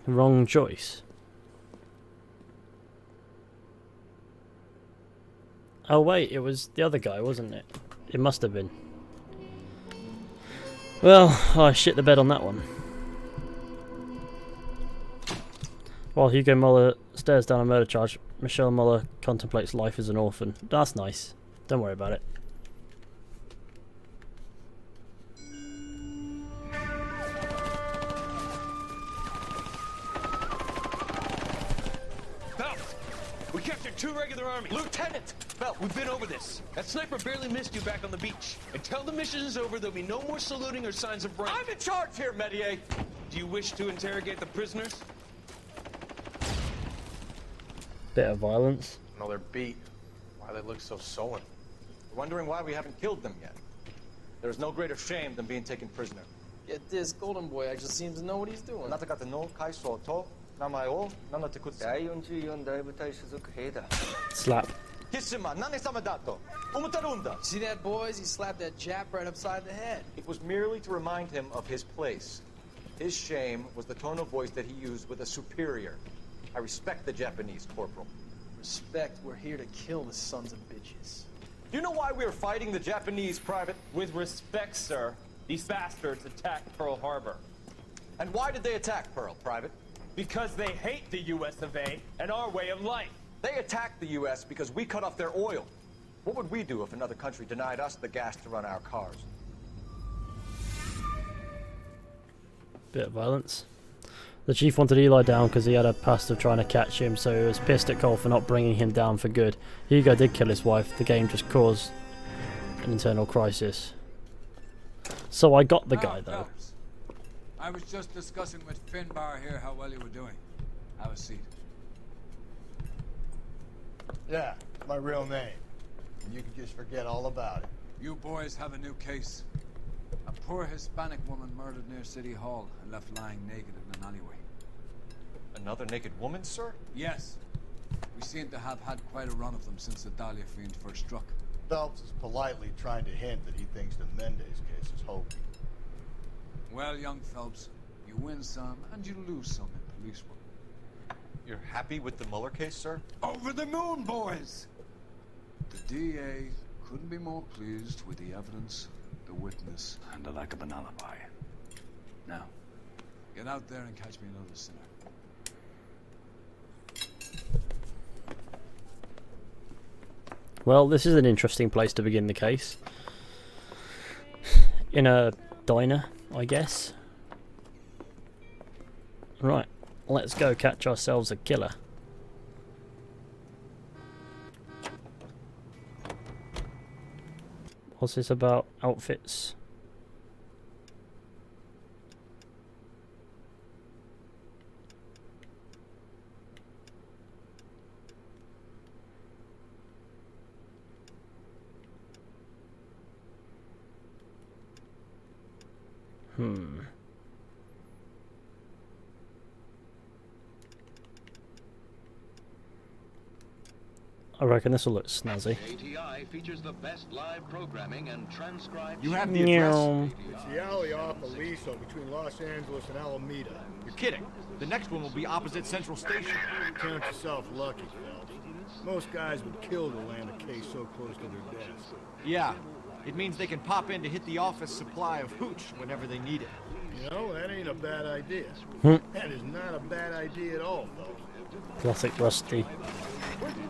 Wrong choice. Oh wait, it was the other guy, wasn't it? It must have been. Well, I shit the bed on that one. While Hugo Muller stares down a murder charge, Michelle Muller contemplates life as an orphan. That's nice. Don't worry about it. We captured 2 regular army. Lieutenant! Bell, we've been over this. That sniper barely missed you back on the beach. Until the mission is over, there'll be no more saluting or signs of rank. I'm in charge here, Medier! Do you wish to interrogate the prisoners? Bit of violence. No, they're beat. Why they look so sullen? We're wondering why we haven't killed them yet. There's no greater shame than being taken prisoner. Yet this golden boy actually seems to know what he's doing. Slap. See that, boys? He slapped that Jap right upside the head. It was merely to remind him of his place. His shame was the tone of voice that he used with a superior. I respect the Japanese, Corporal. Respect, we're here to kill the sons of bitches. Do you know why we are fighting the Japanese, Private? With respect, sir, these bastards attacked Pearl Harbor. And why did they attack Pearl, Private? Because they hate the US of A and our way of life. They attacked the US because we cut off their oil. What would we do if another country denied us the gas to run our cars? Bit of violence. The chief wanted Eli down because he had a past of trying to catch him, so he was pissed at Cole for not bringing him down for good. Hugo did kill his wife. The game just caused an internal crisis. So I got the guy though. Phelps. I was just discussing with Finbar here how well you were doing. Have a seat. Yeah, it's my real name. And you can just forget all about it. You boys have a new case. A poor Hispanic woman murdered near City Hall and left lying naked in an alleyway. Another naked woman, sir? Yes. We seem to have had quite a run of them since the Dahlia fiend first struck. Phelps is politely trying to hint that he thinks the Mendez case is hokey. Well, young Phelps, you win some and you lose some in police work. You're happy with the Mueller case, sir? Over the moon, boys! The DA couldn't be more pleased with the evidence, the witness, and the lack of an alibi. Now, get out there and catch me another sinner. Well, this is an interesting place to begin the case. In a diner, I guess. Right, let's go catch ourselves a killer. What's this about? Outfits? I reckon this will look snazzy. ATI features the best live programming and transcribed. You have the address? It's the alley off Aliso between Los Angeles and Alameda. You're kidding. The next one will be opposite Central Station. Count yourself lucky, Phelps. Most guys would kill to land a case so close to their desk. Yeah. It means they can pop in to hit the office supply of hooch whenever they need it. You know, that ain't a bad idea. That is not a bad idea at all, Phelps. Classic Rusty.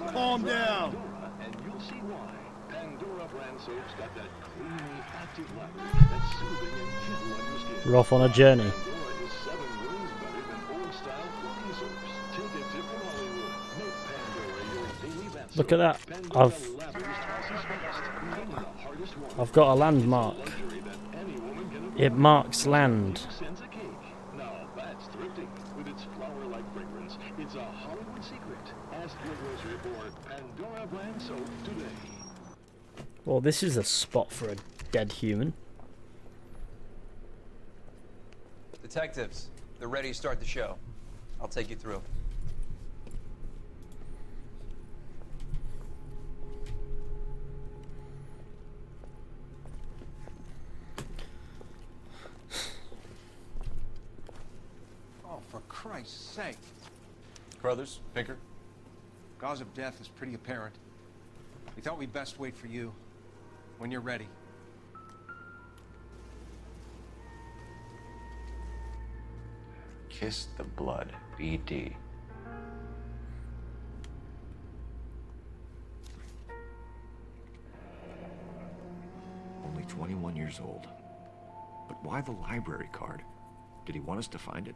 Calm down. And you'll see why. Pandora brand soaps got that creamy, active lather that's soothing and gentle on your skin. We're off on a journey. Pandora is 7 rings better than old-style cleaning soaps. Take a tip from Hollywood. Make Pandora your daily bath. Look at that. I've got a landmark. It marks land. Now that's thrifty. With its flower-like fragrance, it's a Hollywood secret. Ask your grocery for Pandora brand soap today. Well, this is a spot for a dead human. Detectives, they're ready to start the show. I'll take you through. Oh, for Christ's sake. Carruthers, Pinker. Cause of death is pretty apparent. We thought we'd best wait for you. When you're ready. Kiss the blood, BD. Only 21 years old. But why the library card? Did he want us to find it?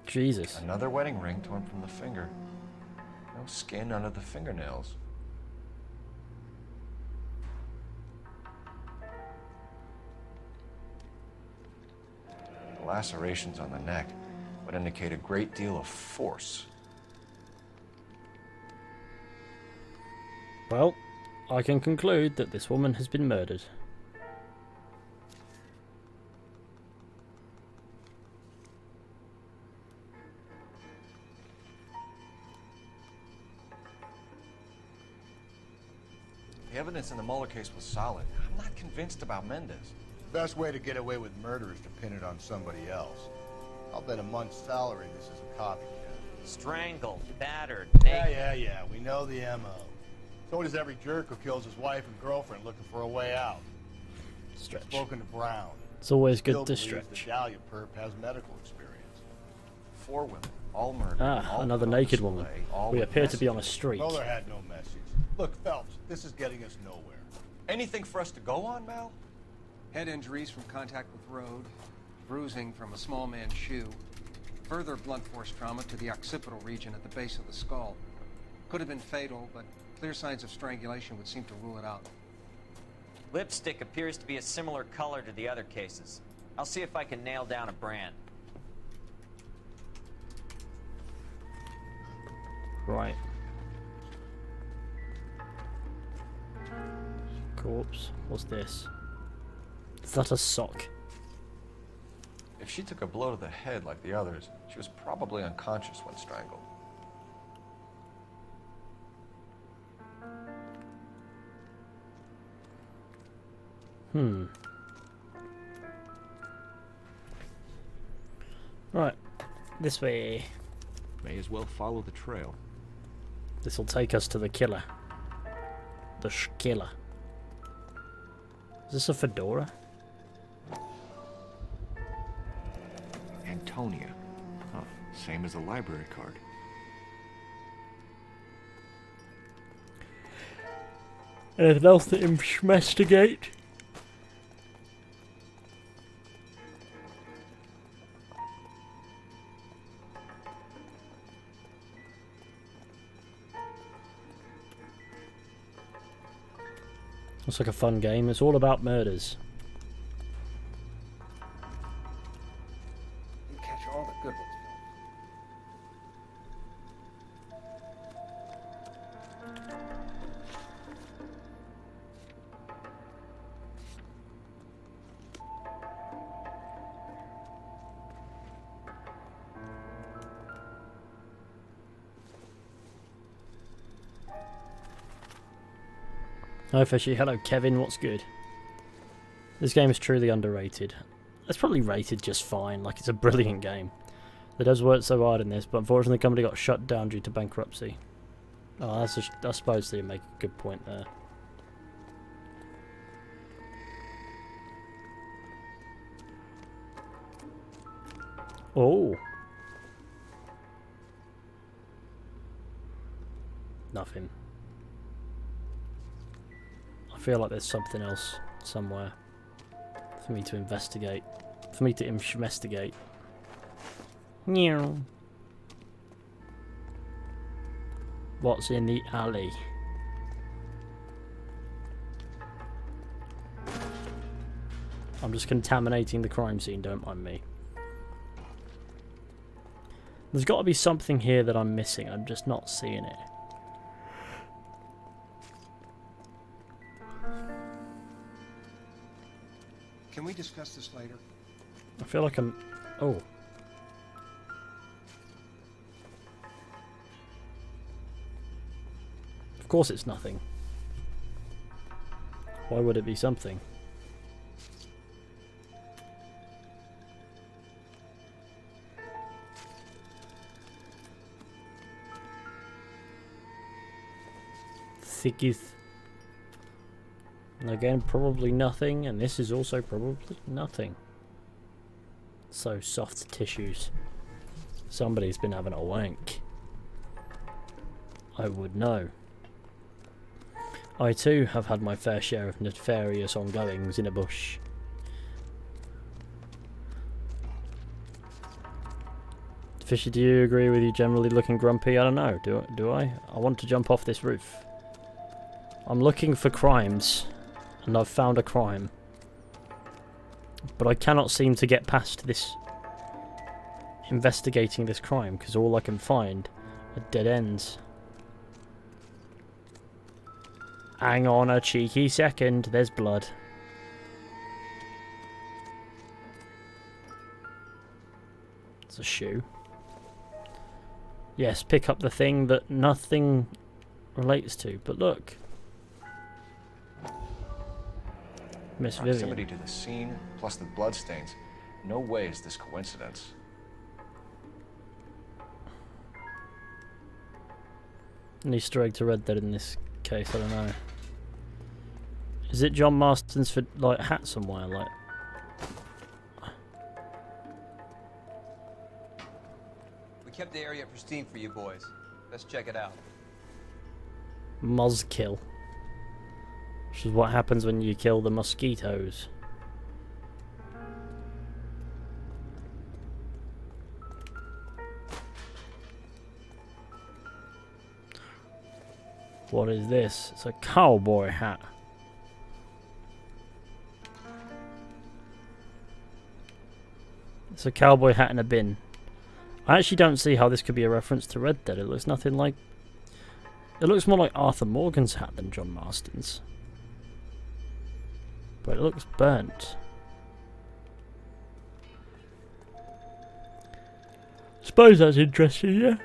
Jesus. Another wedding ring torn from the finger. No skin under the fingernails. The lacerations on the neck would indicate a great deal of force. Well, I can conclude that this woman has been murdered. The evidence in the Mueller case was solid. I'm not convinced about Mendez. Best way to get away with murder is to pin it on somebody else. I'll bet a month's salary this is a copycat. Strangled, battered, Yeah. We know the MO. So does every jerk who kills his wife and girlfriend looking for a way out. Stretch. Spoken to Brown. It's always good Still to believes stretch. The Dahlia perp has medical experience. 4 women, all murdered. Ah, all another put on naked display, woman. all We with appear to be on a messages. street. Mueller had no message. Look, Phelps, this is getting us nowhere. Anything for us to go on, Mal? Head injuries from contact with road. Bruising from a small man's shoe. Further blunt force trauma to the occipital region at the base of the skull. Could have been fatal, but clear signs of strangulation would seem to rule it out. Lipstick appears to be a similar color to the other cases. I'll see if I can nail down a brand. Right. Corpse. What's this? Is that a sock? If she took a blow to the head like the others, she was probably unconscious when strangled. Right. This way. May as well follow the trail. This will take us to the killer. The killer. Is this a fedora? Antonia. Huh. Same as the library card. Anything else to investigate? Looks like a fun game. It's all about murders. You catch all the good ones. Hi Fishy, hello Kevin, what's good? This game is truly underrated. It's probably rated just fine, like it's a brilliant game. They does work so hard in this, but unfortunately the company got shut down due to bankruptcy. Oh, that's I suppose they make a good point there. Oh. Nothing. I feel like there's something else somewhere for me to investigate. For me to investigate. Meow. What's in the alley? I'm just contaminating the crime scene, don't mind me. There's got to be something here that I'm missing. I'm just not seeing it. Can we discuss this later? I feel like I'm... Oh. Of course it's nothing. Why would it be something? Thicketh. And again, probably nothing, and this is also probably nothing. So, soft tissues. Somebody's been having a wank. I would know. I too have had my fair share of nefarious ongoings in a bush. Fishy, do you agree with you generally looking grumpy? I don't know. Do I? I want to jump off this roof. I'm looking for crimes. And I've found a crime. But I cannot seem to get past this... investigating this crime, because all I can find are dead ends. Hang on a cheeky second, there's blood. It's a shoe. Yes, pick up the thing that nothing relates to, but look. Miss Vivian. Proximity to the scene, plus the bloodstains. No way is this coincidence. An Easter egg to Red Dead in this case, I don't know. Is it John Marston's for like hat somewhere, like? We kept the area pristine for you boys. Let's check it out. Mozkill. Which is what happens when you kill the mosquitoes. What is this? It's a cowboy hat. It's a cowboy hat in a bin. I actually don't see how this could be a reference to Red Dead. It looks nothing like... It looks more like Arthur Morgan's hat than John Marston's. But it looks burnt. Suppose that's interesting, yeah?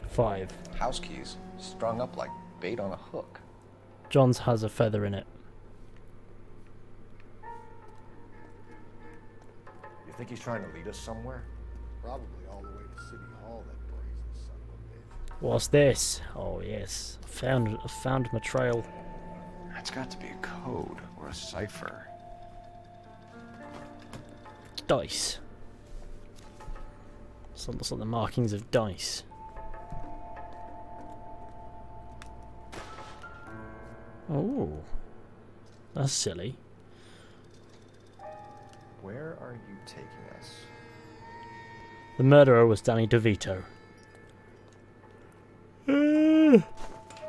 Five. House keys, strung up like bait on a hook. John's has a feather in it. You think he's trying to lead us somewhere? Probably all the way to City Hall, that brazen son of a bitch. What's this? Oh yes, I found my trail. It's got to be a code or a cipher. Dice. So looks like the markings of dice. Oh, that's silly. Where are you taking us? The murderer was Danny DeVito.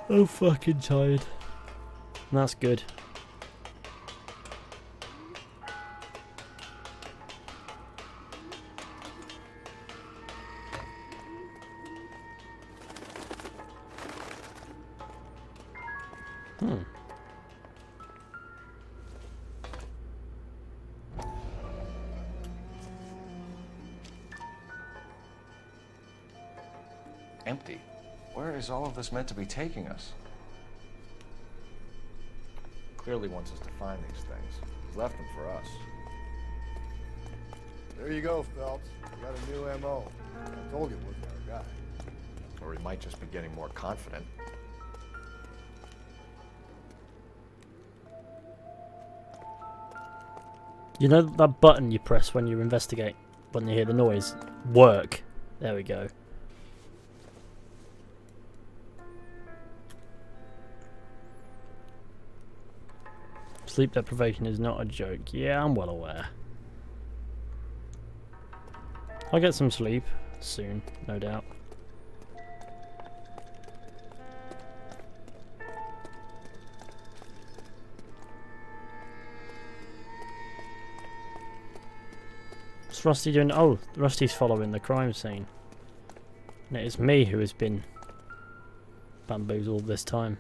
I'm fucking tired. That's good. Empty. Where is all of this meant to be taking us? Clearly wants us to find these things. He's left them for us. There you go, Phelps. You got a new M.O. I told you it wasn't our guy. Or he might just be getting more confident. You know that button you press when you investigate, when you hear the noise? Work. There we go. Sleep deprivation is not a joke. Yeah, I'm well aware. I'll get some sleep soon, no doubt. What's Rusty doing? Oh, Rusty's following the crime scene. And it is me who has been bamboozled this time.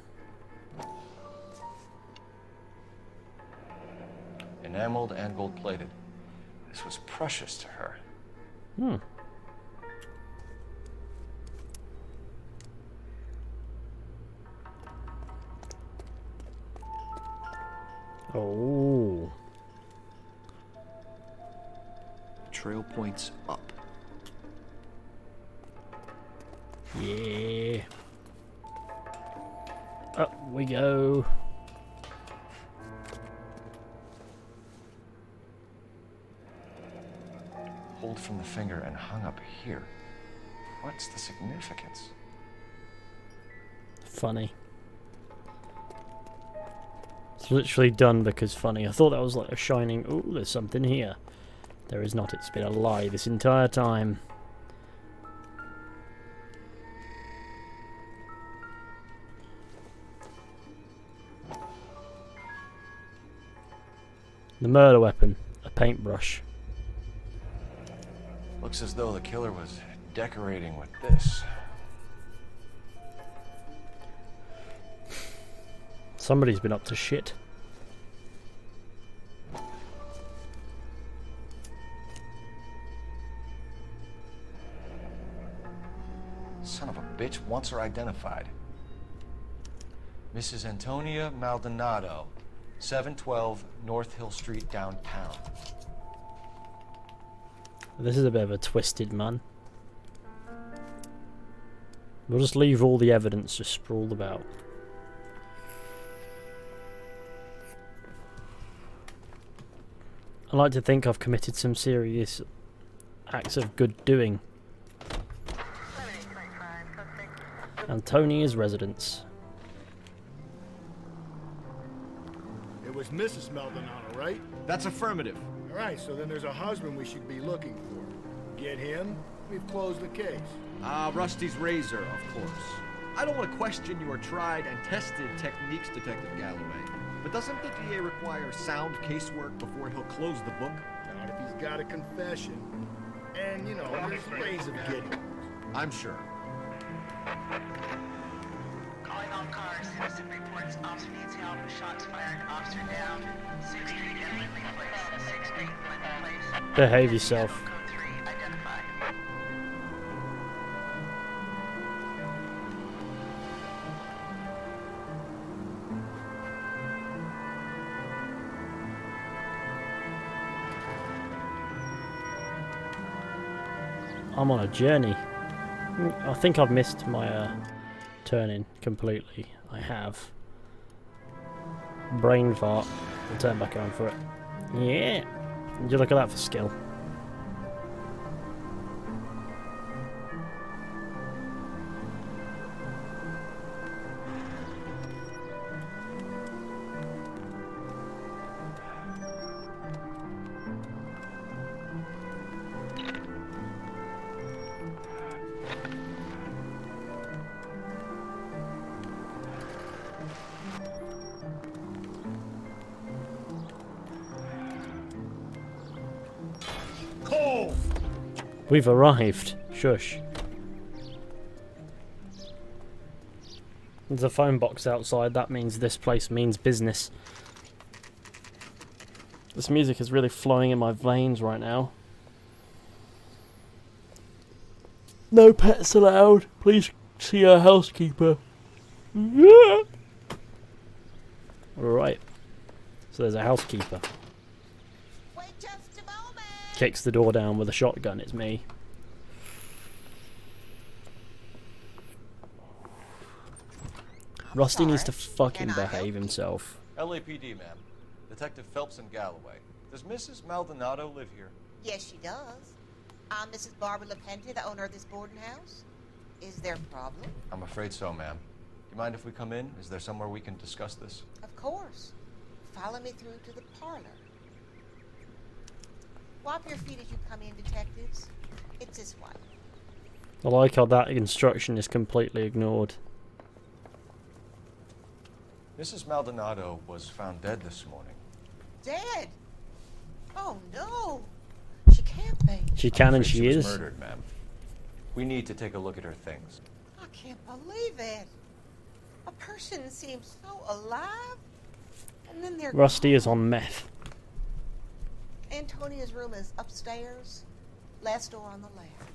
Enameled and gold-plated. This was precious to her. Hmm. Oh. Trail points up. Yeah. Up we go. Pulled from the finger and hung up here. What's the significance? Funny. It's literally done because funny. I thought that was like a shining... Oh, there's something here. There is not. It's been a lie this entire time. The murder weapon. A paintbrush. Looks as though the killer was decorating with this. Somebody's been up to shit. Son of a bitch wants her identified. Mrs. Antonia Maldonado, 712 North Hill Street, downtown. This is a bit of a twisted man. We'll just leave all the evidence just sprawled about. I like to think I've committed some serious acts of good doing. Antonia's residence. It was Mrs. Maldonado, right? That's affirmative. All right, so then there's a husband we should be looking for. Get him, we've closed the case. Rusty's razor, of course. I don't want to question your tried and tested techniques, Detective Galloway. But doesn't the DA require sound casework before he'll close the book? Not if he's got a confession. And, you know, there's ways of getting it. I'm sure. Calling all cars. Citizen reports officer needs help. Shots fired. Officer down. 6th Street, Emily Place. 6th Street, Emily Place. Behave yourself. Code 3, identified. I'm on a journey. I think I've missed my turning completely. I have. Brain fart. I'll turn back on for it. Yeah. Would you look at that for skill? We've arrived. Shush. There's a phone box outside. That means this place means business. This music is really flowing in my veins right now. No pets allowed. Please see a housekeeper. Yeah. Alright. So there's a housekeeper. Kicks the door down with a shotgun. It's me. Rusty needs to fucking behave himself. LAPD, ma'am. Detective Phelps and Galloway. Does Mrs. Maldonado live here? Yes, she does. I'm Mrs. Barbara LaPente, the owner of this boarding house. Is there a problem? I'm afraid so, ma'am. Do you mind if we come in? Is there somewhere we can discuss this? Of course. Follow me through to the parlor. Wipe your feet as you come in, detectives. It's this way. I like how that instruction is completely ignored. Mrs. Maldonado was found dead this morning. Dead? Oh, no. She can't be. She can and she was is. Murdered, ma'am. We need to take a look at her things. I can't believe it. A person seems so alive, and then they're Rusty is on meth. Antonia's room is upstairs, last door on the left.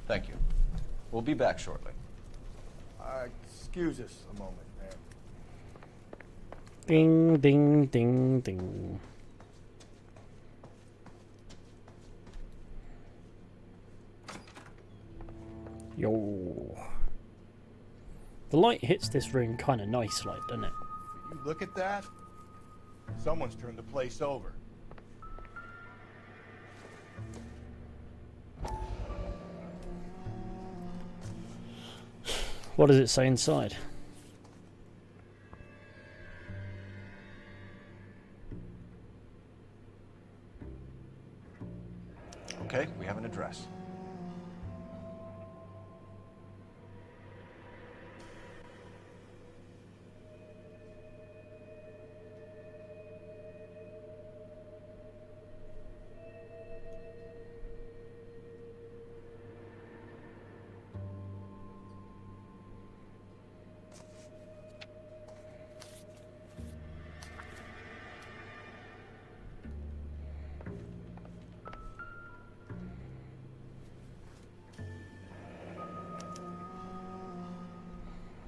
Thank you. We'll be back shortly. Excuse us a moment, ma'am. Ding, ding, ding, ding. Yo. The light hits this room kind of nice, like, doesn't it? You look at that? Someone's turned the place over. What does it say inside? Okay, we have an address.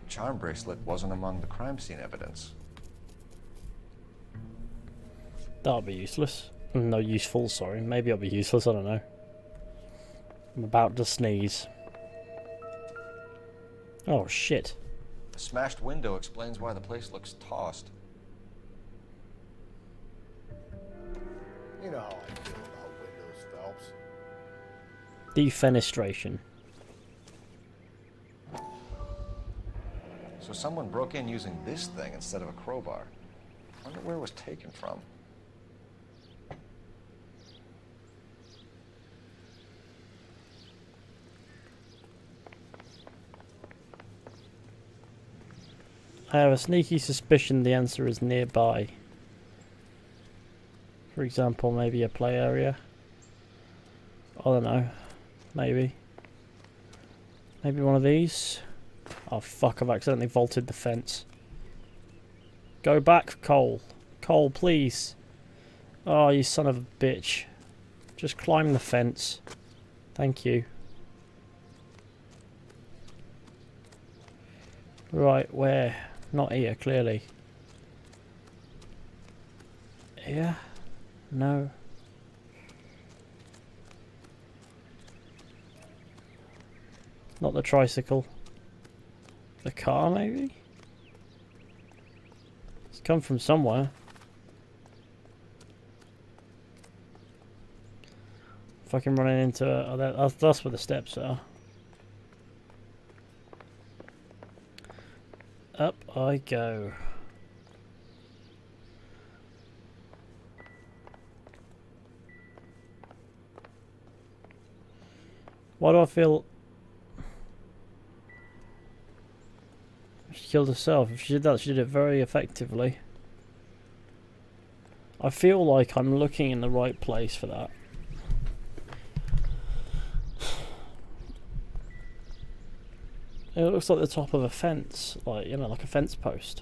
Charm bracelet wasn't among the crime scene evidence. That'll be useless. No, useful, sorry. Maybe it'll be useless, I don't know. I'm about to sneeze. Oh, shit. The smashed window explains why the place looks tossed. You know how I feel about windows, Phelps. Defenestration. So someone broke in using this thing instead of a crowbar. wonder where it was taken from. I have a sneaky suspicion the answer is nearby. For example, maybe a play area. I don't know. Maybe. Maybe one of these. Oh fuck, I've accidentally vaulted the fence. Go back, Cole. Cole, please. Oh, you son of a bitch. Just climb the fence. Thank you. Right, where? Not here, clearly. Here? No. Not the tricycle. The car, maybe? It's come from somewhere. Fucking running into it. Oh, that's where the steps are. Up I go. Why do I feel... She killed herself. If she did that, she did it very effectively. I feel like I'm looking in the right place for that. It looks like the top of a fence, like, you know, like a fence post.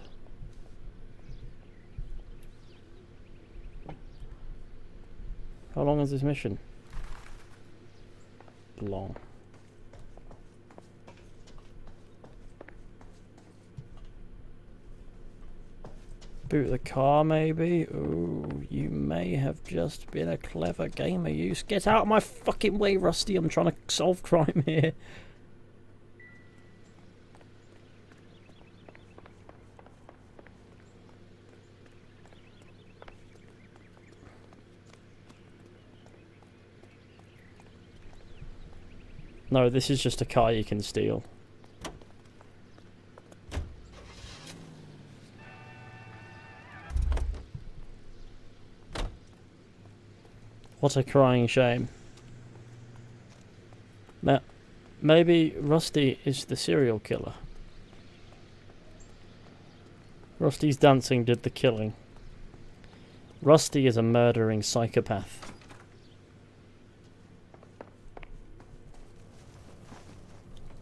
How long is this mission? Long. Boot the car, maybe? Ooh, you may have just been a clever gamer, you. Get out of my fucking way, Rusty. I'm trying to solve crime here. No, this is just a car you can steal. What a crying shame. Now, maybe Rusty is the serial killer. Rusty's dancing did the killing. Rusty is a murdering psychopath.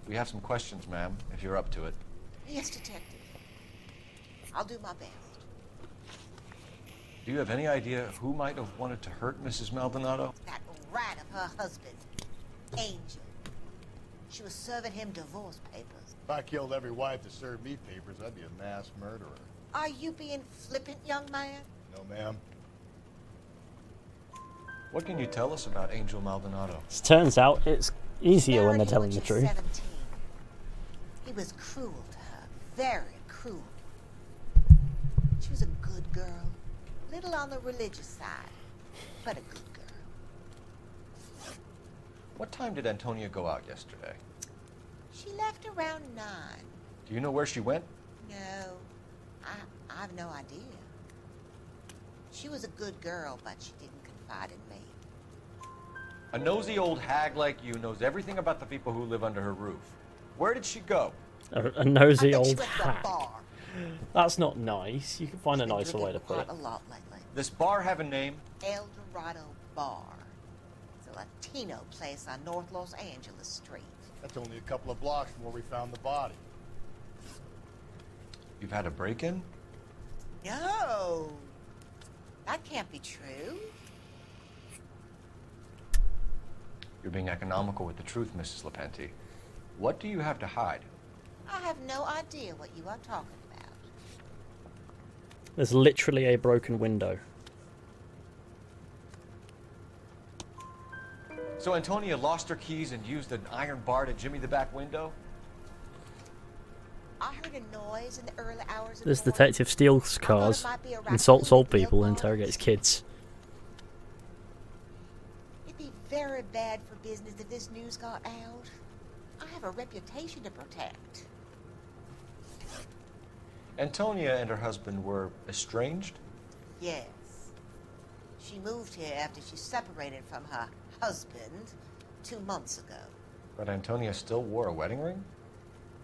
We have some questions, ma'am, if you're up to it. Yes, Detective. I'll do my best. Do you have any idea who might have wanted to hurt Mrs. Maldonado? That rat of her husband, Angel. She was serving him divorce papers. If I killed every wife that served me papers, I'd be a mass murderer. Are you being flippant, young man? No, ma'am. What can you tell us about Angel Maldonado? It turns out it's easier when they're telling the truth. 17. He was cruel to her, very cruel. She was a good girl, little on the religious side, but a good girl. What time did Antonia go out yesterday? She left around 9. Do you know where she went? No, I have no idea. She was a good girl, but she didn't confide in me. A nosy old hag like you knows everything about the people who live under her roof. Where did she go? A nosy old hag. That's not nice. You can find a nicer way to put it. A lot lately. This bar have a name? El Dorado Bar. It's a Latino place on North Los Angeles Street. That's only a couple of blocks from where we found the body. You've had a break-in? No, that can't be true. You're being economical with the truth, Mrs. Lepenti. What do you have to hide? I have no idea what you are talking about. There's literally a broken window. So Antonia lost her keys and used an iron bar to jimmy the back window? I heard a noise in the early hours of This the morning. detective steals cars, insults old people, and interrogates kids. It'd be very bad for business if this news got out. I have a reputation to protect. Antonia and her husband were estranged? Yes. She moved here after she separated from her husband 2 months ago. But Antonia still wore a wedding ring?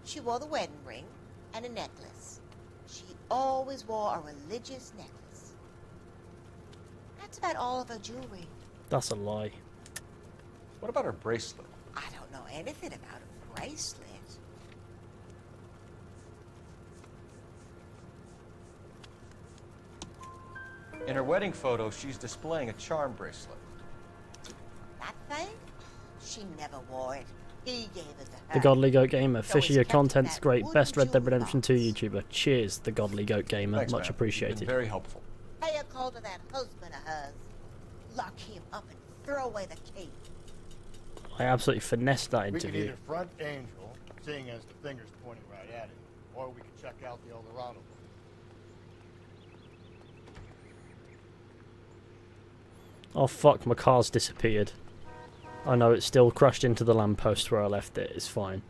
She wore the wedding ring and a necklace. She always wore a religious necklace. That's about all of her jewelry. That's a lie. What about her bracelet? I don't know anything about a bracelet. In her wedding photo, she's displaying a charm bracelet. That thing? She never wore it. He gave it to her. The Godly Goat Gamer. So Fishy, it's your kept in content's that great. wooden Best Red Dead jewel Redemption 2 box. YouTuber. Cheers, the Godly Goat Gamer. Thanks, Much man. appreciated. You've been very helpful. Pay a call to that husband of hers. Lock him up and throw away the key. I absolutely finessed that We could interview. either front Angel, seeing as the finger's pointing right at him, or we could check out the Eldorado book. Oh fuck, my car's disappeared. I know it's still crushed into the lamppost where I left it. It's fine.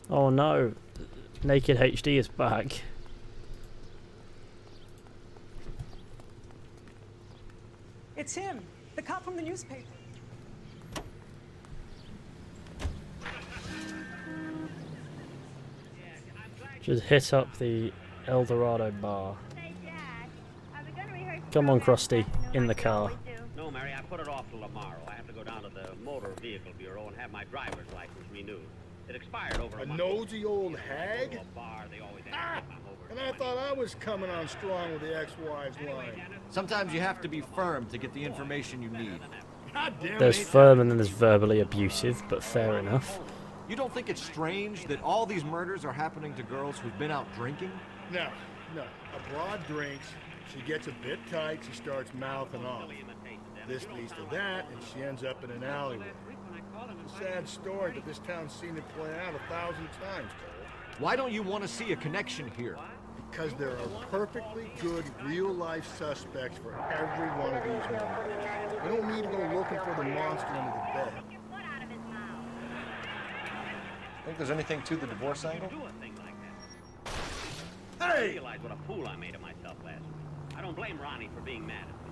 Oh no. Naked HD is back. It's him, the cop from the newspaper. Just hit up the Eldorado bar. Come on, Krusty, in the car. No, Mary, I put it off till tomorrow. I have to go down to the Motor Vehicle Bureau and have my driver's license renewed. It expired over a month. nosy old hag? A bar, they always And I thought I was coming on strong with the ex-wives line. Sometimes you have to be firm to get the information you need. God damn it. There's firm and then there's verbally abusive, but fair enough. You don't think it's strange that all these murders are happening to girls who've been out drinking? No. A broad drinks, she gets a bit tight, she starts mouthing off. This leads to that, and she ends up in an alleyway. It's a sad story, but this town's seen it play out 1,000 times, Cole. Why don't you want to see a connection here? Because there are perfectly good real-life suspects for every one of these murders. You don't need to go looking for the monster under the bed. Think there's anything to the divorce angle? I realize what a fool I made of myself last week. I don't blame Ronnie for being mad at me.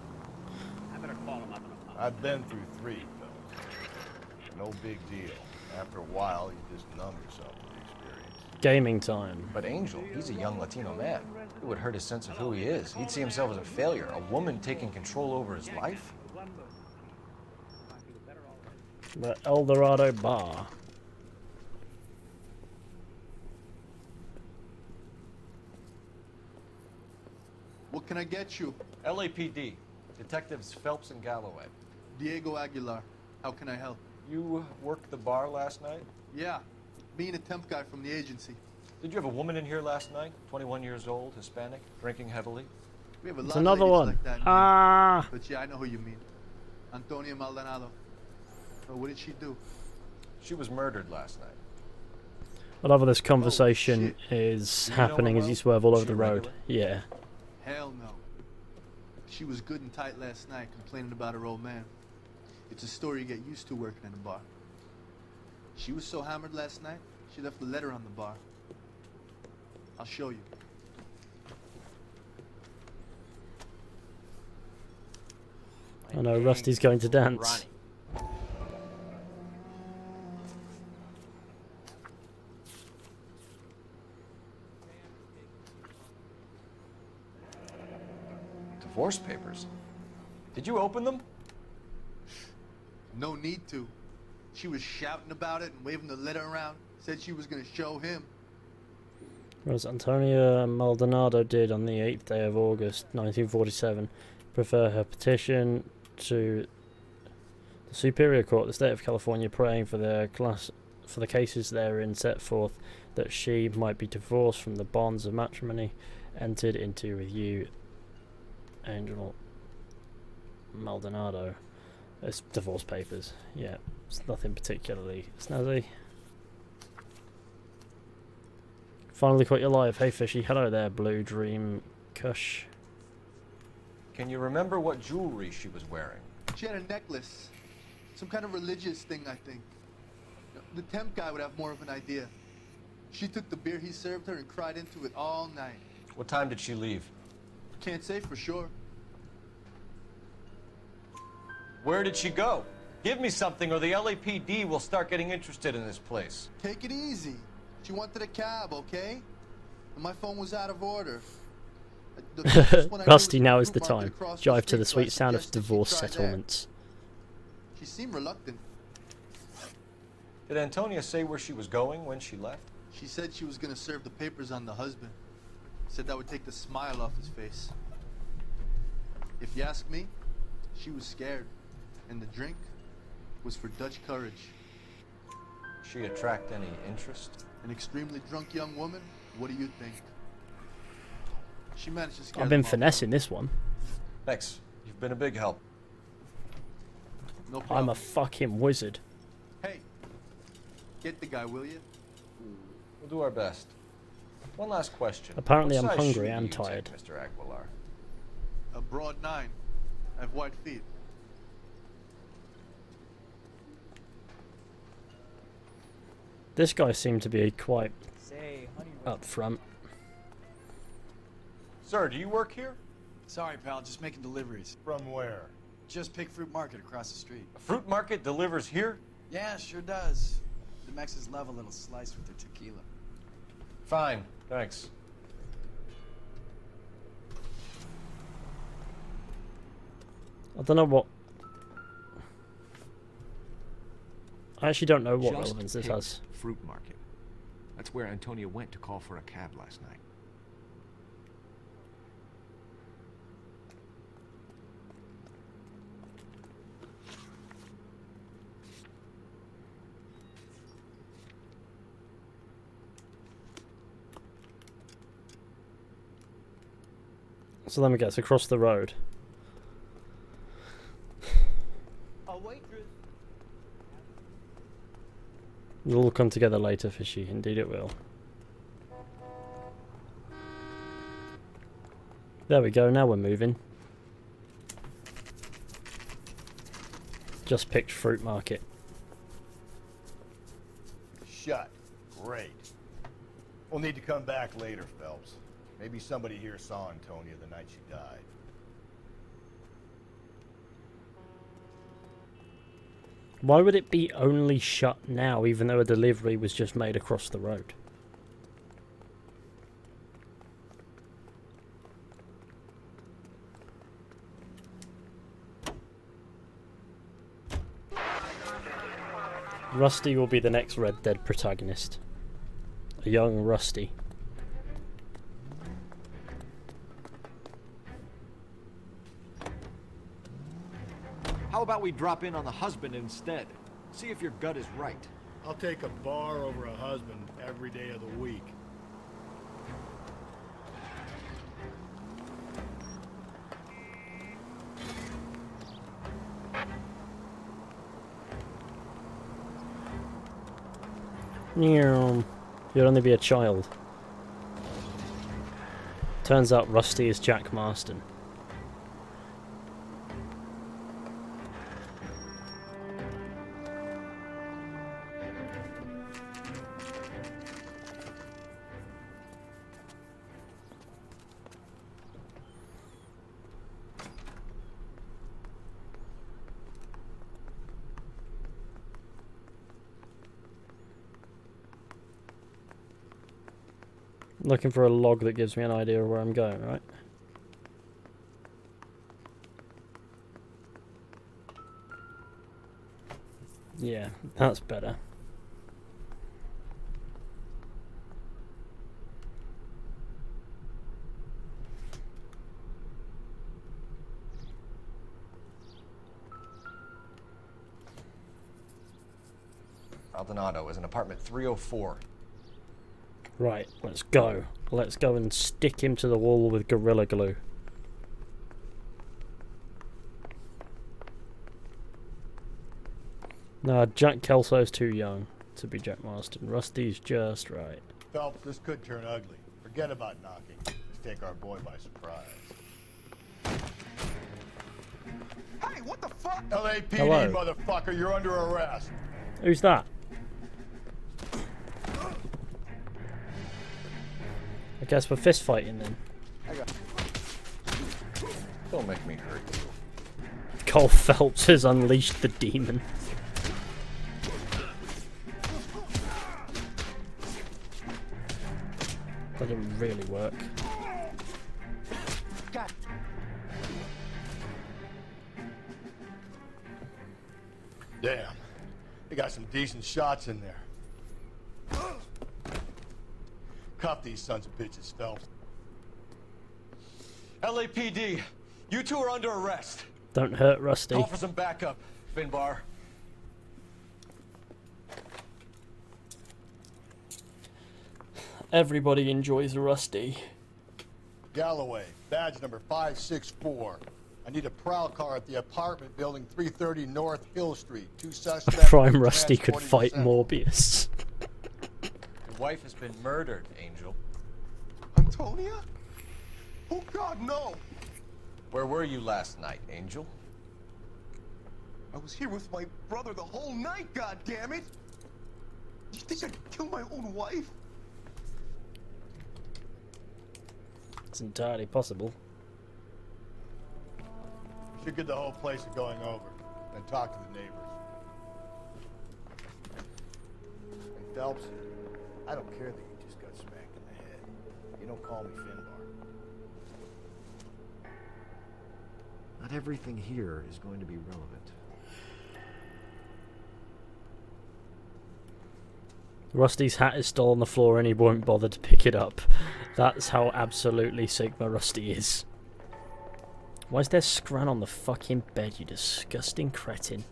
I better call him up and apologize. I've been through 3, fellas. No big deal. After a while, you just numb yourself to the experience. Gaming time. But Angel, he's a young Latino man. It would hurt his sense of who he is. He'd see himself as a failure, a woman taking control over his life. The Eldorado bar. What can I get you? LAPD, Detectives Phelps and Galloway. Diego Aguilar. How can I help? You worked the bar last night? Yeah, me and a temp guy from the agency. Did you have a woman in here last night? 21 years old, Hispanic, drinking heavily? We have a It's lot of another ladies one. like that in Ah. here. But yeah, I know who you mean. Antonia Maldonado. So what did she do? She was murdered last night. I love how this conversation is Do you know happening her as well? you swerve all Is over she the a road. regular? Yeah. Hell no. She was good and tight last night, complaining about her old man. It's a story you get used to working in a bar. She was so hammered last night, she left a letter on the bar. I'll show you. I know Rusty's going to dance. Divorce papers? Did you open them? No need to. She was shouting about it and waving the letter around. Said she was going to show him. Whereas Antonia Maldonado did on the 8th day of August 1947 prefer her petition to the Superior Court of the State of California, praying for the cases therein set forth that she might be divorced from the bonds of matrimony entered into with you, Angel Maldonado. It's divorce papers. Yeah, it's nothing particularly snazzy. Finally caught you live. Hey Fishy, hello there, Blue Dream Kush. Can you remember what jewelry she was wearing? She had a necklace. Some kind of religious thing, I think. The temp guy would have more of an idea. She took the beer he served her and cried into it all night. What time did she leave? can't say for sure. Where did she go? Give me something or the LAPD will start getting interested in this place. Take it easy. She wanted a cab, okay? And my phone was out of order. Rusty, now is the time. Jive to the sweet sound of divorce settlements. She seemed reluctant. Did Antonia say where she was going when she left? She said she was gonna serve the papers on the husband. Said that would take the smile off his face. If you ask me, she was scared. And the drink was for Dutch courage. She attract any interest? An extremely drunk young woman? What do you think? She managed to scare I've been them off. finessing this one. Thanks. You've been a big help. No problem. I'm a fucking wizard. Hey, get the guy, will you? We'll do our best. One last question. Apparently What I'm size hungry shoe do and you take, tired. Mr. Aguilar? A broad 9. I have wide feet. This guy seemed to be quite up front. Sir, do you work here? Sorry, pal, just making deliveries. From where? Just Pig Fruit Market across the street. A fruit market delivers here? Yeah, sure does. The Mexes love a little slice with their tequila. Fine, thanks. I don't know what... I actually don't know what Just relevance this Pig has. Fruit Market. That's where Antonia went to call for a cab last night. So let me guess, across the road. It'll all come together later, Fishy. Indeed it will. There we go, now we're moving. Just picked fruit market. Shut. Great. We'll need to come back later, Phelps. Maybe somebody here saw Antonia the night she died. Why would it be only shut now, even though a delivery was just made across the road? Rusty will be the next Red Dead protagonist. A young Rusty. How about we drop in on the husband instead? See if your gut is right. I'll take a bar over a husband every day of the week. You'd only be a child. Turns out Rusty is Jack Marston. Looking for a log that gives me an idea of where I'm going, right? Yeah, that's better. Maldonado is in apartment 304. Right, let's go. Let's go and stick him to the wall with Gorilla Glue. No, Jack Kelso's too young to be Jack Marston. Rusty's just right. Phelps, this could turn ugly. Forget about knocking. Let's take our boy by surprise. Hey, what the fuck? LAPD, Hello. motherfucker, you're under arrest. Who's that? I guess we're fist fighting then. Don't make me hurt you. Cole Phelps has unleashed the demon. That didn't really work. God. Damn. They got some decent shots in there. Cuff these sons of bitches, Phelps. LAPD, you two are under arrest. Don't hurt Rusty. Call for some backup, Finbar. Everybody enjoys Rusty. Galloway, badge number 564. I need a prowl car at the apartment building 330 North Hill Street. 2 suspects. Prime Rusty could fight Morbius. Your wife has been murdered, Angel. Antonia? Oh God, no! Where were you last night, Angel? I was here with my brother the whole night, God damn it! You think I'd kill my own wife? It's entirely possible. Should get the whole place going over, then talk to the neighbors. And Phelps, I don't care that you just got smacked in the head. You don't call me Finbar. Not everything here is going to be relevant. Rusty's hat is still on the floor and he won't bother to pick it up. That's how absolutely Sigma Rusty is. Why is there scran on the fucking bed, you disgusting cretin?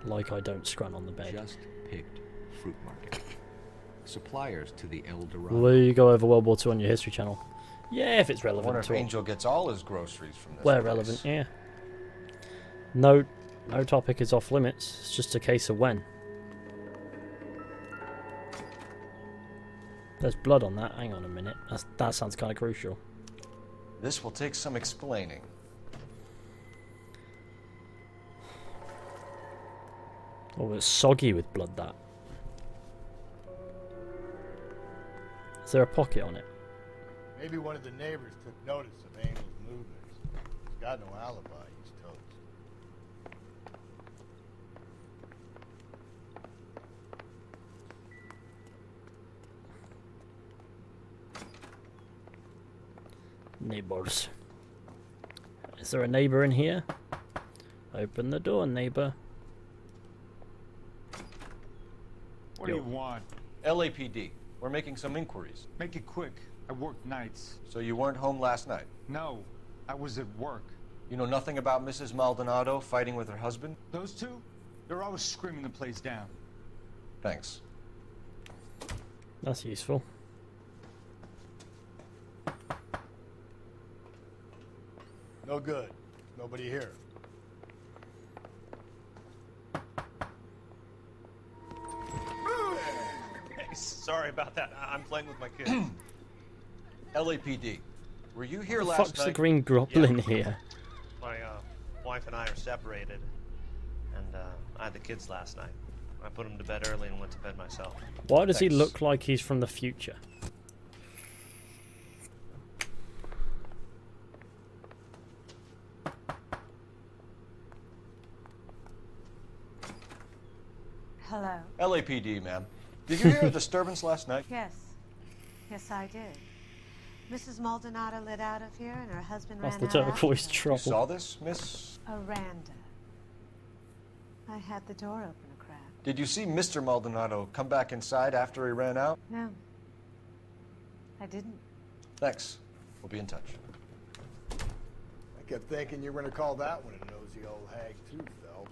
Like I don't scran on the bed. Just picked fruit market. Suppliers to the El Dorado. Will you go over World War II on your History channel? Yeah, if it's I relevant wonder if to Angel gets all his groceries from this where place. relevant, yeah. No topic is off limits. It's just a case of when. There's blood on that. Hang on a minute. That sounds kind of crucial. This will take some explaining. Oh, it's soggy with blood, that. Is there a pocket on it? Maybe one of the neighbors took notice of Angel's movements. He's got no alibi, he's toast. Neighbors. Is there a neighbor in here? Open the door, neighbor. What do you want? LAPD. We're making some inquiries. Make it quick. I work nights. So you weren't home last night? No, I was at work. You know nothing about Mrs. Maldonado fighting with her husband? Those two? They're always screaming the place down. Thanks. That's useful. No good. Nobody here. Hey, sorry about that. I'm playing with my kids. LAPD. Were you here The last fuck's night? the Green Goblin here? My wife and I are separated, and I had the kids last night. I put them to bed early and went to bed myself. Why does he Thanks. look like he's from the future? Hello. LAPD, ma'am. Did you hear a disturbance last night? Yes. Yes, I did. Mrs. Maldonado lit out of here, and her husband That's ran the out after turquoise her. trouble. You saw this, Miss? Aranda. I had the door open a crack. Did you see Mr. Maldonado come back inside after he ran out? No. I didn't. Thanks. We'll be in touch. I kept thinking you were going to call that one a nosy old hag too, Phelps.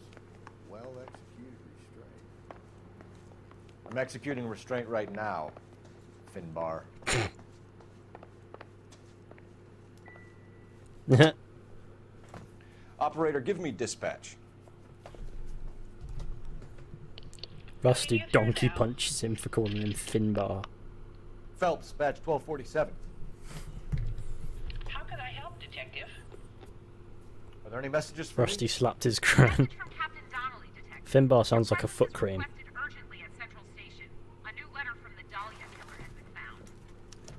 Well executed restraint. I'm executing restraint right now, Finbar. Operator, give me dispatch. Rusty donkey punches him for calling him Finbar. Phelps, badge 1247. How can I help, Detective? Are there any messages for Rusty me? slapped his crown. Finbar sounds like a foot cream.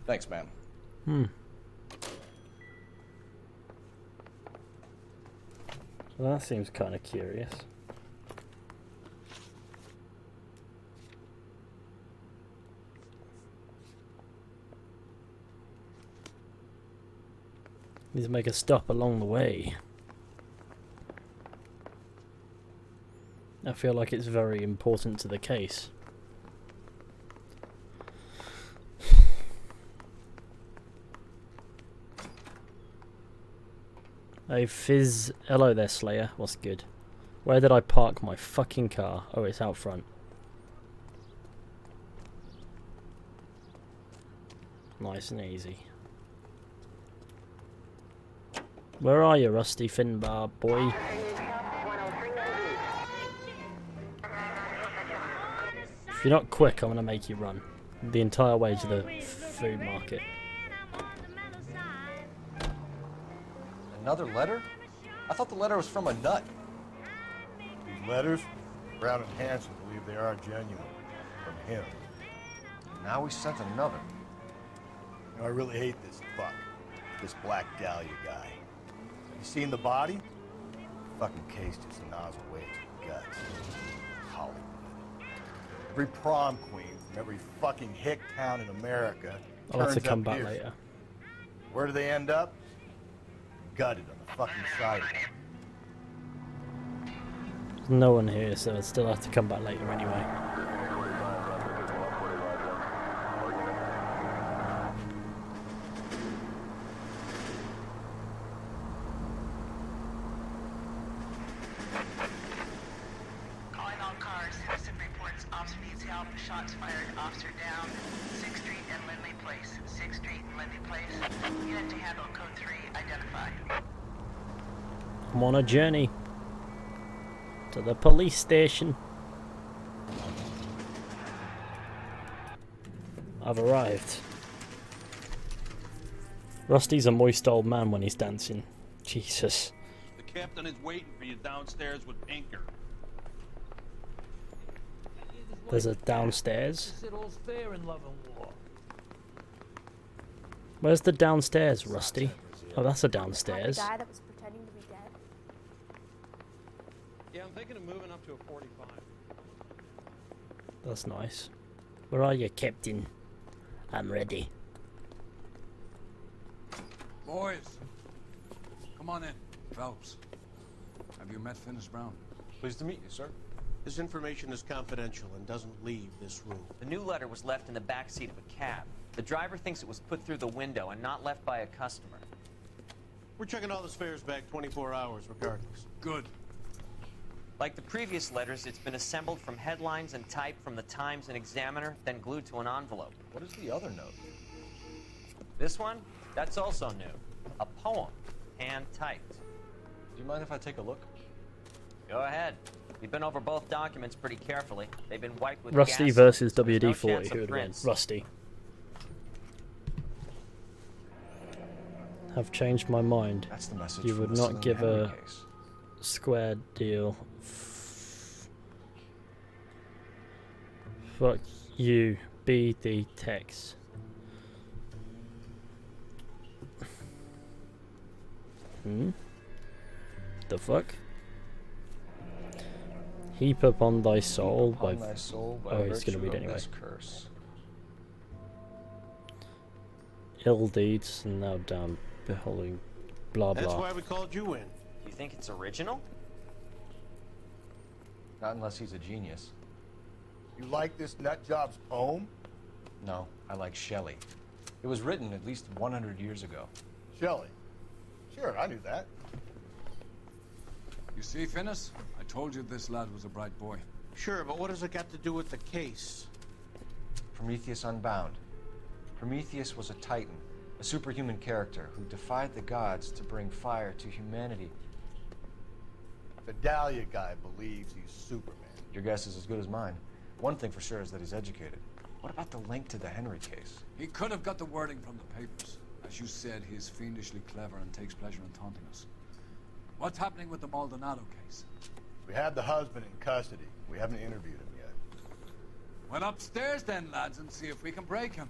Thanks, ma'am. Well, that seems kind of curious. Need to make a stop along the way. I feel like it's very important to the case. Hey Fizz, hello there Slayer, what's good? Where did I park my fucking car? Oh, it's out front. Nice and easy. Where are you, Rusty Finbar boy? If you're not quick, I'm gonna make you run the entire way to the food market. Another letter? I thought the letter was from a nut. These letters, Brown and Hanson believe they are genuine. From him. Now we sent another. You know, I really hate this fuck. This Black Dahlia guy. You seen the body? Fucking case just gnaws away at your guts. Hollywood. Every prom queen from every fucking hick town in America I'll have to turns come up back here. later. Where do they end up? Gutted on the fucking side. There's no one here, so I'll still have to come back later anyway. Calling all cars. Citizen reports officer needs help. Shots fired. Officer down. 6th Street and Lindley Place. 6th Street and Lindley Place. Unit to handle code 3. Identify. I'm on a journey to the police station. I've arrived. Rusty's a moist old man when he's dancing. Jesus. The captain is waiting for you downstairs with Pinker. There's a downstairs. Said all's fair in love and war. Where's the downstairs, Rusty? Oh, that's a downstairs. The guy that was pretending to be dead. Yeah, I'm thinking of moving up to a 45. That's nice. Where are you, Captain? I'm ready. Boys, come on in. Phelps, have you met Finis Brown? Pleased to meet you, sir. This information is confidential and doesn't leave this room. The new letter was left in the back seat of a cab. The driver thinks it was put through the window and not left by a customer. We're checking all the spares back 24 hours regardless. Good. Like the previous letters, it's been assembled from headlines and typed from the Times and Examiner, then glued to an envelope. What is the other note? This one? That's also new. A poem, hand-typed. Do you mind if I take a look? Go ahead. We've been over both documents pretty carefully. They've been wiped with Rusty gas, versus so there's no WD-40. chance Who of would win? prints. Rusty. Have changed my mind. That's the message You from would the not Celine give Henry a case. square deal. Fuck you. Be the text. The fuck? Heap upon thy soul by. Upon thy soul by Oh, he's gonna virtue read of anyway. this curse. Ill deeds and now damn beholding. Blah That's blah. why we called you in. You think it's original? Not unless he's a genius. You like this nutjob's poem? No, I like Shelley. It was written at least 100 years ago. Shelley. Sure, I knew that. You see, Finis? I told you this lad was a bright boy. Sure, but what has it got to do with the case? Prometheus Unbound. Prometheus was a titan, a superhuman character who defied the gods to bring fire to humanity. The Dahlia guy believes he's Superman. Your guess is as good as mine. One thing for sure is that he's educated. What about the link to the Henry case? He could have got the wording from the papers. As you said, he is fiendishly clever and takes pleasure in taunting us. What's happening with the Maldonado case? We have the husband in custody. We haven't interviewed him yet. Well, upstairs then, lads, and see if we can break him.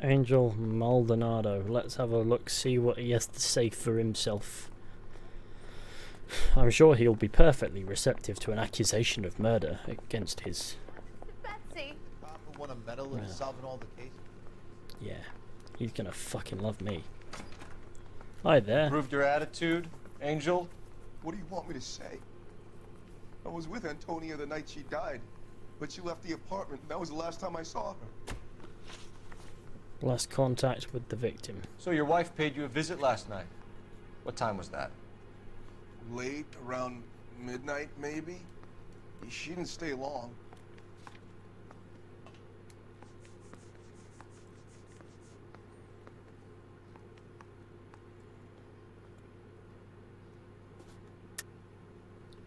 Angel Maldonado. Let's have a look, see what he has to say for himself. I'm sure he'll be perfectly receptive to an accusation of murder against his... Betsy. Papa want a medal in solving all the cases. Yeah, he's gonna fucking love me. Hi there. Improved your attitude, Angel? What do you want me to say? I was with Antonia the night she died, but she left the apartment, and that was the last time I saw her. Last contact with the victim. So your wife paid you a visit last night. What time was that? Late, around midnight, maybe? She didn't stay long.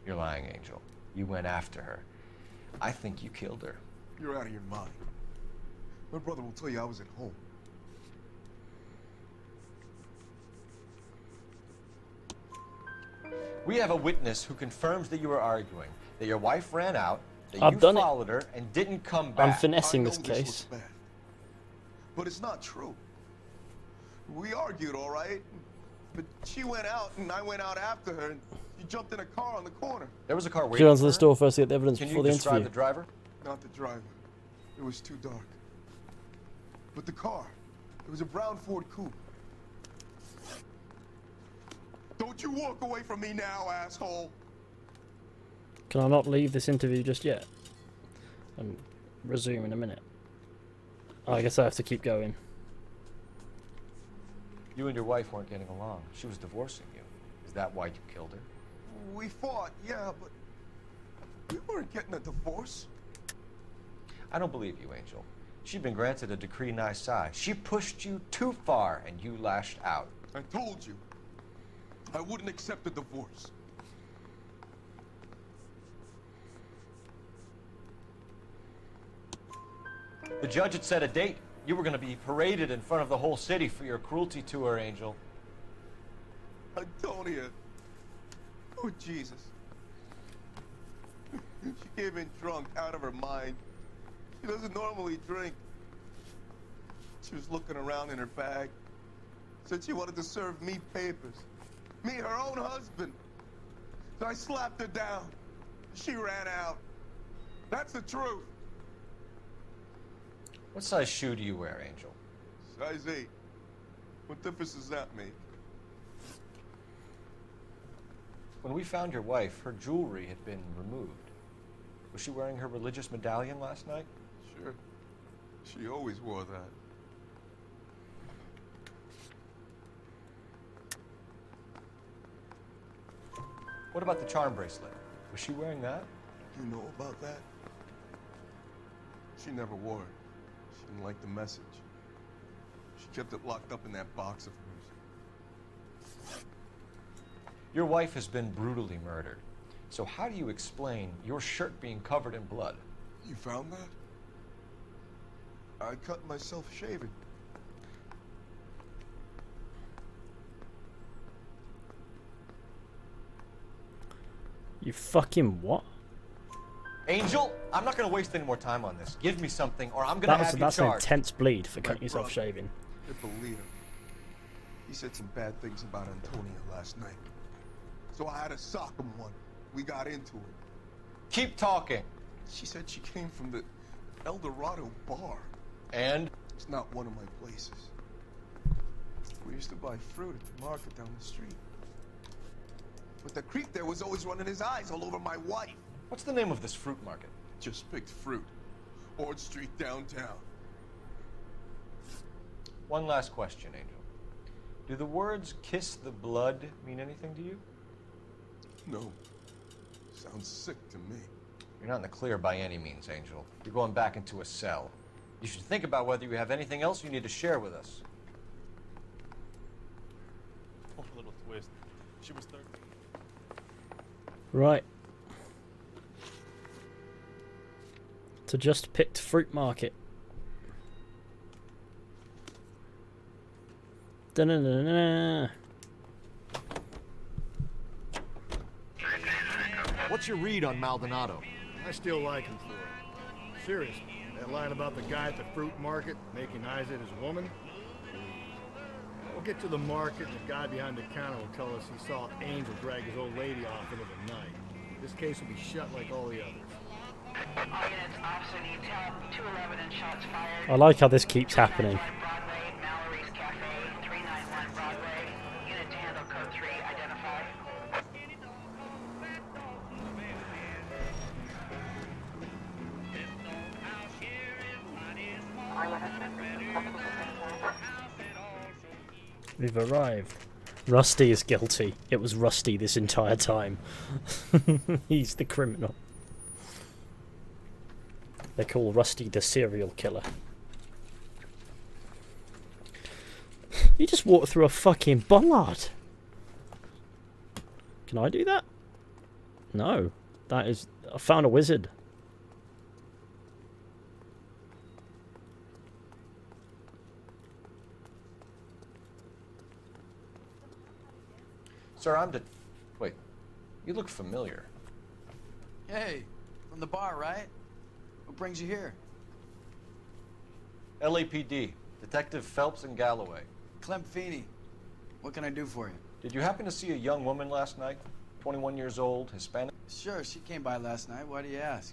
You're lying, Angel. You went after her. I think you killed her. You're out of your mind. My brother will tell you I was at home. We have a witness who confirms that you were arguing, that your wife ran out, that I've you done it. followed her and didn't come back. I'm finessing this I know case. looks bad, but it's not true. We argued, all right? But she went out, and I went out after her, and she jumped in a car on the corner. There was a car She waiting runs to for the her? store first to get the evidence Can before you the describe interview. the driver? Not the driver. It was too dark. But the car. It was a brown Ford Coupe. Don't you walk away from me now, asshole! Can I not leave this interview just yet? And resume in a minute. Oh, I guess I have to keep going. You and your wife weren't getting along. She was divorcing you. Is that why you killed her? We fought, yeah, but we weren't getting a divorce. I don't believe you, Angel. She'd been granted a decree nisi. She pushed you too far, and you lashed out. I told you. I wouldn't accept a divorce. The judge had set a date. You were going to be paraded in front of the whole city for your cruelty to her, Angel. Antonia. Oh, Jesus. She came in drunk, out of her mind. She doesn't normally drink. She was looking around in her bag. Said she wanted to serve me papers. Me, her own husband. So I slapped her down. She ran out. That's the truth. What size shoe do you wear, Angel? Size 8. What difference does that make? When we found your wife, her jewelry had been removed. Was she wearing her religious medallion last night? Sure. She always wore that. What about the charm bracelet? Was she wearing that? You know about that? She never wore it. She didn't like the message. She kept it locked up in that box of hers. Your wife has been brutally murdered. So how do you explain your shirt being covered in blood? You found that? I cut myself shaving. You fucking what? Angel, I'm not going to waste any more time on this. Give me something, or I'm going to have you That's an charged. intense bleed for My cutting yourself brother, shaving. Hippolyta. He said some bad things about Antonia last night. So I had to sock him one. We got into it. Keep talking. She said she came from the El Dorado bar. And? It's not one of my places. We used to buy fruit at the market down the street. But the creep there was always running his eyes all over my wife. What's the name of this fruit market? Just picked fruit. Ord Street downtown. One last question, Angel. Do the words kiss the blood mean anything to you? No. Sounds sick to me. You're not in the clear by any means, Angel. You're going back into a cell. You should think about whether you have anything else you need to share with us. Oh, a little twist. She was 13. Right. To just picked fruit market. Da-na-na-na. What's your read on Maldonado? I still like him for it. Seriously, that line about the guy at the fruit market making eyes at his woman? We'll get to the market, and the guy behind the counter will tell us he saw Angel drag his old lady off into the night. This case will be shut like all the others. All units, officer needs help. 211 and shots fired. I like how this keeps happening. Broadway, Mallory's Cafe, 391 Broadway. Unit to handle code 3, identify. We've arrived. Rusty is guilty. It was Rusty this entire time. He's the criminal. They call Rusty the serial killer. You just walked through a fucking bollard. Can I do that? No. That is... I found a wizard. Sir, Wait. You look familiar. Hey, from the bar, right? What brings you here? LAPD. Detective Phelps and Galloway. Clem Feeney. What can I do for you? Did you happen to see a young woman last night? 21 years old, Hispanic? Sure, she came by last night. Why do you ask?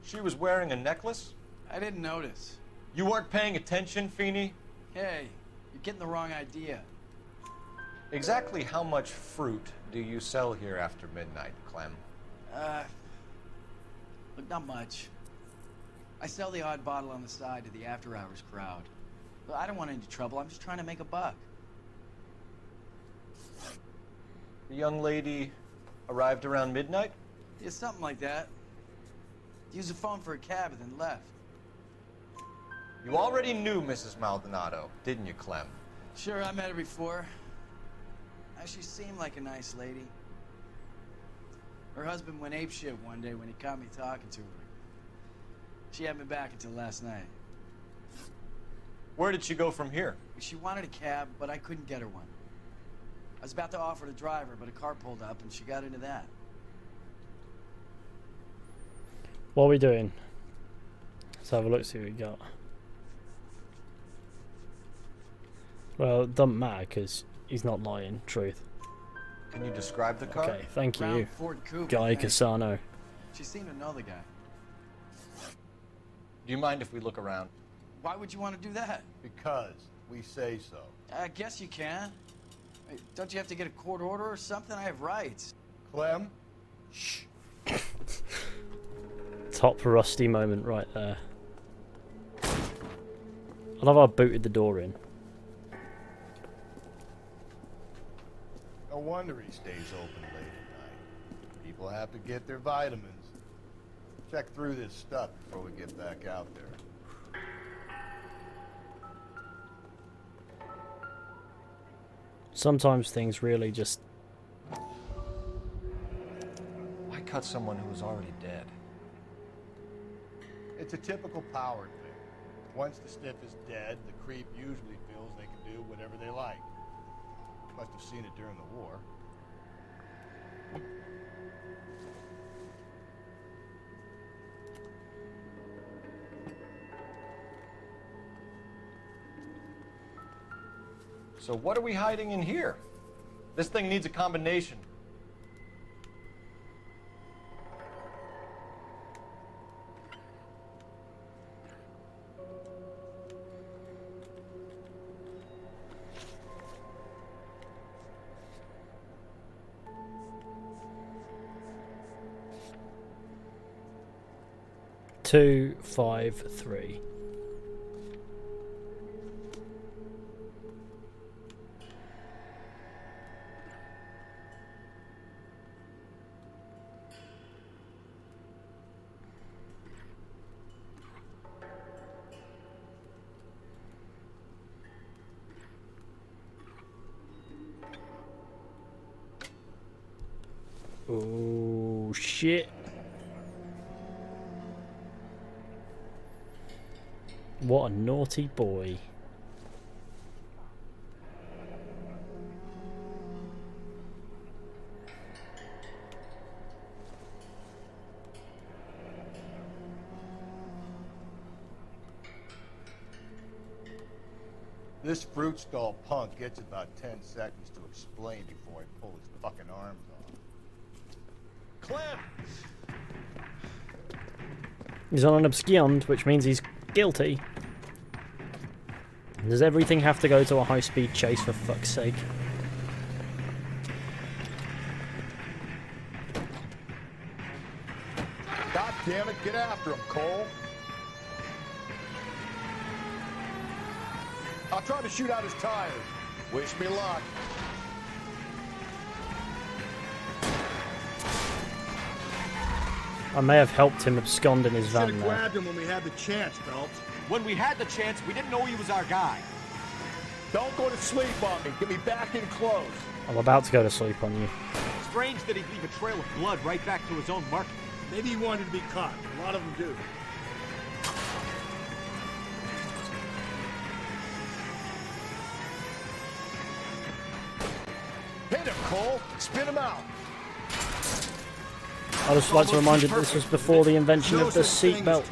She was wearing a necklace? I didn't notice. You weren't paying attention, Feeney? Hey, you're getting the wrong idea. Exactly how much fruit do you sell here after midnight, Clem? Look, not much. I sell the odd bottle on the side to the after-hours crowd. But I don't want any trouble. I'm just trying to make a buck. The young lady arrived around midnight? Yeah, something like that. Used the phone for a cab and then left. You already knew Mrs. Maldonado, didn't you, Clem? Sure, I met her before. She seemed like a nice lady. Her husband went apeshit one day when he caught me talking to her. She had me back until last night. Where did she go from here? She wanted a cab, but I couldn't get her one. I was about to offer to drive her, but a car pulled up and she got into that. What are we doing? Let's have a look, see what we got. Well, it doesn't matter because he's not lying. Truth. Can you describe the car? Okay, thank you, Brown Ford Coupe, Guy I think. Casano. She seemed to know the guy. Do you mind if we look around? Why would you want to do that? Because we say so. I guess you can. Hey, don't you have to get a court order or something? I have rights. Clem? Shh. Top Rusty moment right there. I love how I booted the door in. No wonder he stays open late at night. People have to get their vitamins. Check through this stuff before we get back out there. Sometimes things really just... Why cut someone who was already dead? It's a typical power thing. Once the stiff is dead, the creep usually feels they can do whatever they like. Must have seen it during the war. So what are we hiding in here? This thing needs a combination. Two, 5, 3. Oh shit. What a naughty boy. This fruit stall punk gets about 10 seconds to explain before I pull his fucking arms off. Clem! He's on an abscond, which means he's guilty. Does everything have to go to a high-speed chase, for fuck's sake? God damn it, get after him, Cole. I'll try to shoot out his tires. Wish me luck. I may have helped him abscond in his van Should've there. grabbed him when we had the chance, Phelps. When we had the chance, we didn't know he was our guy. Don't go to sleep on me. Get me back in close. I'm about to go to sleep on you. Strange that he'd leave a trail of blood right back to his own market. Maybe he wanted to be caught. A lot of them do. Hit him, Cole. Spin him out. I'd just like to remind you that this was before the invention of the seatbelt.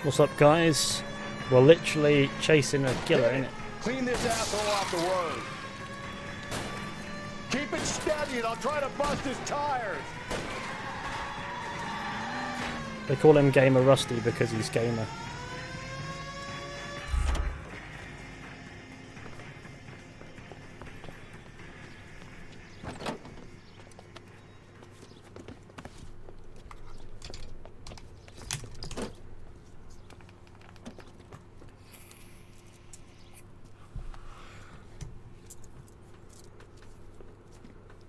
What's up, guys? We're literally chasing a killer, innit? Clean this asshole off the road. Keep it steady and I'll try to bust his tires. They call him Gamer Rusty because he's gamer.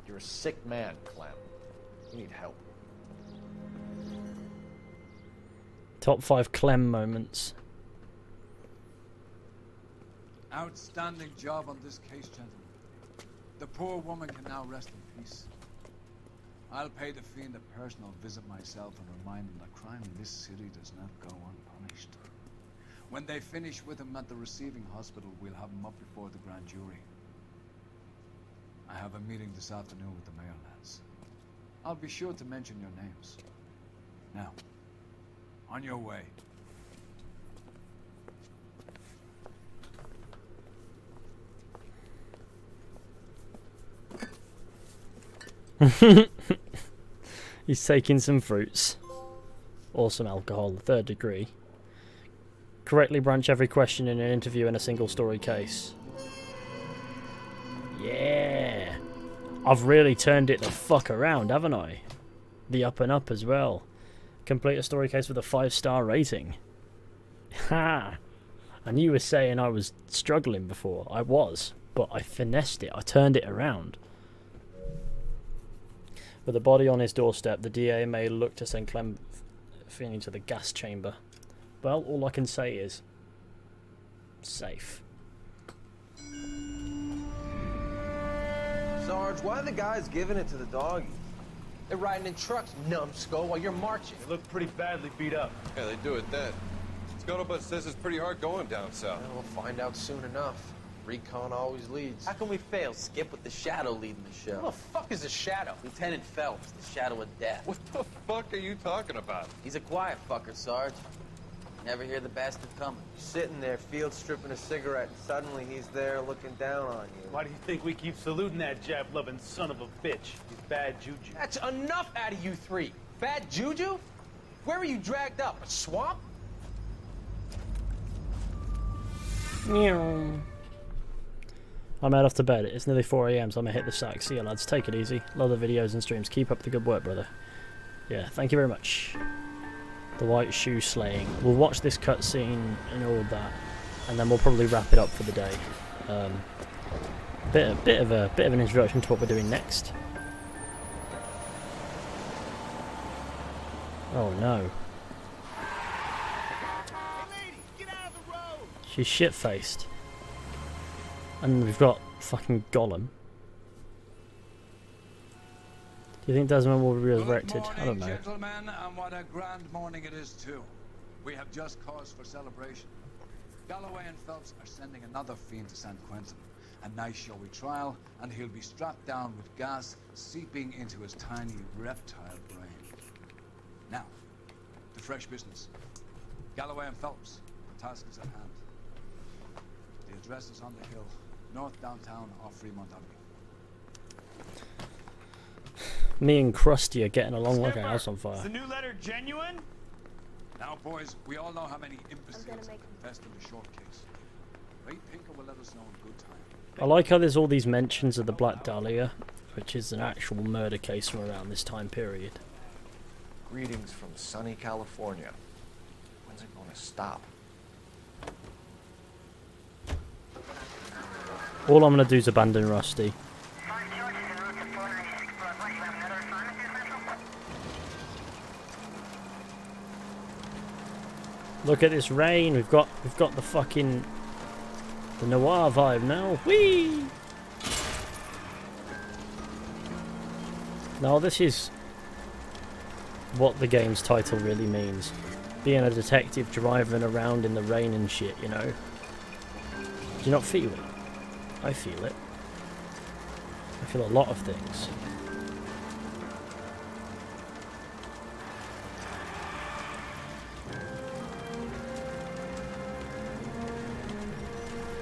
You're a sick man, Clem. You need help. Top 5 Clem moments. Outstanding job on this case, gentlemen. The poor woman can now rest in peace. I'll pay the fiend a personal visit myself and remind him that crime in this city does not go unpunished. When they finish with him at the receiving hospital, we'll have him up before the grand jury. I have a meeting this afternoon with the mayor, lads. I'll be sure to mention your names. Now, on your way. He's taking some fruits. Or some alcohol, the 3rd degree. Correctly branch every question in an interview in a single story case. Yeah. I've really turned it the fuck around, haven't I? The up and up as well. Complete a story case with a 5-star rating. Ha! I knew you were saying I was struggling before. I was. But I finessed it. I turned it around. With a body on his doorstep, the DA may look to send Clem Feeney to the gas chamber. Well, all I can say is... safe. Sarge, why are the guys giving it to the doggies? They're riding in trucks, numbskull, while you're marching. They look pretty badly beat up. Yeah, they do it then. Scuttlebutt says it's pretty hard going down south. Well, we'll find out soon enough. Recon always leads. How can we fail, Skip, with the Shadow leading the show? Who the fuck is the Shadow? Lieutenant Phelps, the Shadow of Death. What the fuck are you talking about? He's a quiet fucker, Sarge. Never hear the bastard coming. Sitting there, field stripping a cigarette, and suddenly he's there looking down on you. Why do you think we keep saluting that Jap-loving son of a bitch? He's bad juju. That's enough out of you three. Bad juju? Where were you dragged up? A swamp? Meow. I'm out off to bed. It's nearly 4 AM, so I'm gonna hit the sack. See you, lads. Take it easy. Love the videos and streams. Keep up the good work, brother. Yeah, thank you very much. The white shoe slaying. We'll watch this cutscene and all of that, and then we'll probably wrap it up for the day. Bit of an introduction to what we're doing next. Oh no. She's shit-faced. And we've got fucking Gollum. Do you think Desmond will be resurrected? I don't know. Gentlemen, and what a grand morning it is too. We have just cause for celebration. Galloway and Phelps are sending another fiend to San Quentin. A nice showy trial, and he'll be strapped down with gas seeping into his tiny reptile brain. Now, to fresh business. Galloway and Phelps, the task is at hand. The address is on the hill, north downtown off Fremont Avenue. Me and Krusty are getting along like a house on fire. Is the new letter genuine? Now, boys, we all know how many imbeciles have confessed in the short case. Ray Pinker will let us know in good time. I like how there's all these mentions of the Black Dahlia, which is an actual murder case from around this time period. Greetings from sunny California. When's it going to stop? All I'm going to do is abandon Rusty. Look at this rain. We've got the fucking the Noire vibe now. Whee! Now this is what the game's title really means. Being a detective driving around in the rain and shit, you know. Do you not feel it? I feel it. I feel a lot of things.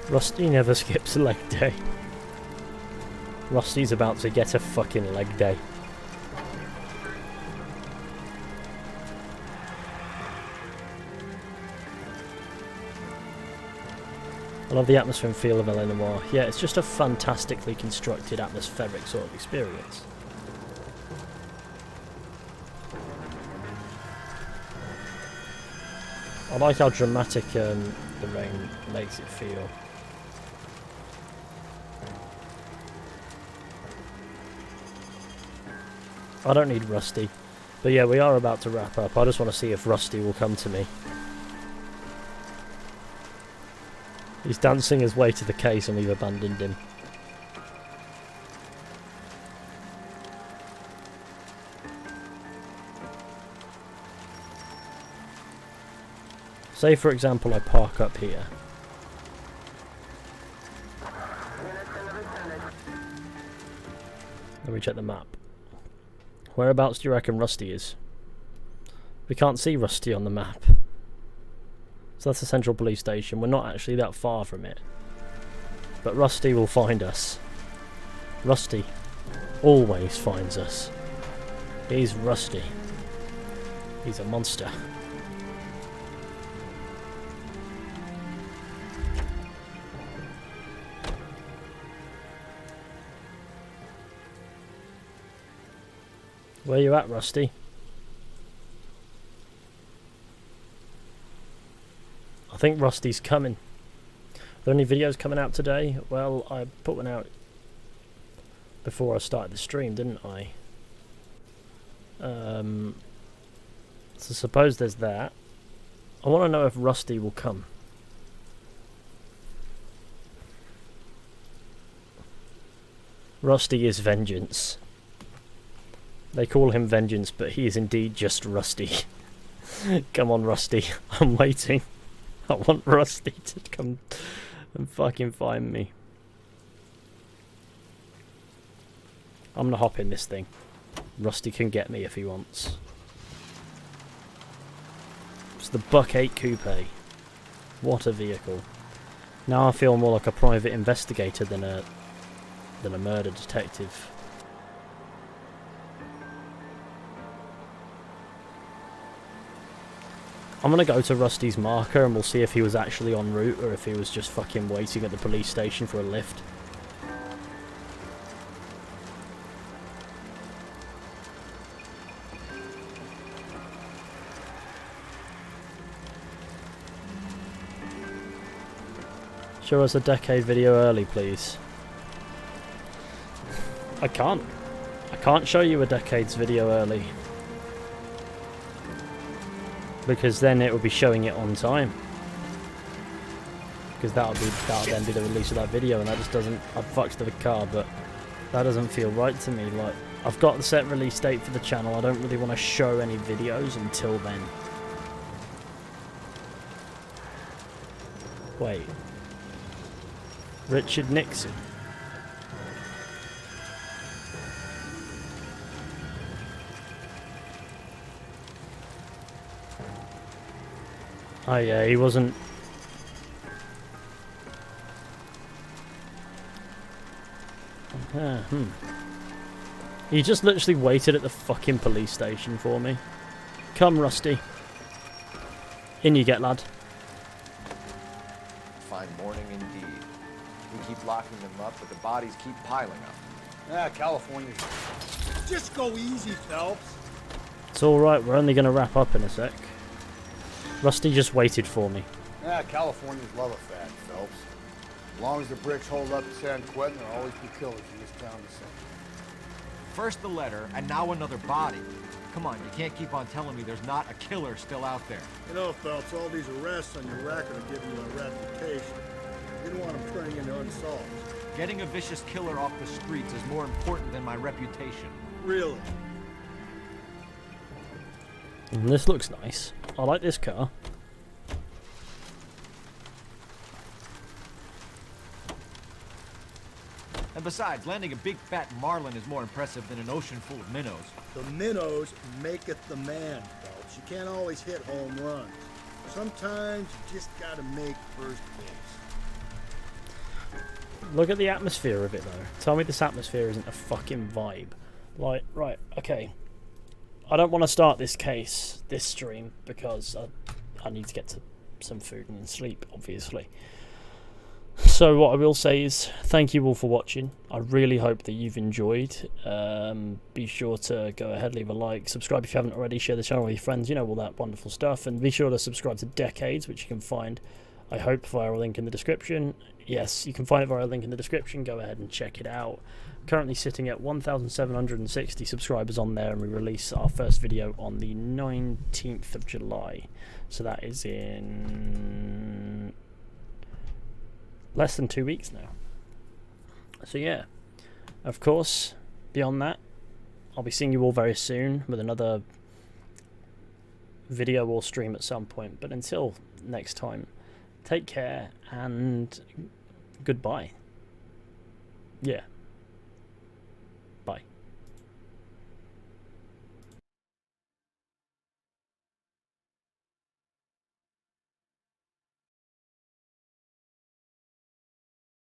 Rusty never skips a leg day. Rusty's about to get a fucking leg day. I love the atmosphere and feel of LA Noire. Yeah, it's just a fantastically constructed atmospheric sort of experience. I like how dramatic the rain makes it feel. I don't need Rusty. But yeah, we are about to wrap up. I just want to see if Rusty will come to me. He's dancing his way to the case and we've abandoned him. Say for example I park up here. Let me check the map. Whereabouts do you reckon Rusty is? We can't see Rusty on the map. So that's the central police station. We're not actually that far from it. But Rusty will find us. Rusty always finds us. He's Rusty. He's a monster. Where you at, Rusty? I think Rusty's coming. Are there any videos coming out today? Well, I put one out before I started the stream, didn't I? So suppose there's that. I want to know if Rusty will come. Rusty is vengeance. They call him Vengeance, but he is indeed just Rusty. Come on, Rusty. I'm waiting. I want Rusty to come and fucking find me. I'm gonna hop in this thing. Rusty can get me if he wants. It's the Buck 8 Coupe. What a vehicle. Now I feel more like a private investigator than a murder detective. I'm gonna go to Rusty's marker and we'll see if he was actually en route or if he was just fucking waiting at the police station for a lift. Show us a decade video early, please. I can't show you a decade's video early. Because then it will be showing it on time. Because that'll then be the release of that video, and that just doesn't. I've fucked the car, but that doesn't feel right to me. Like, I've got the set release date for the channel. I don't really want to show any videos until then. Wait. Richard Nixon. Oh yeah, he wasn't. He just literally waited at the fucking police station for me. Come, Rusty. In you get, lad. Fine morning indeed. We keep locking them up, but the bodies keep piling up. Yeah, California's... Just go easy, Phelps. It's alright, we're only going to wrap up in a sec. Rusty just waited for me. Yeah, Californians love a fat, Phelps. As long as the bricks hold up in San Quentin, there'll always be killers in this town to sing. First the letter, and now another body. Come on, you can't keep on telling me there's not a killer still out there. You know, Phelps, all these arrests on your record are giving you a reputation. You don't want them turning into unsolved. Getting a vicious killer off the streets is more important than my reputation. Really? This looks nice. I like this car. And besides, landing a big fat marlin is more impressive than an ocean full of minnows. The minnows maketh the man, Phelps. You can't always hit home runs. Sometimes you just gotta make first base. Look at the atmosphere of it, though. Tell me this atmosphere isn't a fucking vibe. Like, right, okay. I don't want to start this stream, because I need to get to some food and sleep, obviously. So what I will say is, thank you all for watching. I really hope that you've enjoyed. Be sure to go ahead, leave a like, subscribe if you haven't already, share the channel with your friends, you know, all that wonderful stuff. And be sure to subscribe to Decades, which you can find, I hope, via a link in the description. Yes, you can find it via a link in the description. Go ahead and check it out. Currently sitting at 1,760 subscribers on there, and we release our first video on the 19th of July. So that is in less than 2 weeks now. So yeah, of course, beyond that, I'll be seeing you all very soon with another video or stream at some point. But until next time, take care and goodbye. Yeah.